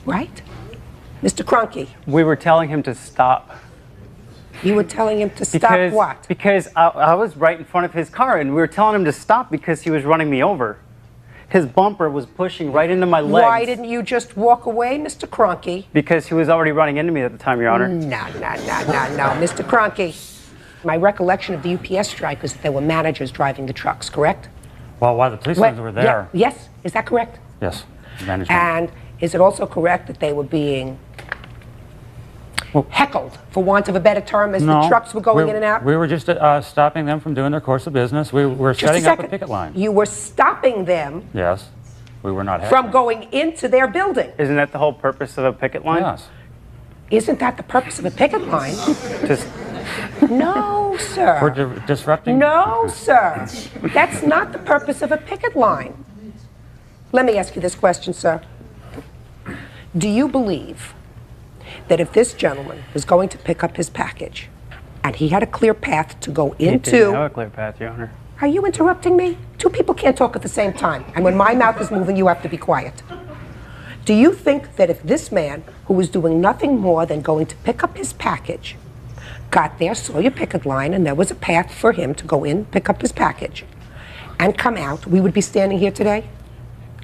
S5: Right? Mr. Cronky,
S16: We were telling him to stop.
S5: you were telling him to stop what?
S16: Because I was right in front of his car, and we were telling him to stop because he was running me over. His bumper was pushing right into my legs.
S5: Why didn't you just walk away, Mr. Cronky?
S16: Because he was already running into me at the time, Your Honor.
S5: No, Mr. Cronky. My recollection of the UPS strike was that there were managers driving the trucks, correct?
S3: Well, while the policemen were there.
S5: Yeah, yes, is that correct?
S3: Yes, management.
S5: And is it also correct that they were being heckled, for want of a better term, as the trucks were going in and out?
S3: We were just stopping them from doing their course of business. We were
S5: Just
S3: setting up a picket line.
S5: You were stopping them
S3: Yes, we were not
S5: from going into their building.
S16: Isn't that the whole purpose of a picket line?
S3: Yes.
S5: Isn't that the purpose of a picket line?
S16: Just
S5: No, sir.
S3: We're disrupting.
S5: No, sir. That's not the purpose of a picket line. Let me ask you this question, sir. Do you believe that if this gentleman was going to pick up his package and he had a clear path to go
S16: He
S5: into...
S16: didn't have a clear path, Your Honor.
S5: Are you interrupting me? Two people can't talk at the same time. And when my mouth is moving, you have to be quiet. Do you think that if this man, who was doing nothing more than going to pick up his package, got there, saw your picket line, and there was a path for him to go in, pick up his package, and come out, we would be standing here today?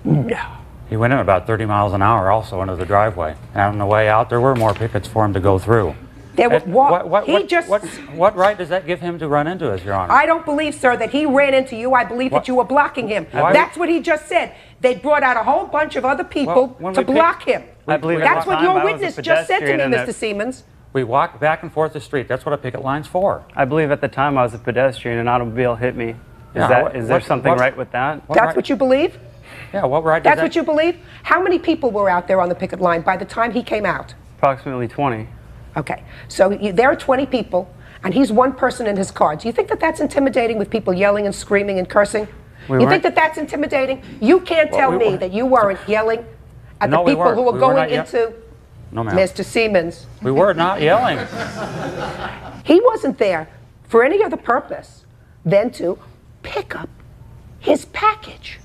S5: No.
S3: He went in about 30 miles an hour also into the driveway. And on the way out, there were more pickets for him to go through.
S5: There were,
S3: What right does that give him to run into us, Your Honor?
S5: I don't believe, sir, that he ran into you. I believe that you were blocking him.
S3: Why?
S5: That's what he just said. They brought out a whole bunch of other people to block him.
S3: I believe
S5: That's what your
S3: I was a
S5: witness just said to me,
S3: pedestrian and
S5: Mr. Siemens.
S3: We walked back and forth the street. That's what a picket line's for.
S16: I believe at the time I was a pedestrian, an automobile hit me.
S3: Yeah,
S16: Is there something right with that?
S5: That's what you believe?
S3: Yeah, what right does
S5: That's
S3: that...
S5: what you believe? How many people were out there on the picket line by the time he came out?
S16: Approximately 20.
S5: Okay, so there are 20 people, and he's one person in his car. Do you think that that's intimidating with people yelling and screaming and cursing? You think that that's intimidating? You can't tell me that you weren't yelling at the people who were going into...
S3: No, ma'am.
S5: Mr. Siemens.
S3: We were not yelling.
S5: He wasn't there for any other purpose than to pick up his package.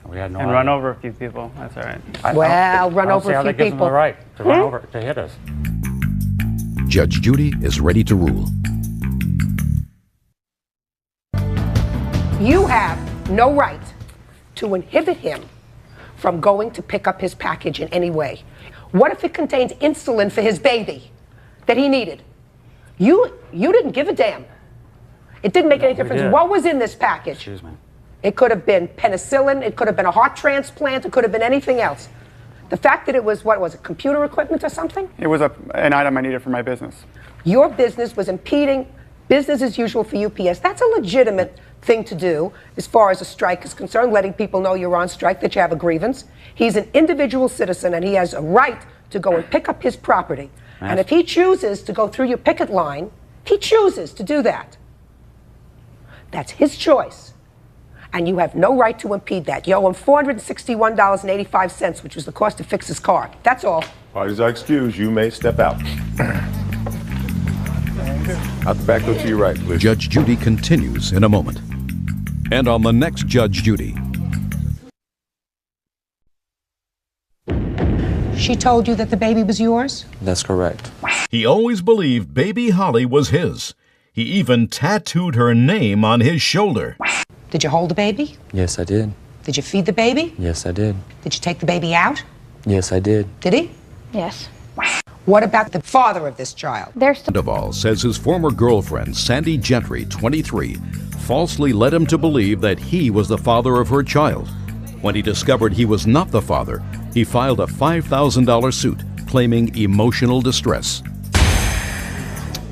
S3: We had no
S16: And
S3: idea.
S16: run over a few people. That's all right.
S5: Well, run over a few
S3: I don't see how that gives him
S5: people.
S3: the right to run over, to hit us.
S4: Judge Judy is ready to rule.
S5: You have no right to inhibit him from going to pick up his package in any way. What if it contains insulin for his baby that he needed? You didn't give a damn. It didn't make any difference.
S3: did.
S5: What was in this package?
S3: Excuse me.
S5: It could have been penicillin, it could have been a heart transplant, it could have been anything else. The fact that it was, what was it, computer equipment or something?
S14: It was an item I needed for my business.
S5: Your business was impeding business as usual for UPS. That's a legitimate thing to do as far as a strike is concerned, letting people know you're on strike, that you have a grievance. He's an individual citizen and he has a right to go and pick up his property. And if he chooses to go through your picket line, he chooses to do that. That's his choice. And you have no right to impede that. You owe him $461.85, which was the cost to fix his car. That's all.
S7: Parties are excused. You may step out. Out the back door to your right, please.
S4: Judge Judy continues in a moment. And on the next Judge Judy.
S5: She told you that the baby was yours?
S21: That's correct.
S17: He always believed baby Holly was his. He even tattooed her name on his shoulder.
S5: Did you hold the baby?
S21: Yes, I did.
S5: Did you feed the baby?
S21: Yes, I did.
S5: Did you take the baby out?
S21: Yes, I did.
S5: Did he?
S10: Yes.
S5: What about the father of this child?
S4: Sandoval says his former girlfriend, Sandy Gentry, 23, falsely led him to believe that he was the father of her child. When he discovered he was not the father, he filed a $5,000 suit claiming emotional distress.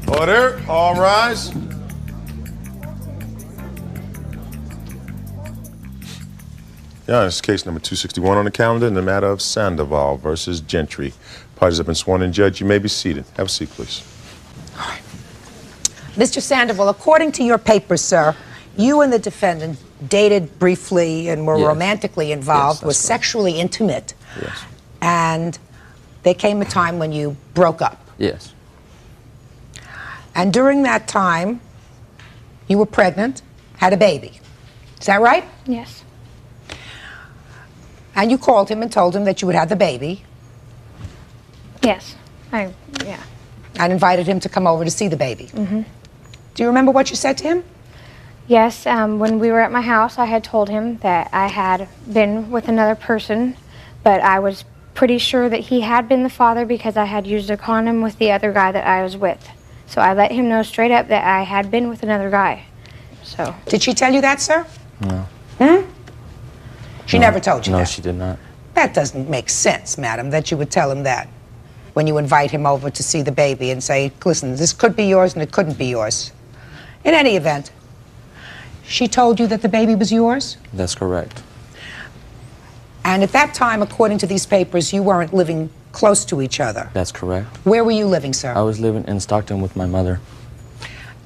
S7: Order. All rise. Yeah, this is case number 261 on the calendar in the matter of Sandoval versus Gentry. Parties have been sworn in. Judge, you may be seated. Have a seat, please.
S5: Mr. Sandoval, according to your papers, sir, you and the defendant dated briefly and were romantically involved, were sexually intimate.
S21: Yes.
S5: And there came a time when you broke up.
S21: Yes.
S2: And during that time, you were pregnant, had a baby. Is that right?
S23: Yes.
S2: And you called him and told him that you would have the baby.
S23: Yes. Yeah.
S2: And invited him to come over to see the baby.
S23: Mm-hmm.
S2: Do you remember what you said to him?
S23: Yes, when we were at my house, I had told him that I had been with another person, but I was pretty sure that he had been the father because I had used a condom with the other guy that I was with. So I let him know straight up that I had been with another guy. So.
S2: Did she tell you that, sir?
S8: No.
S2: She never told you
S8: No,
S2: that?
S8: she did not.
S2: That doesn't make sense, madam, that you would tell him that when you invite him over to see the baby and say, listen, this could be yours and it couldn't be yours. In any event, she told you that the baby was yours?
S8: That's correct.
S2: And at that time, according to these papers, you weren't living close to each other.
S8: That's correct.
S2: Where were you living, sir?
S8: I was living in Stockton with my mother.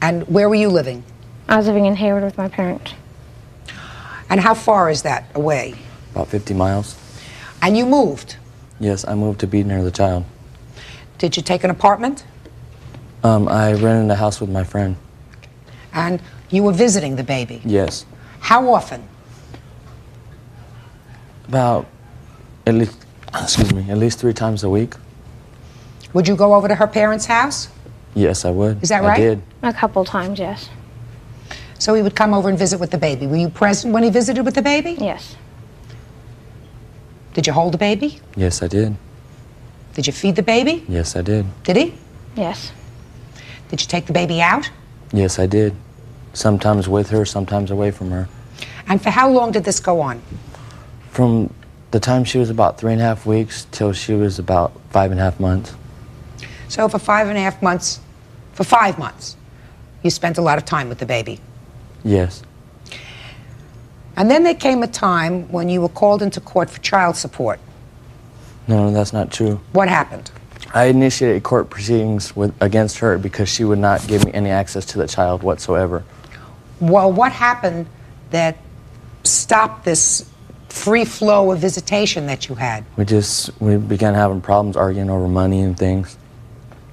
S2: And where were you living?
S23: I was living in Hayward with my parents.
S2: And how far is that away?
S8: About 50 miles.
S2: And you moved?
S8: Yes, I moved to be near the child.
S2: Did you take an apartment?
S8: I rented a house with my friend.
S2: And you were visiting the baby?
S8: Yes.
S2: How often?
S8: About at least 3 times a week.
S2: Would you go over to her parents' house?
S8: Yes, I would.
S2: Is that right?
S8: I did.
S23: A couple times, yes.
S2: So he would come over and visit with the baby. Were you present when he visited with the baby?
S23: Yes.
S2: Did you hold the baby?
S8: Yes, I did.
S2: Did you feed the baby?
S8: Yes, I did.
S2: Did he?
S23: Yes.
S2: Did you take the baby out?
S8: Yes, I did. Sometimes with her, sometimes away from her.
S2: And for how long did this go on?
S8: From the time she was about 3.5 weeks till she was about 5.5 months.
S2: So for 5.5 months, for 5 months, you spent a lot of time with the baby.
S8: Yes.
S2: And then there came a time when you were called into court for child support.
S8: No, that's not true.
S2: What happened?
S8: I initiated court proceedings against her because she would not give me any access to the child whatsoever.
S2: Well, what happened that stopped this free flow of visitation that you had?
S8: We began having problems arguing over money and things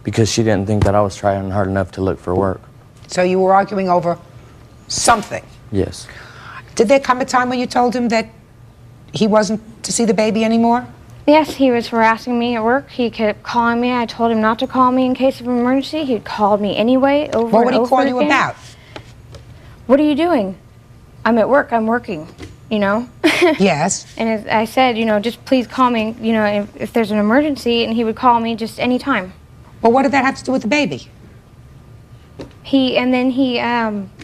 S8: because she didn't think that I was trying hard enough to look for work.
S2: So you were arguing over something.
S8: Yes.
S2: Did there come a time when you told him that he wasn't to see the baby anymore?
S23: Yes, he was harassing me at work. He kept calling me. I told him not to call me in case of an emergency. He called me anyway, over and over again.
S2: What would he call you about?
S23: What are you doing? I'm at work. I'm working, you know?
S2: Yes.
S23: And I said, you know, just please call me, you know, if there's an emergency, and he would call me just any time.
S2: Well, what did that have to do with the baby?
S23: He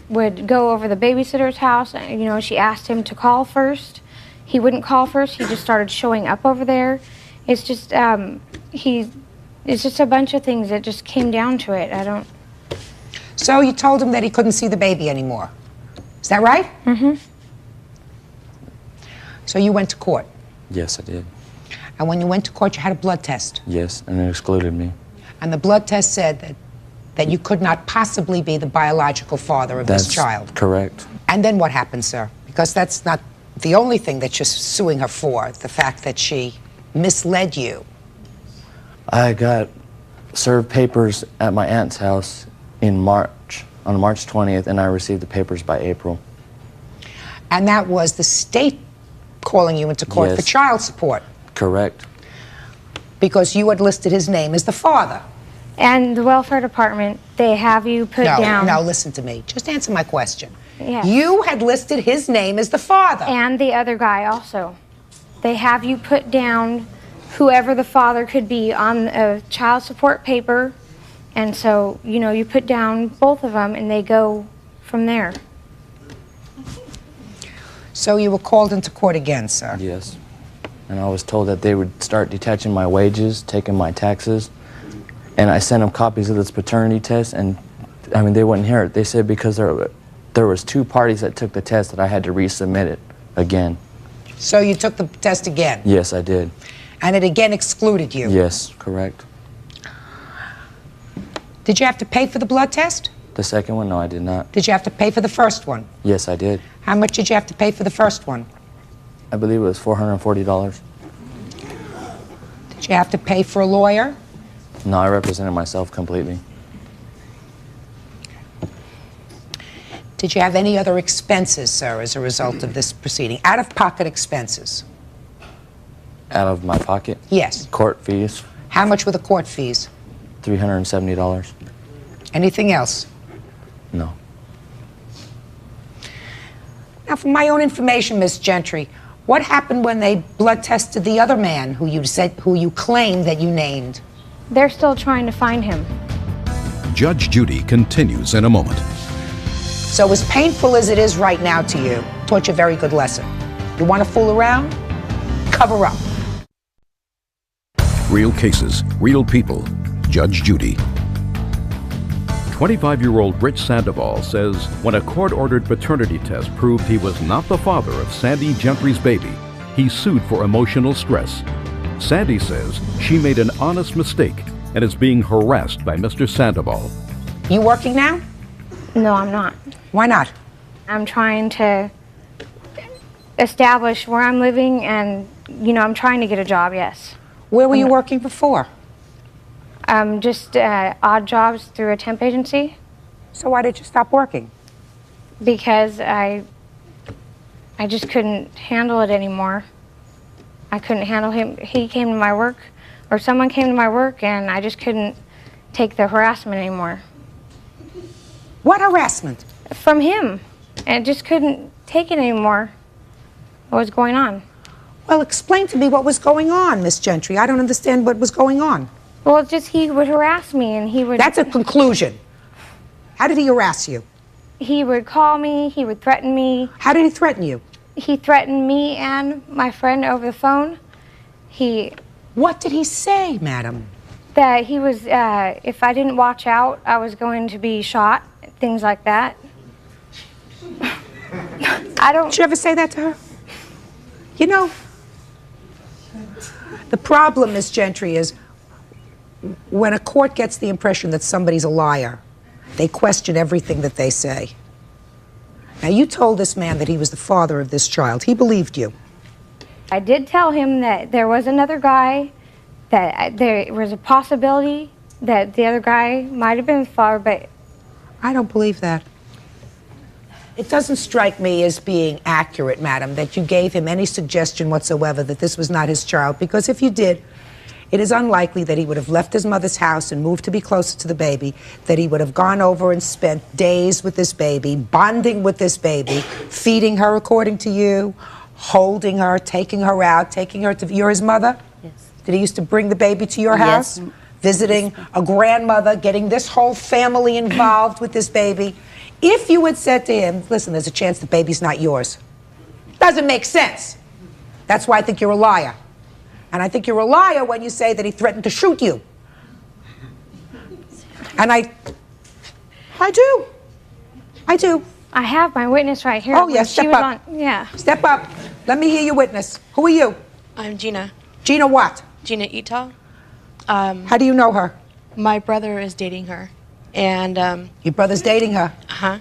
S23: would go over the babysitter's house. You know, she asked him to call first. He wouldn't call first. He just started showing up over there. It's just it's just a bunch of things that just came down to it. I don't.
S2: So you told him that he couldn't see the baby anymore. Is that right?
S23: Mm-hmm.
S2: So you went to court.
S8: Yes, I did.
S2: And when you went to court, you had a blood test.
S8: Yes, and it excluded me.
S2: And the blood test said that you could not possibly be the biological father of this child.
S8: That's correct.
S2: And then what happened, sir? Because that's not the only thing that you're suing her for, the fact that she misled you.
S8: I got served papers at my aunt's house in March, on March 20th, and I received the papers by April.
S2: And that was the state calling you into court for child support.
S8: Correct.
S2: Because you had listed his name as the father.
S23: And the welfare department, they have you put down.
S2: No, listen to me. Just answer my question.
S23: Yes.
S2: You had listed his name as the father.
S23: And the other guy also. They have you put down whoever the father could be on a child support paper. And so, you know, you put down both of them and they go from there.
S2: So you were called into court again, sir?
S8: Yes. And I was told that they would start detaching my wages, taking my taxes. And I sent them copies of this paternity test, and I mean, they wouldn't hear it. They said because there was 2 parties that took the test that I had to resubmit it again.
S2: So you took the test again?
S8: Yes, I did.
S2: And it again excluded you?
S8: Yes, correct.
S2: Did you have to pay for the blood test?
S8: The second one, no, I did not.
S2: Did you have to pay for the first one?
S8: Yes, I did.
S2: How much did you have to pay for the first one?
S8: I believe it was $440.
S2: Did you have to pay for a lawyer?
S8: No, I represented myself completely.
S2: Did you have any other expenses, sir, as a result of this proceeding? Out-of-pocket expenses?
S21: Out of my pocket?
S2: Yes.
S21: Court fees,
S2: How much were the court fees?
S21: $370.
S2: Anything else?
S21: No.
S2: Now, for my own information, Miss Gentry, what happened when they blood tested the other man who you claim that you named?
S18: They're still trying to find him.
S4: Judge Judy continues in a moment.
S2: So as painful as it is right now to you, taught you a very good lesson. You want to fool around? Cover up.
S4: Real cases, real people. Judge Judy. 25-year-old Rich Sandoval says when a court-ordered paternity test proved he was not the father of Sandy Gentry's baby, he sued for emotional stress. Sandy says she made an honest mistake and is being harassed by Mr. Sandoval.
S2: You working now?
S18: No, I'm not.
S2: Why not?
S18: I'm trying to establish where I'm living and, I'm trying to get a job, yes.
S2: Where were you working before?
S18: Just odd jobs through a temp agency.
S2: So why did you stop working?
S18: Because I just couldn't handle it anymore. I couldn't handle him. He came to my work, or someone came to my work, and I just couldn't take the harassment anymore.
S2: What harassment?
S18: From him. And I just couldn't take it anymore. What was going on?
S2: Well, explain to me what was going on, Miss Gentry. I don't understand what was going on.
S18: Well, it's just he would harass me, and he would...
S2: That's a conclusion. How did he harass you?
S18: He would call me, he would threaten me.
S2: How did he threaten you?
S18: He threatened me and my friend over the phone.
S2: What did he say, madam?
S18: That he was, if I didn't watch out, I was going to be shot, things like that.
S2: Did you ever say that to her? The problem, Miss Gentry, is when a court gets the impression that somebody's a liar, they question everything that they say. Now, you told this man that he was the father of this child. He believed you.
S18: I did tell him that there was another guy, that there was a possibility that the other guy might have been the father, but...
S2: I don't believe that. It doesn't strike me as being accurate, madam, that you gave him any suggestion whatsoever that this was not his child, because if you did, it is unlikely that he would have left his mother's house and moved to be closer to the baby, that he would have gone over and spent days with this baby, bonding with this baby, feeding her according to you, holding her, taking her out, taking her to... You're his mother?
S19: Yes.
S2: Did he used to bring the baby to your house?
S19: Yes.
S2: Visiting a grandmother, getting this whole family involved with this baby. If you had said to him, listen, there's a chance the baby's not yours, doesn't make sense. That's why I think you're a liar. And I think you're a liar when you say that he threatened to shoot you. And I do. I do.
S18: I have my witness right here.
S2: Oh, yes, step up.
S18: Yeah.
S2: Step up. Let me hear your witness. Who are you?
S20: I'm Gina.
S2: Gina what?
S20: Gina Ito.
S2: How do you know her?
S20: My brother is dating her. And
S2: your brother's dating her?
S20: Uh-huh.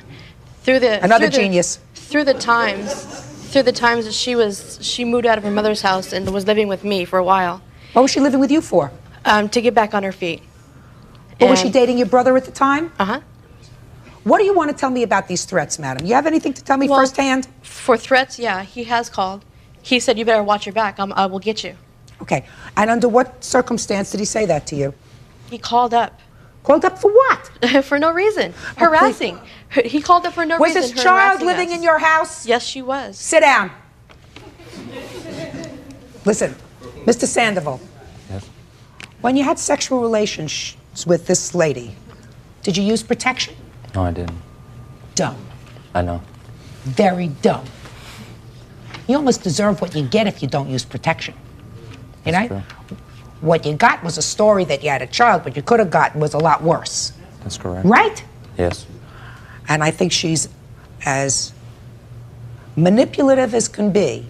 S2: Another genius.
S20: Through the times that she moved out of her mother's house and was living with me for a while.
S2: What was she living with you for?
S20: To get back on her feet.
S2: But was she dating your brother at the time?
S20: Uh-huh.
S2: What do you want to tell me about these threats, madam? You have anything to tell me firsthand?
S20: For threats, yeah, he has called. He said, you better watch your back. I will get you.
S2: Okay. And under what circumstance did he say that to you?
S20: He called up.
S2: Called up for what?
S20: For no reason. Harassing. He called up for no reason.
S2: Was this child living in your house?
S20: Yes, she was.
S2: Sit down. Listen, Mr. Sandoval.
S21: Yes.
S2: When you had sexual relations with this lady, did you use protection?
S21: No, I didn't.
S2: Dumb.
S21: I know.
S2: Very dumb. You almost deserve what you get if you don't use protection. You know?
S21: True.
S2: What you got was a story that you had a child, but you could have gotten was a lot worse.
S21: That's correct.
S2: Right?
S21: Yes.
S2: And I think she's as manipulative as can be,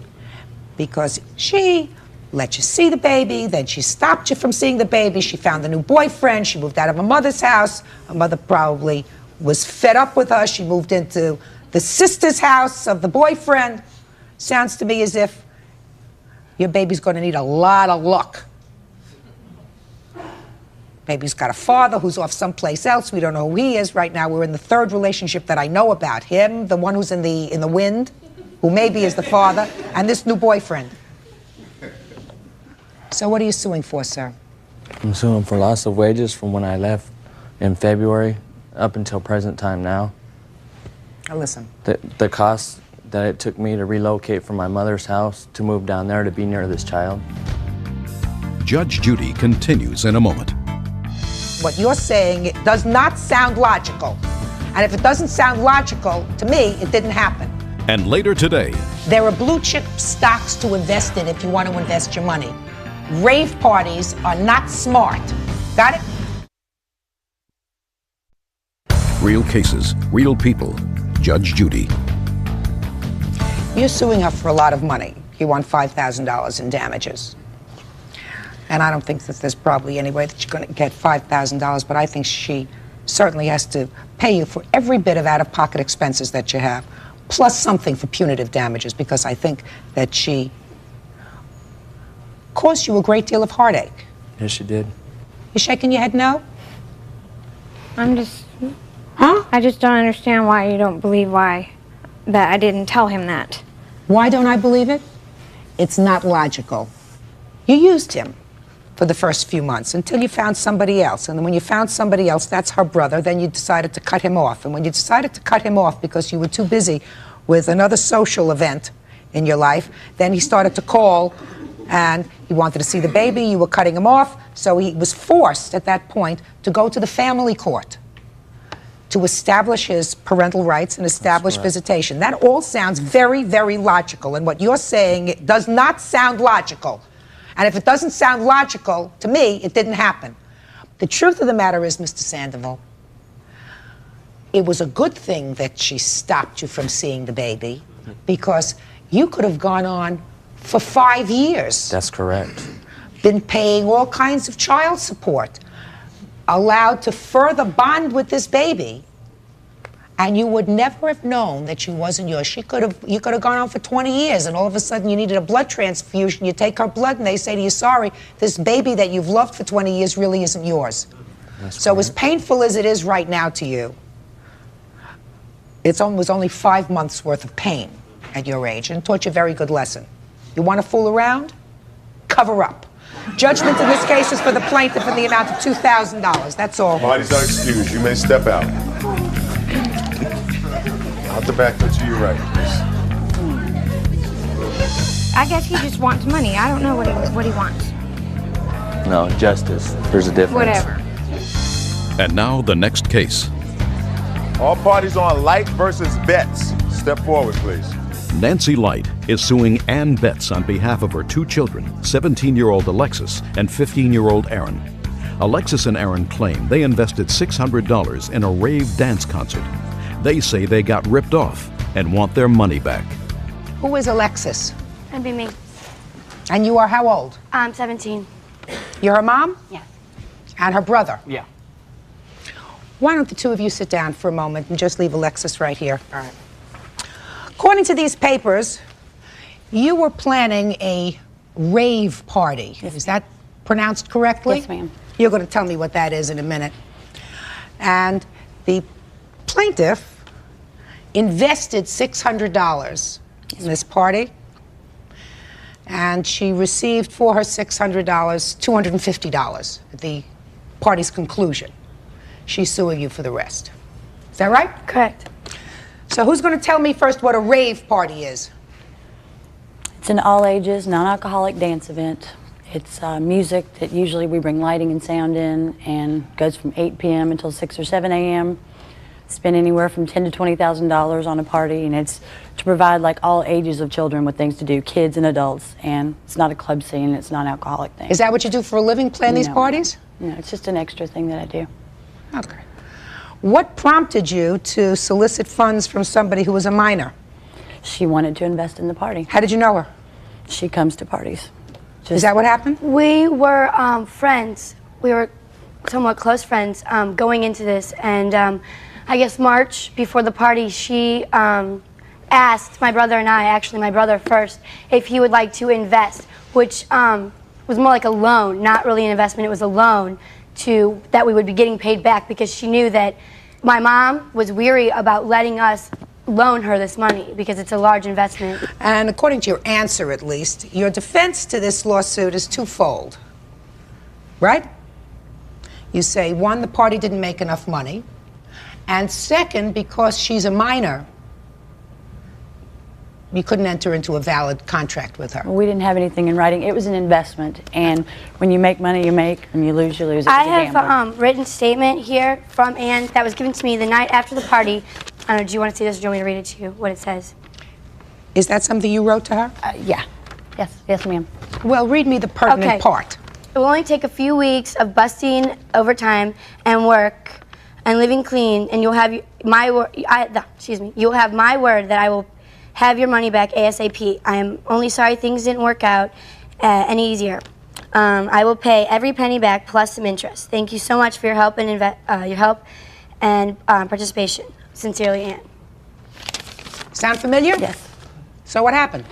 S2: because she let you see the baby, then she stopped you from seeing the baby, she found a new boyfriend, she moved out of her mother's house, her mother probably was fed up with her, she moved into the sister's house of the boyfriend. Sounds to me as if your baby's going to need a lot of luck. Maybe he's got a father who's off someplace else. We don't know who he is right now. We're in the third relationship that I know about. Him, the one who's in the wind, who maybe is the father, and this new boyfriend. So what are you suing for, sir?
S8: I'm suing for loss of wages from when I left in February up until present time now.
S2: Now listen.
S8: The cost that it took me to relocate from my mother's house to move down there to be near this child.
S4: Judge Judy continues in a moment.
S2: What you're saying, it does not sound logical. And if it doesn't sound logical, to me, it didn't happen.
S4: And later today,
S2: there are blue chip stocks to invest in if you want to invest your money. Rave parties are not smart. Got it?
S4: real cases, real people. Judge Judy.
S2: You're suing her for a lot of money. You want $5,000 in damages. And I don't think that there's probably any way that you're going to get $5,000, but I think she certainly has to pay you for every bit of out-of-pocket expenses that you have, plus something for punitive damages, because I think that she caused you a great deal of heartache.
S8: Yes, she did.
S2: You shaking your head no?
S18: I'm just... Huh? I just don't understand why you don't believe why that I didn't tell him that.
S2: Why don't I believe it? It's not logical. You used him for the first few months until you found somebody else. And then when you found somebody else, that's her brother, then you decided to cut him off. And when you decided to cut him off because you were too busy with another social event in your life, then he started to call and he wanted to see the baby, you were cutting him off, so he was forced at that point to go to the family court to establish his parental rights and establish visitation. That all sounds very, very logical, and what you're saying does not sound logical. And if it doesn't sound logical, to me, it didn't happen. The truth of the matter is, Mr. Sandoval, it was a good thing that she stopped you from seeing the baby, because you could have gone on for 5 years.
S8: That's correct.
S2: Been paying all kinds of child support, allowed to further bond with this baby, and you would never have known that she wasn't yours. You could have gone on for 20 years, and all of a sudden you needed a blood transfusion. You take her blood, and they say to you, sorry, this baby that you've loved for 20 years really isn't yours. So as painful as it is right now to you, it was only 5 months worth of pain at your age, and taught you a very good lesson. You want to fool around? Cover up. Judgment in this case is for the plaintiff in the amount of $2,000. That's all.
S7: Parties are excused. You may step out. Out the back, to your right, please.
S18: I guess he just wants money. I don't know what he wants.
S8: No, justice. There's a difference.
S18: Whatever.
S4: And now the next case.
S7: All parties on Light versus Betts. Step forward, please.
S4: Nancy Light is suing Ann Betts on behalf of her two children, 17-year-old Alexis and 15-year-old Aaron. Alexis and Aaron claim they invested $600 in a rave dance concert. They say they got ripped off and want their money back.
S2: Who is Alexis?
S10: That'd be me.
S2: And you are how old?
S10: I'm 17.
S2: You're her mom?
S10: Yeah.
S2: And her brother?
S10: Yeah.
S2: Why don't the two of you sit down for a moment and just leave Alexis right here? All right. According to these papers, you were planning a rave party. Is that pronounced correctly?
S9: Yes, ma'am.
S2: You're going to tell me what that is in a minute. And the plaintiff invested $600 in this party, and she received for her $600, $250 at the party's conclusion. She's suing you for the rest. Is that right?
S10: Correct.
S2: So who's going to tell me first what a rave party is?
S1: It's an all-ages, non-alcoholic dance event. It's music that usually we bring lighting and sound in, and goes from 8 p.m. until 6 or 7 a.m. Spend anywhere from $10,000 to $20,000 on a party, and it's to provide like all ages of children with things to do, kids and adults, and it's not a club scene, it's not an alcoholic thing.
S2: Is that what you do for a living, plan these parties?
S1: No, it's just an extra thing that I do.
S2: Okay. What prompted you to solicit funds from somebody who was a minor?
S1: She wanted to invest in the party.
S2: How did you know her?
S1: She comes to parties.
S2: Is that what happened?
S10: We were friends. We were somewhat close friends going into this, and I guess March before the party, she asked my brother and I, actually my brother first, if he would like to invest, which was more like a loan, not really an investment, it was a loan
S12: that we would be getting paid back, because she knew that my mom was weary about letting us loan her this money because it's a large investment.
S2: And according to your answer, at least, your defense to this lawsuit is twofold, right? You say, one, the party didn't make enough money, and second, because she's a minor, you couldn't enter into a valid contract with her.
S1: We didn't have anything in writing. It was an investment, and when you make money, you make. When you lose, you lose. It's
S12: I
S1: a
S12: have
S1: gamble.
S12: a written statement here from Ann that was given to me the night after the party. I don't know, do you want to see this, or do you want me to read it to you, what it says?
S2: Is that something you wrote to her?
S1: Yeah. Yes, ma'am.
S2: Well, read me the pertinent part.
S12: It will only take a few weeks of busting overtime and work and living clean, and you'll have my word. You'll have my word that I will have your money back ASAP. I am only sorry things didn't work out any easier. I will pay every penny back plus some interest. Thank you so much for your help and participation. Sincerely, Ann.
S2: Sound familiar?
S1: Yes.
S2: So what happened?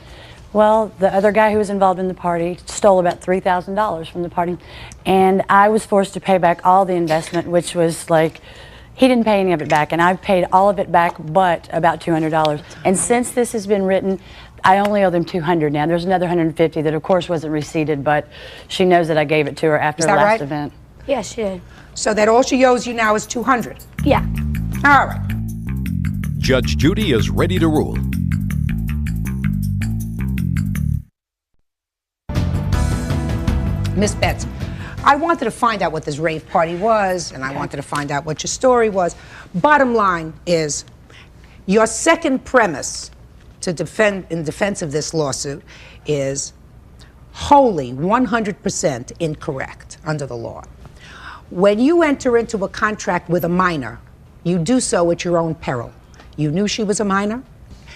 S1: Well, the other guy who was involved in the party stole about $3,000 from the party, and I was forced to pay back all the investment, which was like, he didn't pay any of it back, and I've paid all of it back but about $200. And since this has been written, I only owe them $200 now. There's another $150 that, of course, wasn't receipted, but she knows that I gave it to her after the last event.
S12: Yeah, she did.
S2: So that all she owes you now is $200?
S12: Yeah.
S2: All right.
S4: Judge Judy is ready to rule.
S2: Miss Betts, I wanted to find out what this rave party was, and I wanted to find out what your story was. Bottom line is, your second premise in defense of this lawsuit is wholly 100% incorrect under the law. When you enter into a contract with a minor, you do so at your own peril. You knew she was a minor,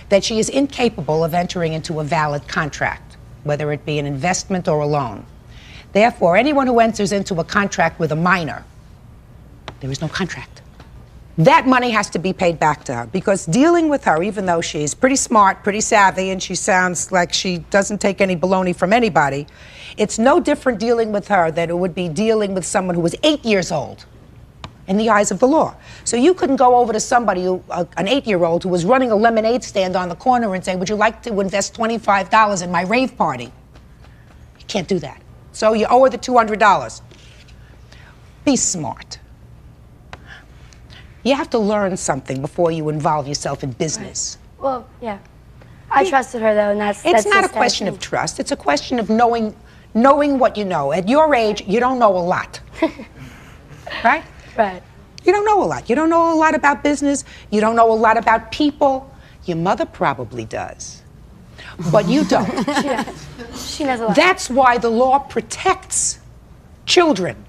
S2: that she is incapable of entering into a valid contract, whether it be an investment or a loan. Therefore, anyone who enters into a contract with a minor, there is no contract. That money has to be paid back to her, because dealing with her, even though she's pretty smart, pretty savvy, and she sounds like she doesn't take any baloney from anybody, it's no different dealing with her than it would be dealing with someone who was 8 years old in the eyes of the law. So you couldn't go over to somebody, an 8-year-old who was running a lemonade stand on the corner and say, would you like to invest $25 in my rave party? You can't do that. So you owe her the $200. Be smart. You have to learn something before you involve yourself in business.
S12: Well, yeah. I trusted her, though, and that's
S2: It's not a
S12: the
S2: question
S12: thing.
S2: of trust. It's a question of knowing what you know. At your age, you don't know a lot. Right?
S12: Right.
S2: You don't know a lot. You don't know a lot about business. You don't know a lot about people. Your mother probably does. But you don't.
S12: She knows a lot.
S2: That's why the law protects children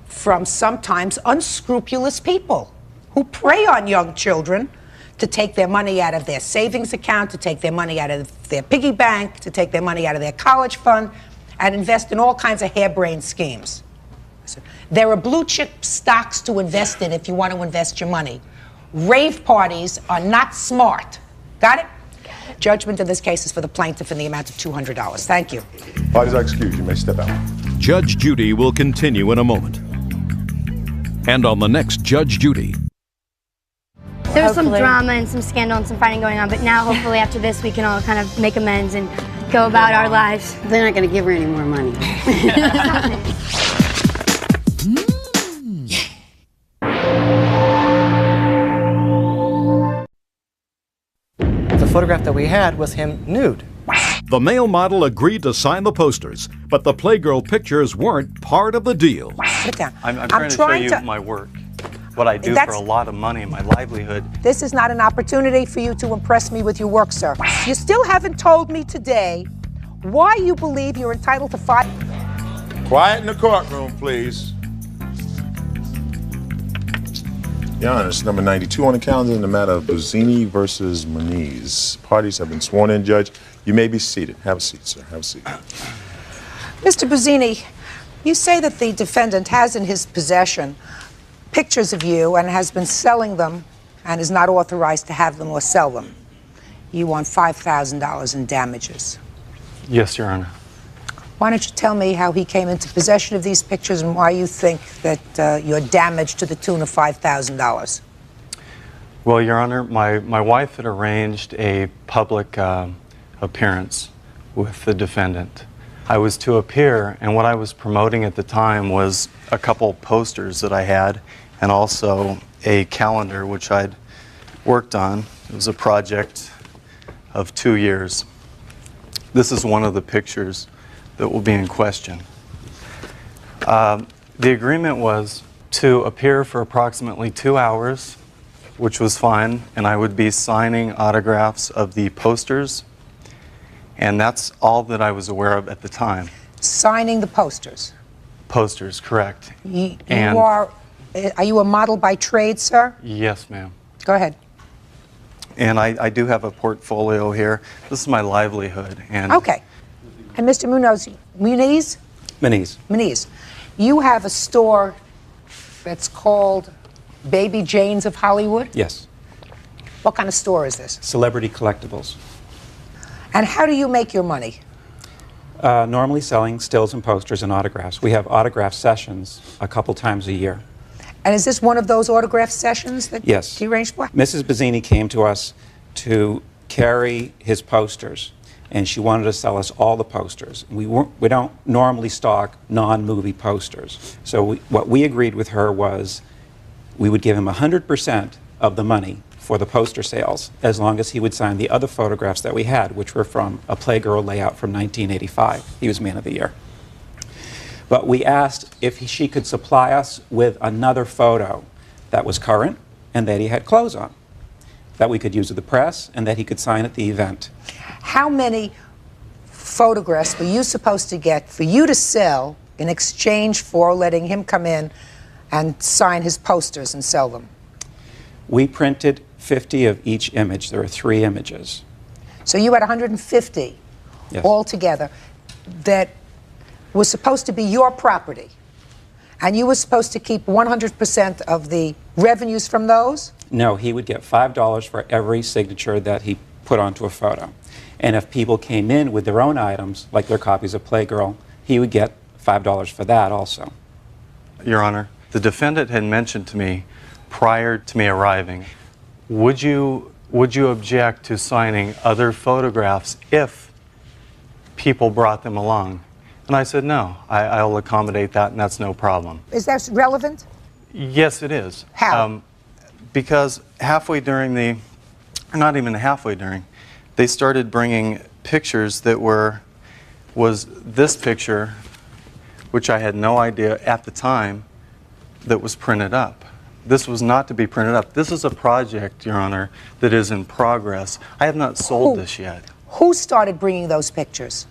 S2: from sometimes unscrupulous people who prey on young children to take their money out of their savings account, to take their money out of their piggy bank, to take their money out of their college fund, and invest in all kinds of harebrained schemes. There are blue chip stocks to invest in if you want to invest your money. Rave parties are not smart. Got it? Judgment in this case is for the plaintiff in the amount of $200. Thank you.
S7: Parties are excused. You may step out.
S4: Judge Judy will continue in a moment. And on the next Judge Judy.
S12: There was some
S1: Hopefully.
S12: drama and some scandal and some fighting going on, but now hopefully after this we can all kind of make amends and go about our lives.
S9: They're not going to give her any more money.
S15: The photograph that we had was him nude.
S17: The male model agreed to sign the posters, but the Playgirl pictures weren't part of the deal.
S2: Sit down.
S19: I'm trying to show you my work, what I do for a lot of money, my livelihood.
S2: This is not an opportunity for you to impress me with your work, sir. You still haven't told me today why you believe you're entitled to fight.
S7: Quiet in the courtroom, please. Your Honor, it's number 92 on the calendar in the matter of Buzzini versus Moniz. Parties have been sworn in, Judge. You may be seated. Have a seat, sir. Have a seat.
S2: Mr. Buzzini, you say that the defendant has in his possession pictures of you and has been selling them and is not authorized to have them or sell them. You want $5,000 in damages.
S19: Yes, Your Honor.
S2: Why don't you tell me how he came into possession of these pictures and why you think that you're damaged to the tune of $5,000?
S19: Well, Your Honor, my wife had arranged a public appearance with the defendant. I was to appear, and what I was promoting at the time was a couple posters that I had, and also a calendar which I'd worked on. It was a project of 2 years. This is one of the pictures that will be in question. The agreement was to appear for approximately 2 hours, which was fine, and I would be signing autographs of the posters, and that's all that I was aware of at the time.
S2: Signing the posters?
S19: Posters, correct.
S2: Are you a model by trade, sir?
S19: Yes, ma'am.
S2: Go ahead.
S19: And I do have a portfolio here. This is my livelihood. And
S2: Okay. And Mr. Muniz? Muniz. You have a store that's called Baby Jane's of Hollywood?
S6: Yes.
S2: What kind of store is this?
S6: Celebrity collectibles.
S2: And how do you make your money?
S6: Normally selling stills and posters and autographs. We have autograph sessions a couple times a year.
S2: And is this one of those autograph sessions that
S6: Yes.
S2: you arranged for?
S6: Mrs. Bazzini came to us to carry his posters, and she wanted to sell us all the posters. We don't normally stock non-movie posters. So what we agreed with her was we would give him 100% of the money for the poster sales as long as he would sign the other photographs that we had, which were from a Playgirl layout from 1985. He was Man of the Year. But we asked if she could supply us with another photo that was current and that he had clothes on, that we could use with the press and that he could sign at the event.
S2: How many photographs were you supposed to get for you to sell in exchange for letting him come in and sign his posters and sell them?
S6: We printed 50 of each image. There are 3 images.
S2: So you had 150
S6: Yes.
S2: altogether that was supposed to be your property, and you were supposed to keep 100% of the revenues from those?
S6: No, he would get $5 for every signature that he put onto a photo. And if people came in with their own items, like their copies of Playgirl, he would get $5 for that also.
S19: Your Honor, the defendant had mentioned to me prior to me arriving, would you object to signing other photographs if people brought them along? And I said, no, I'll accommodate that, and that's no problem.
S2: Is that relevant?
S19: Yes, it is.
S2: How?
S19: Because halfway during not even halfway during, they started bringing pictures that was this picture, which I had no idea at the time that was printed up. This was not to be printed up. This is a project, Your Honor, that is in progress. I have not sold this yet.
S2: Who started bringing those pictures?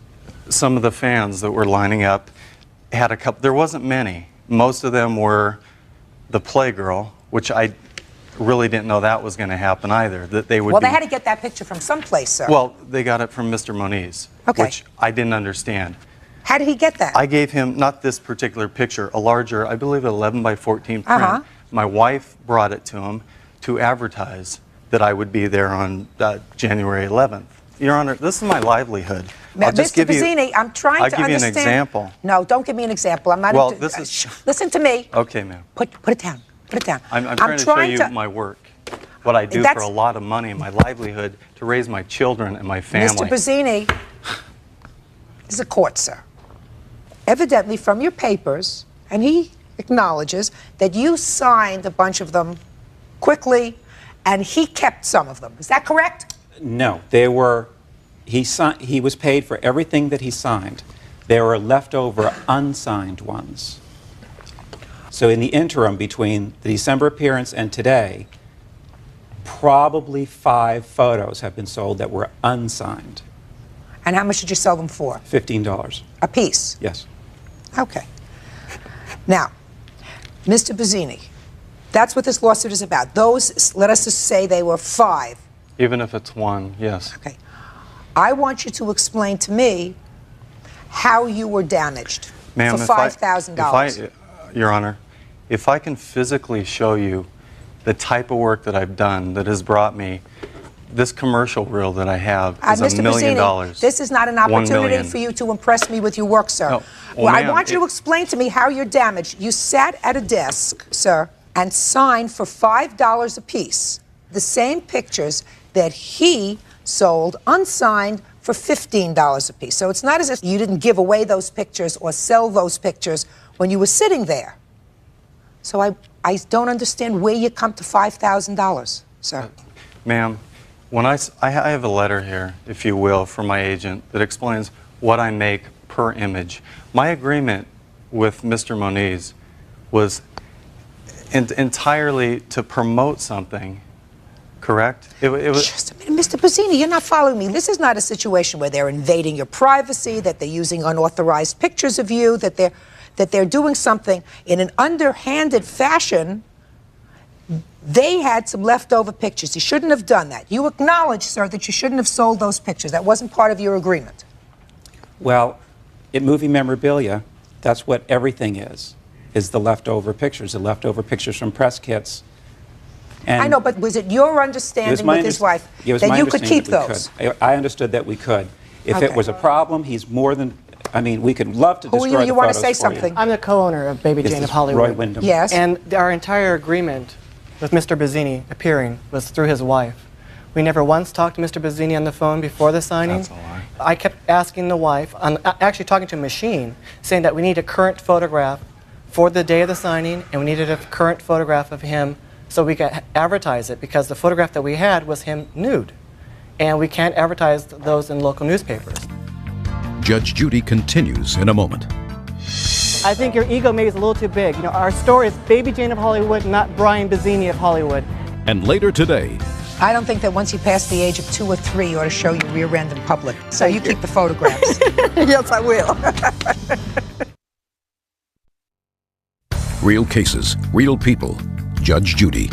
S19: Some of the fans that were lining up had a couple. There wasn't many. Most of them were the Playgirl, which I really didn't know that was going to happen either. That they would.
S2: Well, they had to get that picture from someplace, sir.
S19: Well, they got it from Mr. Moniz, which I didn't understand.
S2: How did he get that?
S19: I gave him, not this particular picture, a larger, I believe, 11 by 14 print. My wife brought it to him to advertise that I would be there on January 11th. Your Honor, this is my livelihood. I'll just
S2: Mr. Bazzini, I'm trying to understand.
S19: I'll give you an example.
S2: No, don't give me an example. I'm not.
S19: Well, this is.
S2: Listen to me.
S19: Okay, ma'am.
S2: Put it down. Put it down.
S19: I'm trying to show you my work, what I do for a lot of money, my livelihood, to raise my children and my family.
S2: Mr. Bazzini, this is a court, sir. Evidently, from your papers, and he acknowledges that you signed a bunch of them quickly, and he kept some of them. Is that correct?
S6: No, they were. He was paid for everything that he signed. There were leftover unsigned ones. So in the interim between the December appearance and today, probably 5 photos have been sold that were unsigned.
S2: And how much did you sell them for?
S6: $15.
S2: A piece?
S6: Yes.
S2: Okay. Now, Mr. Bazzini, that's what this lawsuit is about. Those, let us just say they were 5.
S19: Even if it's 1, yes.
S2: Okay. I want you to explain to me how you were damaged for $5,000.
S19: Your Honor, if I can physically show you the type of work that I've done that has brought me this commercial reel that I have is $1
S5: Mr.
S19: million.
S5: Bazzini, this is not an
S19: 1
S5: opportunity
S19: million.
S5: for you to impress me with your work, sir.
S19: No.
S5: Well, I
S19: ma'am,
S5: want you to explain to me how you're damaged. You sat at a desk, sir, and signed for $5 a piece the same pictures that he sold unsigned for $15 a piece. So it's not as if you didn't give away those pictures or sell those pictures when you were sitting there. So I don't understand where you come to $5,000, sir.
S19: Ma'am, when I have a letter here, if you will, from my agent that explains what I make per image. My agreement with Mr. Moniz was entirely to promote something, correct? It was
S5: just a minute, Mr. Bazzini, you're not following me. This is not a situation where they're invading your privacy, that they're using unauthorized pictures of you, that they're doing something in an underhanded fashion. They had some leftover pictures. You shouldn't have done that. You acknowledge, sir, that you shouldn't have sold those pictures. That wasn't part of your agreement.
S6: Well, in movie memorabilia, that's what everything is the leftover pictures from press kits. And
S5: I know, but was it your understanding with his wife that you could keep those?
S6: I understood that we could. If
S5: Okay.
S6: it was a problem, he's more than, I mean, we could love to destroy the
S5: you want to
S6: photos
S5: say
S6: for you.
S5: something?
S15: I'm the co-owner of Baby
S6: This
S15: Jane
S6: is
S15: of Hollywood.
S6: Roy Wyndham.
S5: Yes.
S15: And our entire agreement with Mr. Bazzini appearing was through his wife. We never once talked to Mr. Bazzini on the phone before the signing.
S19: That's a lie.
S15: I kept asking the wife, actually talking to a machine, saying that we need a current photograph for the day of the signing, and we needed a current photograph of him so we could advertise it, because the photograph that we had was him nude. And we can't advertise those in local newspapers.
S4: Judge Judy continues in a moment.
S15: I think your ego maybe is a little too big. You know, our story is Baby Jane of Hollywood, not Brian Bazzini of Hollywood.
S4: And later today,
S5: I don't think that once you pass the age of 2 or 3, you ought to show your rear end in public. So you keep the photographs.
S15: Yes, I will.
S4: real cases, real people. Judge Judy.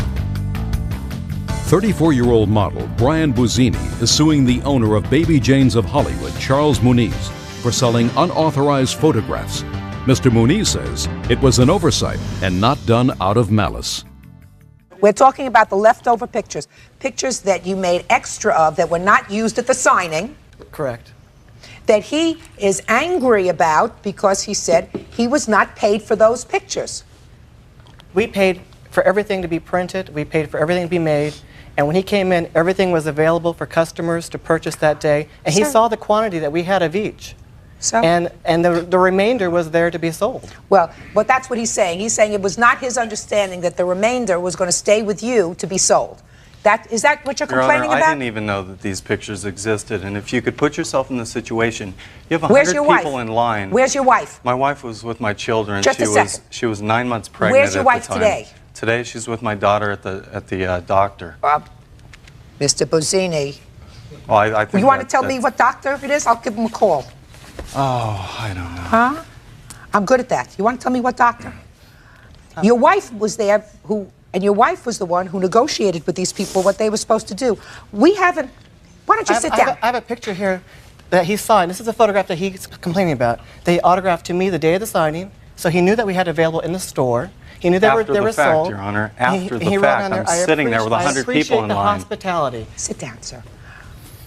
S4: 34-year-old model Brian Bazzini is suing the owner of Baby Jane's of Hollywood, Charles Muniz, for selling unauthorized photographs. Mr. Muniz says it was an oversight and not done out of malice.
S5: We're talking about the leftover pictures, pictures that you made extra of that were not used at the signing.
S15: Correct.
S5: That he is angry about because he said he was not paid for those pictures.
S15: We paid for everything to be printed, we paid for everything to be made, and when he came in, everything was available for customers to purchase that day, and he saw the quantity that we had of each.
S5: So?
S15: And the remainder was there to be sold.
S5: Well, but that's what he's saying. He's saying it was not his understanding that the remainder was going to stay with you to be sold. Is that what you're
S19: Your
S5: complaining
S19: Honor,
S5: about?
S19: I didn't even know that these pictures existed, and if you could put yourself in the situation, you have
S5: Where's
S19: 100
S5: your
S19: people
S5: wife?
S19: in line.
S5: Where's your wife?
S19: My wife was with my children.
S5: Just a second.
S19: She was 9 months pregnant.
S5: Where's your
S19: at
S5: wife
S19: the time.
S5: today?
S19: Today she's with my daughter at the doctor.
S5: Mr. Bazzini,
S19: Oh, I think
S5: you want to
S19: that-
S5: tell me what doctor it is? I'll give him a call.
S19: Oh, I don't know.
S5: Huh? I'm good at that. You want to tell me what doctor? Your wife was there, and your wife was the one who negotiated with these people what they were supposed to do. We haven't. Why don't you sit down?
S15: I have a picture here that he signed. This is a photograph that he's complaining about. That he autographed to me the day of the signing, so he knew that we had available in the store. He knew they
S19: After
S15: were
S19: the fact,
S15: sold.
S19: Your Honor,
S15: And
S19: after
S15: he
S19: the
S15: wrote
S19: fact,
S15: on there,
S19: I'm sitting there with 100 people in
S15: I appreciate the
S19: line.
S15: hospitality.
S5: Sit down, sir.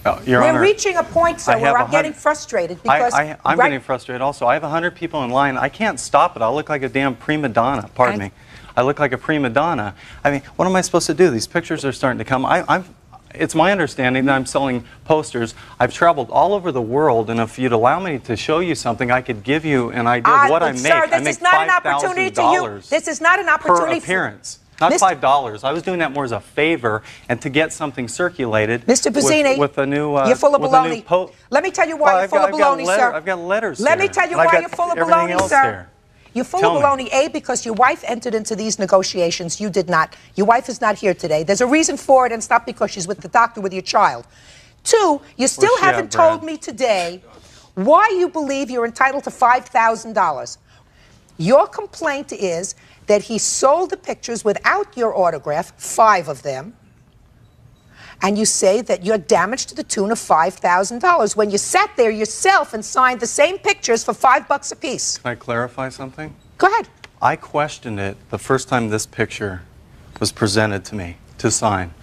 S19: Oh, Your
S5: We're
S19: Honor,
S5: reaching a point, sir,
S19: I
S5: where
S19: have
S5: I'm getting frustrated because
S19: I'm
S5: right-
S19: getting frustrated also. I have 100 people in line. I can't stop it. I'll look like a damn prima donna. Pardon me. I look like a prima donna. I mean, what am I supposed to do? These pictures are starting to come. It's my understanding that I'm selling posters. I've traveled all over the world, and if you'd allow me to show you something, I could give you an idea of what I make.
S5: Sir,
S19: I
S5: this
S19: make
S5: is not an opportunity to you.
S19: $5,000
S5: This is not an opportunity
S19: per appearance. Not $5. I was doing that more as a favor and to get something circulated.
S5: Mr. Bazzini,
S19: with a new.
S5: you're full of
S19: with a new
S5: baloney. Let me tell you why
S19: Well,
S5: you're full of baloney, sir.
S19: I've got letters.
S5: Let me
S19: there.
S5: tell you
S19: And I've
S5: why
S19: got
S5: you're full of
S19: everything
S5: baloney,
S19: else
S5: sir.
S19: there.
S5: You're full
S19: Tell
S5: of
S19: me.
S5: baloney, A, because your wife entered into these negotiations. You did not. Your wife is not here today. There's a reason for it, and it's not because she's with the doctor with your child. 2, you still
S19: Where's she
S5: haven't
S19: at, Brad?
S5: told me today why you believe you're entitled to $5,000. Your complaint is that he sold the pictures without your autograph, 5 of them, and you say that you're damaged to the tune of $5,000 when you sat there yourself and signed the same pictures for $5 a piece.
S19: Can I clarify something?
S5: Go ahead.
S19: I questioned it the first time this picture was presented to me to sign.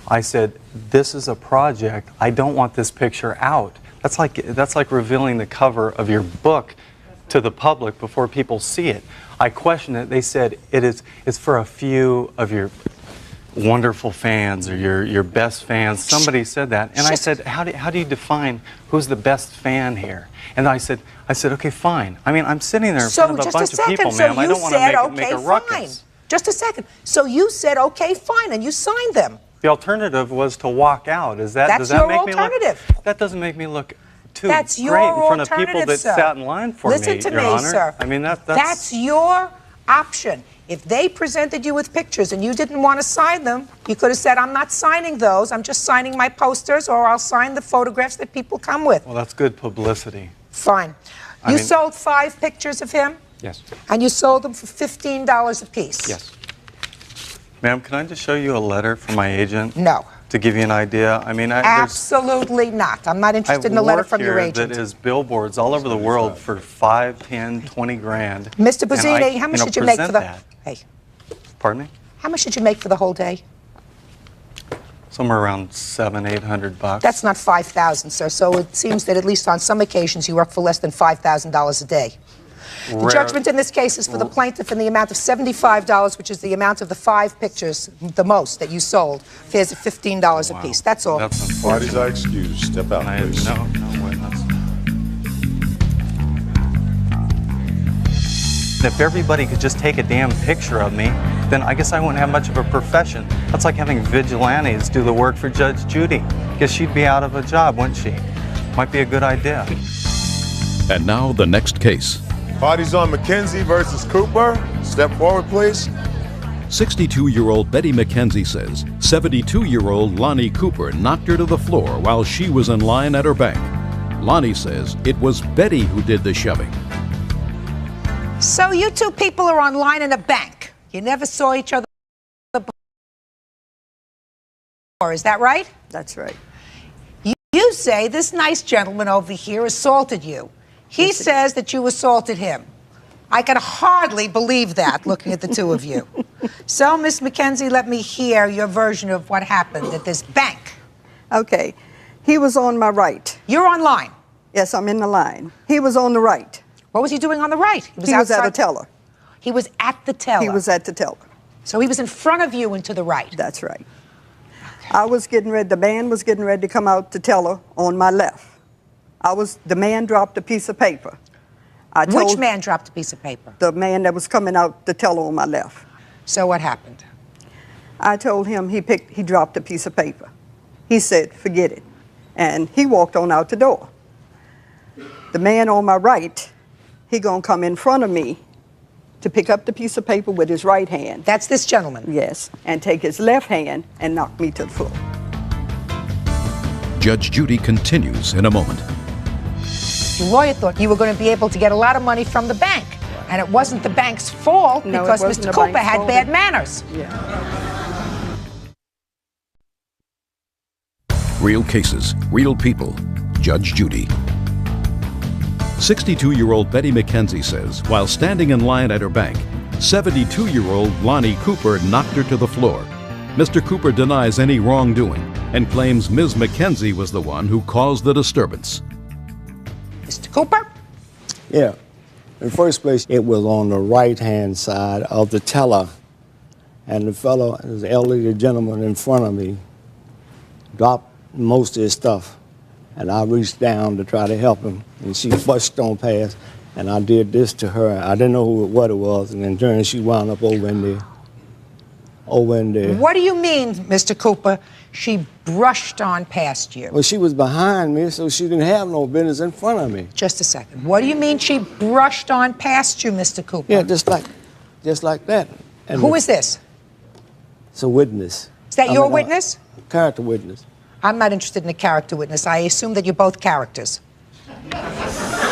S19: I said, this is a project. I don't want this picture out. That's like revealing the cover of your book to the public before people see it. I questioned it. They said it's for a few of your wonderful fans or your best fans. Somebody said that, and I said, how do you define who's the best fan here? And I said, okay, fine. I mean, I'm sitting there in front of a bunch of people, ma'am. I don't want to make a ruckus.
S5: Just a second. So you said, okay, fine, and you signed them.
S19: The alternative was to walk out. Does that make me look? That doesn't make me look too great in front of people that sat in line for me, Your Honor.
S5: Sir.
S19: I mean,
S5: that's your option. If they presented you with pictures and you didn't want to sign them, you could have said, I'm not signing those. I'm just signing my posters, or I'll sign the photographs that people come with.
S19: Well, that's good publicity.
S5: Fine. You sold 5 pictures of him?
S19: Yes.
S5: And you sold them for $15 a piece?
S19: Yes. Ma'am, can I just show you a letter from my agent?
S5: No.
S19: To give you an idea? I mean,
S5: absolutely not. I'm not interested in a letter from your agent.
S19: That is billboards all over the world for 5, 10, 20 grand.
S5: Mr. Bozzini, how much did you make for the... Hey.
S19: Pardon me?
S5: How much did you make for the whole day?
S19: Somewhere around $700-800.
S5: That's not $5,000, sir. So it seems that at least on some occasions you work for less than $5,000 a day. The judgment in this case is for the plaintiff in the amount of $75, which is the amount of the 5 pictures, the most that you sold. Fares at $15 a piece. That's all.
S7: Parties are excused. Step out, please.
S19: No witness. If everybody could just take a damn picture of me, then I guess I wouldn't have much of a profession. That's like having vigilantes do the work for Judge Judy. Guess she'd be out of a job, wouldn't she? Might be a good idea.
S4: And now the next case.
S7: Parties on McKenzie versus Cooper. Step forward, please.
S4: 62-year-old Betty McKenzie says 72-year-old Lonnie Cooper knocked her to the floor while she was in line at her bank. Lonnie says it was Betty who did the shoving.
S5: So you two people are online in a bank. You never saw each other before, is that right?
S11: That's right.
S5: You say this nice gentleman over here assaulted you. He says that you assaulted him. I can hardly believe that, looking at the two of you. So, Miss McKenzie, let me hear your version of what happened at this bank.
S11: Okay. He was on my right.
S5: You're online?
S11: Yes, I'm in the line. He was on the right.
S5: What was he doing on the right?
S11: He was at a teller.
S5: He was at the teller?
S11: He was at the teller.
S5: So he was in front of you and to the right?
S11: That's right. Okay. I was getting ready, the man was getting ready to come out the teller on my left. The man dropped a piece of paper.
S5: Which man dropped a piece of paper?
S11: The man that was coming out the teller on my left.
S5: So what happened?
S11: I told him he dropped a piece of paper. He said, forget it. And he walked on out the door. The man on my right, he gonna come in front of me to pick up the piece of paper with his right hand.
S5: That's this gentleman?
S11: Yes, and take his left hand and knock me to the floor.
S4: Judge Judy continues in a moment.
S5: Your lawyer thought you were going to be able to get a lot of money from the bank. And it wasn't the bank's fault because Mr. Cooper had bad manners.
S11: Yeah.
S4: Real cases, real people. Judge Judy. 62-year-old Betty McKenzie says while standing in line at her bank, 72-year-old Lonnie Cooper knocked her to the floor. Mr. Cooper denies any wrongdoing and claims Ms. McKenzie was the one who caused the disturbance.
S5: Mr. Cooper?
S13: Yeah. In the first place, it was on the right-hand side of the teller, and the fellow, the elderly gentleman in front of me, dropped most of his stuff, and I reached down to try to help him, and she busted on past, and I did this to her. I didn't know what it was, and in turn, she wound up over in there.
S5: What do you mean, Mr. Cooper? She brushed on past you.
S13: Well, she was behind me, so she didn't have no business in front of me.
S5: Just a second. What do you mean she brushed on past you, Mr. Cooper?
S13: Yeah, just like that. And
S5: who is this?
S13: It's a witness.
S5: Is that your witness?
S13: Character witness.
S5: I'm not interested in a character witness. I assume that you're both characters.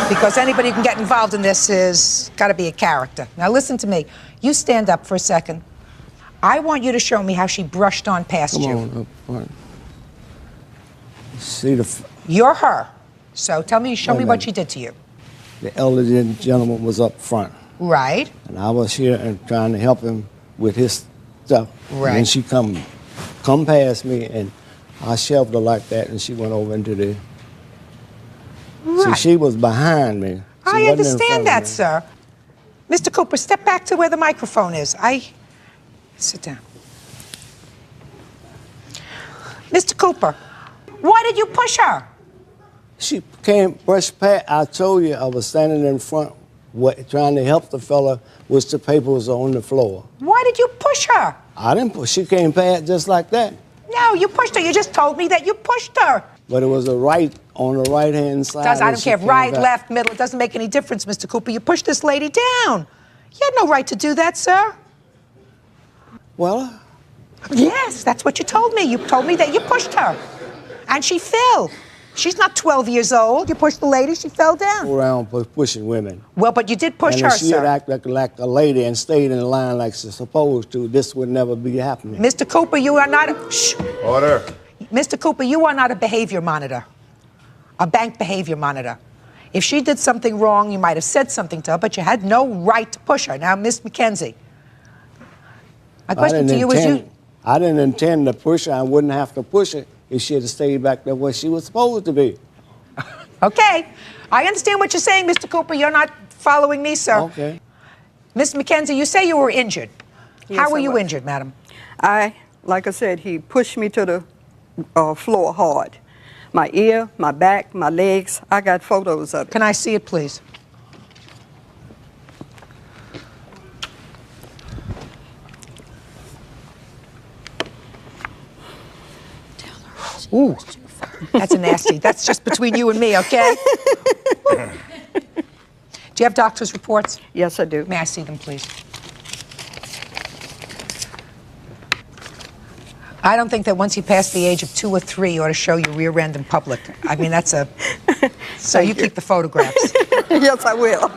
S5: Because anybody who can get involved in this is got to be a character. Now listen to me. You stand up for a second. I want you to show me how she brushed on past you.
S13: Come on. See
S5: You're her. So tell me, show me what she did to you.
S13: The elderly gentleman was up front.
S5: Right.
S13: And I was here and trying to help him with his stuff.
S5: Right.
S13: And then she come come past me, and I shoved her like that, and she went over into the.
S2: Right.
S13: See, she was behind me. She
S2: I
S13: wasn't in
S2: understand
S13: front of
S2: that,
S13: me.
S2: sir. Mr. Cooper, step back to where the microphone is. Sit down. Mr. Cooper, why did you push her?
S13: She came brushed past. I told you I was standing in front, trying to help the fella, which the paper was on the floor.
S2: Why did you push her?
S13: I didn't push. She came past just like that.
S2: No, you pushed her. You just told me that you pushed her.
S13: But it was on the right-hand side.
S2: I don't
S13: she
S2: care if
S13: came
S2: right,
S13: back.
S2: left, middle. It doesn't make any difference, Mr. Cooper. You pushed this lady down. You had no right to do that, sir.
S13: Well?
S2: Yes, that's what you told me. You told me that you pushed her. And she fell. She's not 12 years old. You pushed the lady, she fell down.
S13: Go around pushing women.
S2: Well, but you did push
S13: and
S2: her,
S13: if she had
S2: sir.
S13: acted like a lady and stayed in line like she's supposed to, this would never be happening.
S2: Mr. Cooper, you are not shh.
S7: Order.
S2: Mr. Cooper, you are not a behavior monitor. A bank behavior monitor. If she did something wrong, you might have said something to her, but you had no right to push her. Now, Miss McKenzie, my question to you is
S13: I didn't intend to push her. I wouldn't have to push her if she had stayed back there where she was supposed to be.
S2: Okay. I understand what you're saying, Mr. Cooper. You're not following me, sir.
S13: Okay.
S2: Miss McKenzie, you say you were injured.
S11: Yes,
S2: How were
S11: I
S2: you
S11: was.
S2: injured, madam?
S11: Like I said, he pushed me to the floor hard. My ear, my back, my legs, I got photos of it.
S2: Can I see it, please? Ooh, that's a nasty. That's just between you and me, okay? Do you have doctor's reports?
S11: Yes, I do.
S2: May I see them, please? I don't think that once you pass the age of 2 or 3, you ought to show your rear end in public. I mean, that's a... So you keep the photographs.
S11: Yes, I will.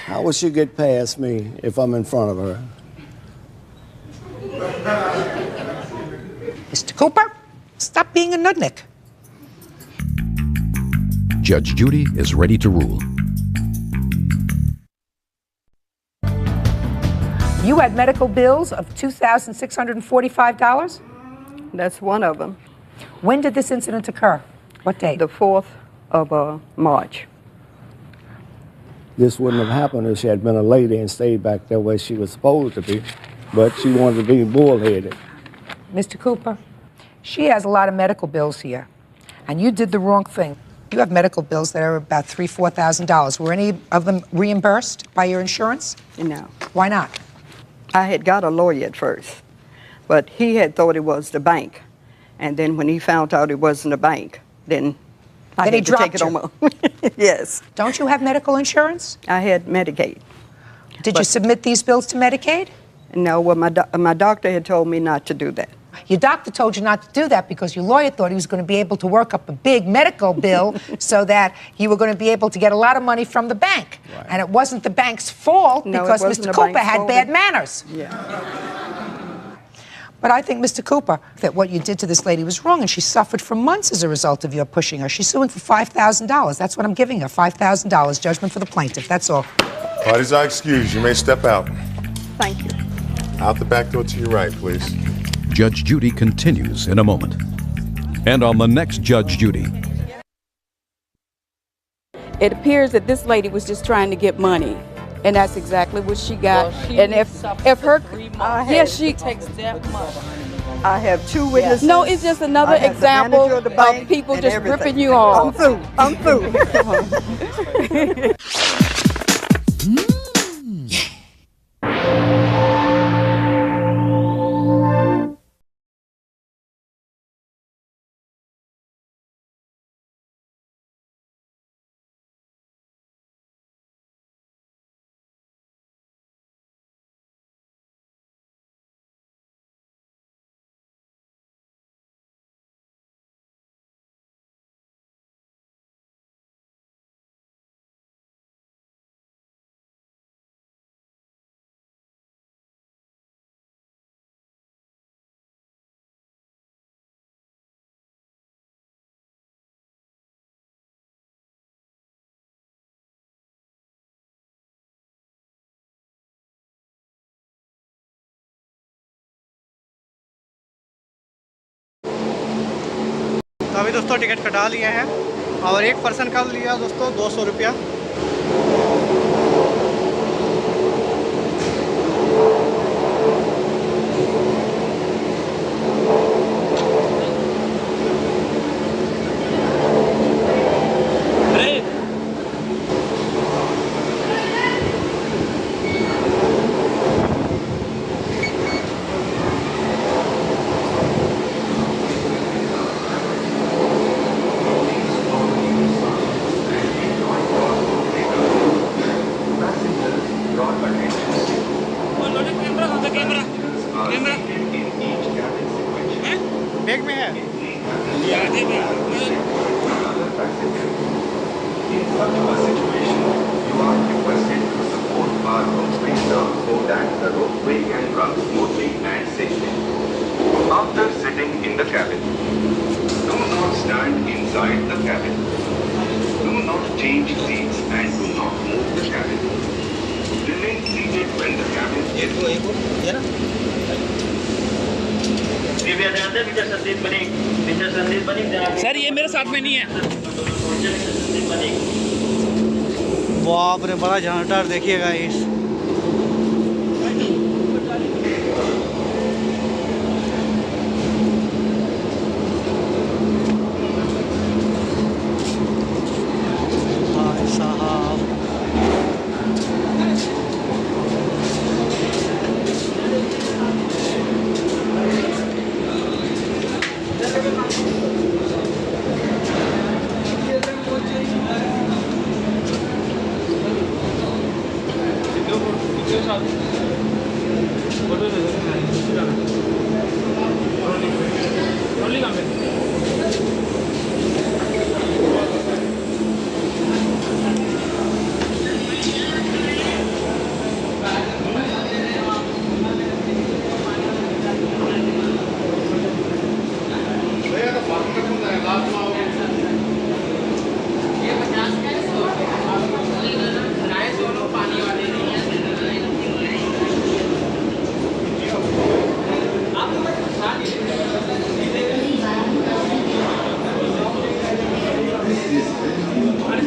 S13: How would she get past me if I'm in front of her?
S2: Mr. Cooper, stop being a nudnik.
S4: Judge Judy is ready to rule.
S2: You had medical bills of $2,645?
S11: That's one of them.
S2: When did this incident occur? What date?
S11: The 4th of March.
S13: This wouldn't have happened if she had been a lady and stayed back there where she was supposed to be, but she wanted to be bullheaded.
S2: Mr. Cooper, she has a lot of medical bills here, and you did the wrong thing. You have medical bills that are about $3,000, $4,000. Were any of them reimbursed by your insurance?
S11: No.
S2: Why not?
S11: I had got a lawyer at first, but he had thought it was the bank. And then when he found out it wasn't the bank, then I
S2: Then
S11: had
S2: he
S11: to take
S2: dropped
S11: it on my... Yes.
S2: Don't you have medical insurance?
S11: I had Medicaid.
S2: Did you submit these bills to Medicaid?
S11: No, well, my doctor had told me not to do that.
S2: Your doctor told you not to do that because your lawyer thought he was going to be able to work up a big medical bill so that you were going to be able to get a lot of money from the bank. Right. And it wasn't the bank's fault
S11: No, it
S2: because
S11: wasn't
S2: Mr.
S11: the
S2: Cooper
S11: bank's
S2: had
S11: fault.
S2: bad manners.
S11: Yeah.
S2: But I think, Mr. Cooper, that what you did to this lady was wrong, and she suffered for months as a result of your pushing her. She's suing for $5,000. That's what I'm giving her, $5,000, judgment for the plaintiff. That's all.
S7: Parties are excused. You may step out.
S11: Thank you.
S7: Out the back door to your right, please.
S4: Judge Judy continues in a moment. And on the next Judge Judy.
S3: It appears that this lady was just trying to get money, and that's exactly what she got. And if her, yes, she
S11: takes that much. I have 2 witnesses.
S3: No, it's just another example of people just ripping you off.
S11: I'm through.
S14: अभी दोस्तों ticket कटा लिया है और एक person का लिया दोस्तों 200 रुपया। बैग में है।
S16: After sitting in the cabin, do not stand inside the cabin. Do not change seats and do not move the cabin. Remain seated when the cabin is
S22: sir ये मेरे साथ में नहीं है।
S14: बाप रे बड़ा जानदार देखिएगा इस भाई साहब।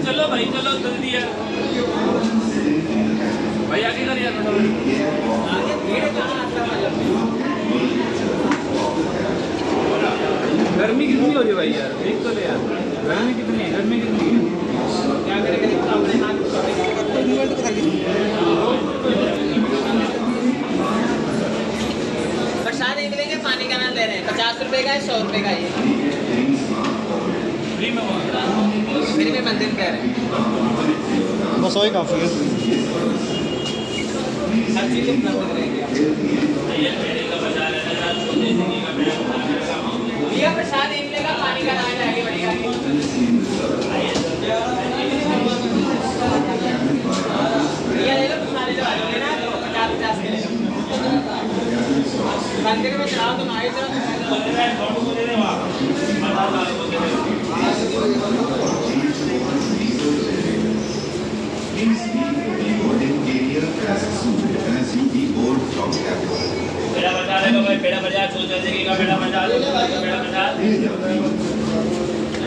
S22: चलो भाई चलो जल्दी है भाई आगे कर यार गर्मी कितनी हो रही है भाई यार देख तो ले यार गर्मी कितनी है क्या करेंगे
S24: प्रसाद नहीं मिलेंगे पानी का नाम दे रहे हैं 50 रुपए का है 100 रुपए का ये फ्री में मंदिर कह रहे हैं
S14: बस वही काफ़ी है।
S24: हर चीज़ उपलब्ध रहेगी भैया प्रसाद नहीं मिलेगा पानी का नाम आगे बढ़ेगा भैया ले लो प्रसाद ले लो लेना 50 के ले लो मंदिर में चढ़ाओ तो ना ही
S16: Please leave the boarding area as soon as you board from cabin.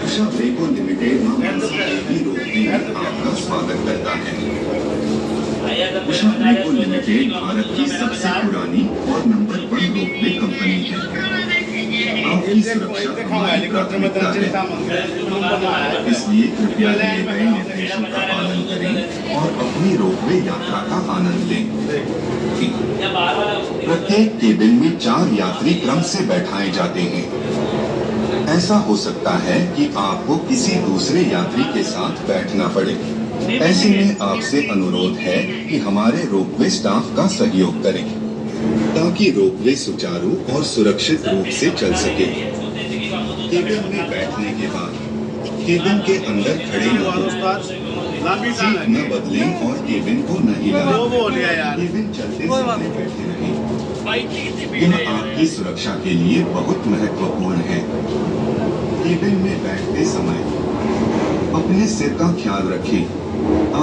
S16: Usha ब्रेको limited आपका स्वागत करता है। उषा ब्रेको लिमिटेड भारत की सबसे पुरानी और नंबर 1 रोपवे कंपनी है। आपकी सुरक्षा हमारी प्राथमिकता है, इसलिए कृपया दिए गए निर्देशों का पालन करें और अपनी रोपवे यात्रा का आनंद लें। प्रत्येक केबिन में 4 यात्री क्रम से बैठाए जाते हैं। ऐसा हो सकता है कि आपको किसी दूसरे यात्री के साथ बैठना पड़े। ऐसे में आपसे अनुरोध है कि हमारे रोपवे स्टाफ का सहयोग करें ताकि रोपवे सुचारू और सुरक्षित रूप से चल सके। केबिन में बैठने के बाद केबिन के अंदर खड़े न हों, सीट न बदलें और केबिन को न हिलाएं। केबिन चलते समय बैठे रहें। यह आपकी सुरक्षा के लिए बहुत महत्वपूर्ण है। केबिन में बैठते समय अपने सिर का ख्याल रखें।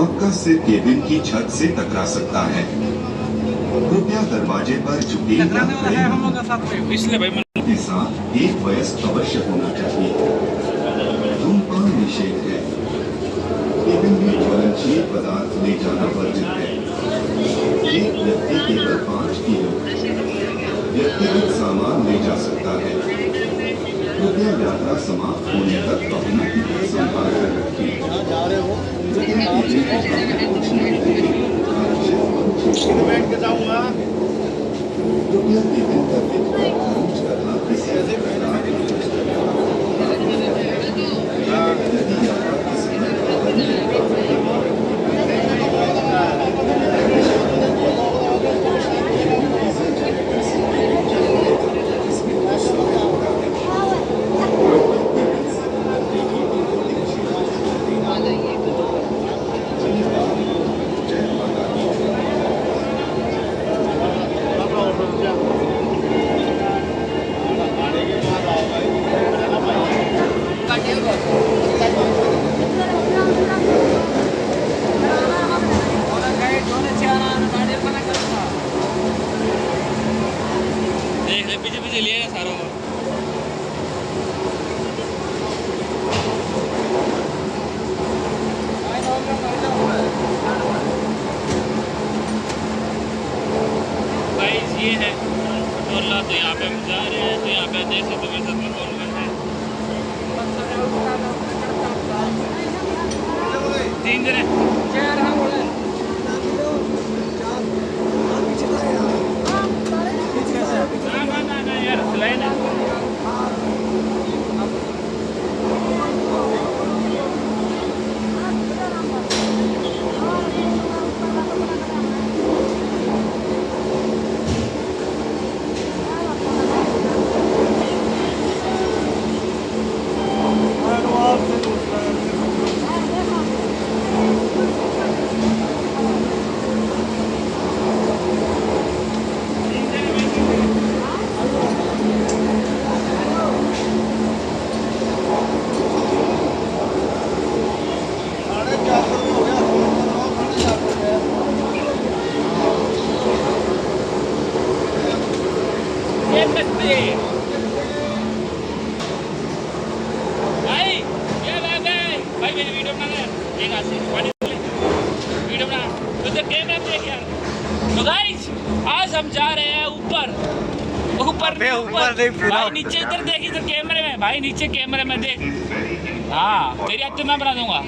S16: आपका सिर केबिन की छत से टकरा सकता है। कृपया दरवाजे पर झुके या खड़े के साथ एक वयस्क अवश्य होना चाहिए। धूमपान निषेध है। केबिन में ज्वलनशील पदार्थ ले जाना वर्जित है। एक व्यक्ति केवल 5 किलो व्यक्तिगत सामान ले जा सकता है। कृपया यात्रा समाप्त होने तक अपना टिकट संभाल कर रखें।
S22: बैठ के जाऊंगा।
S16: कृपया केबिन का विवरण पूछ करना किसी
S22: देख ले पीछे पीछे लिए सारा गाइस ये है पटोला। तो यहाँ पे हम जा रहे हैं। तो यहाँ पे देख सकते हो मेरे साथ में कौन कौन है। 3 जने ना यार सिलाई ना। भाई मेरी वीडियो बना ले। एक हाथ से वीडियो बना तो कैमरा में देख यार। तो गाइस आज हम जा रहे हैं ऊपर भाई नीचे इधर देख इधर कैमरे में भाई नीचे कैमरे में देख। हाँ तेरी हाथ तो मैं बना दूंगा।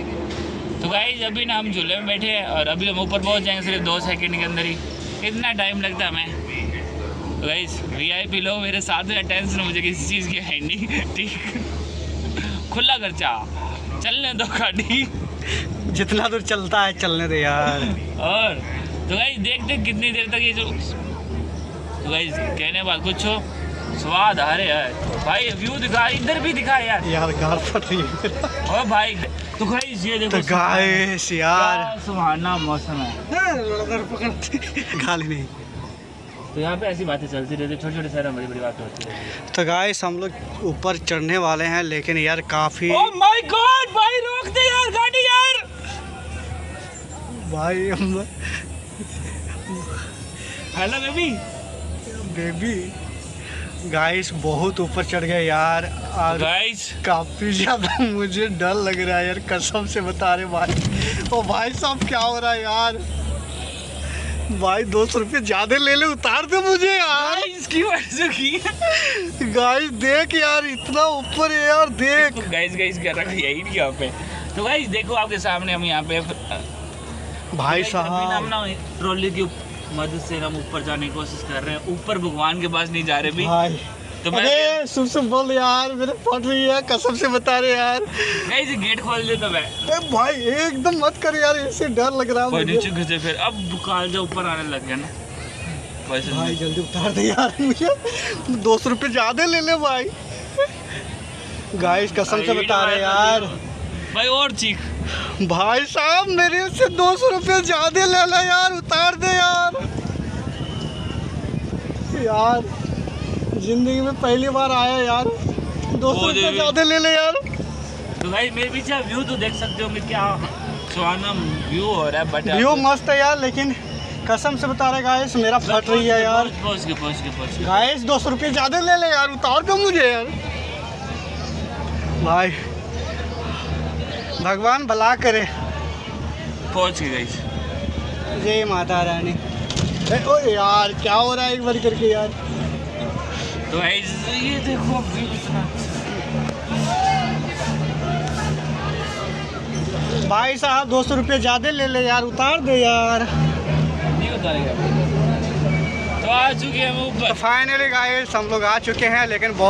S22: तो गाइस अभी ना हम झूले में बैठे हैं और अभी हम ऊपर पहुंच जाएंगे सिर्फ 2 सेकंड के अंदर ही। इतना टाइम लगता है हमें। तो गाइस VIP लोग मेरे साथ में टेंशन मुझे किसी चीज़ की है नहीं। ठीक खुला खर्चा चलने दो गाड़ी।
S14: जितना दूर चलता है चलने दे यार।
S22: और तो गाइस देखते कितनी देर तक ये जो तो गाइस कहने बाद कुछ हो स्वाद आ रहे यार। भाई व्यू दिखा इधर भी दिखा यार
S14: गाल फट रही है।
S22: ओ भाई तो गाइस ये देखो
S14: तो गाइस यार
S22: सुहाना मौसम है।
S14: गाली नहीं।
S22: तो यहाँ पे ऐसी बातें चलती रहती छोटी छोटी शहरों में बड़ी बड़ी बातें होती रहती।
S14: तो गाइस हम लोग ऊपर चढ़ने वाले हैं लेकिन यार काफी
S22: ओह माय गॉड भाई रोक दे यार गाड़ी यार।
S14: भाई
S22: हेलो बेबी
S14: गाइस बहुत ऊपर चढ़ गए यार। और
S22: गाइस
S14: काफी ज्यादा मुझे डर लग रहा है यार कसम से बता रहे भाई। ओ भाई साहब क्या हो रहा है यार। भाई 200 रुपये ज्यादा ले ले उतार दे मुझे यार।
S22: इसकी वजह की
S14: गाइस देख यार इतना ऊपर है यार देख।
S22: गाइस कर रखा यही नहीं यहाँ पे। तो गाइस देखो आपके सामने हम यहाँ पे
S14: भाई साहब
S22: हम ना ट्रॉली की मदद से हम ऊपर जाने की कोशिश कर रहे हैं। ऊपर भगवान के पास नहीं जा रहे भी
S14: भाई।
S22: तो
S14: अरे सुन बोल यार मेरे फट रही है कसम से बता रहे यार।
S22: गाइस गेट खोल दे तो मैं
S14: भाई एकदम मत कर यार इससे डर लग रहा है मुझे।
S22: नीचे घुसे फिर अब काल जो ऊपर आने लग गया ना।
S14: भाई जल्दी उतार दे यार मुझे 200 रुपये ज्यादा ले ले भाई। गाइस कसम से बता रहे यार।
S22: भाई और चीख
S14: भाई साहब मेरे से 200 रुपये ज्यादा ले ला यार उतार दे यार। यार जिंदगी में पहली बार आया यार 200 रुपये ज्यादा ले ले यार।
S22: तो भाई मेरे पीछे व्यू तो देख सकते हो क्या सुहाना व्यू हो रहा है। बट
S14: व्यू मस्त है यार लेकिन कसम से बता रहे गाइस मेरा फट रही है यार।
S22: पहुंच के
S14: गाइस 200 रुपये ज्यादा ले ले यार उतार दो मुझे यार। भाई भगवान भला करे।
S22: पहुंच गई गाइस।
S14: जय माता रानी। ओ यार क्या हो रहा है एक बार करके यार।
S22: तो गाइस ये देखो कितना
S14: भाई साहब 200 रुपये ज़्यादा ले ले यार, उतार दे यार।
S22: नहीं उतारेगा तो आ चुके हैं हम ऊपर।
S14: तो फाइनली गाइस हम लोग आ चुके हैं, लेकिन बहुत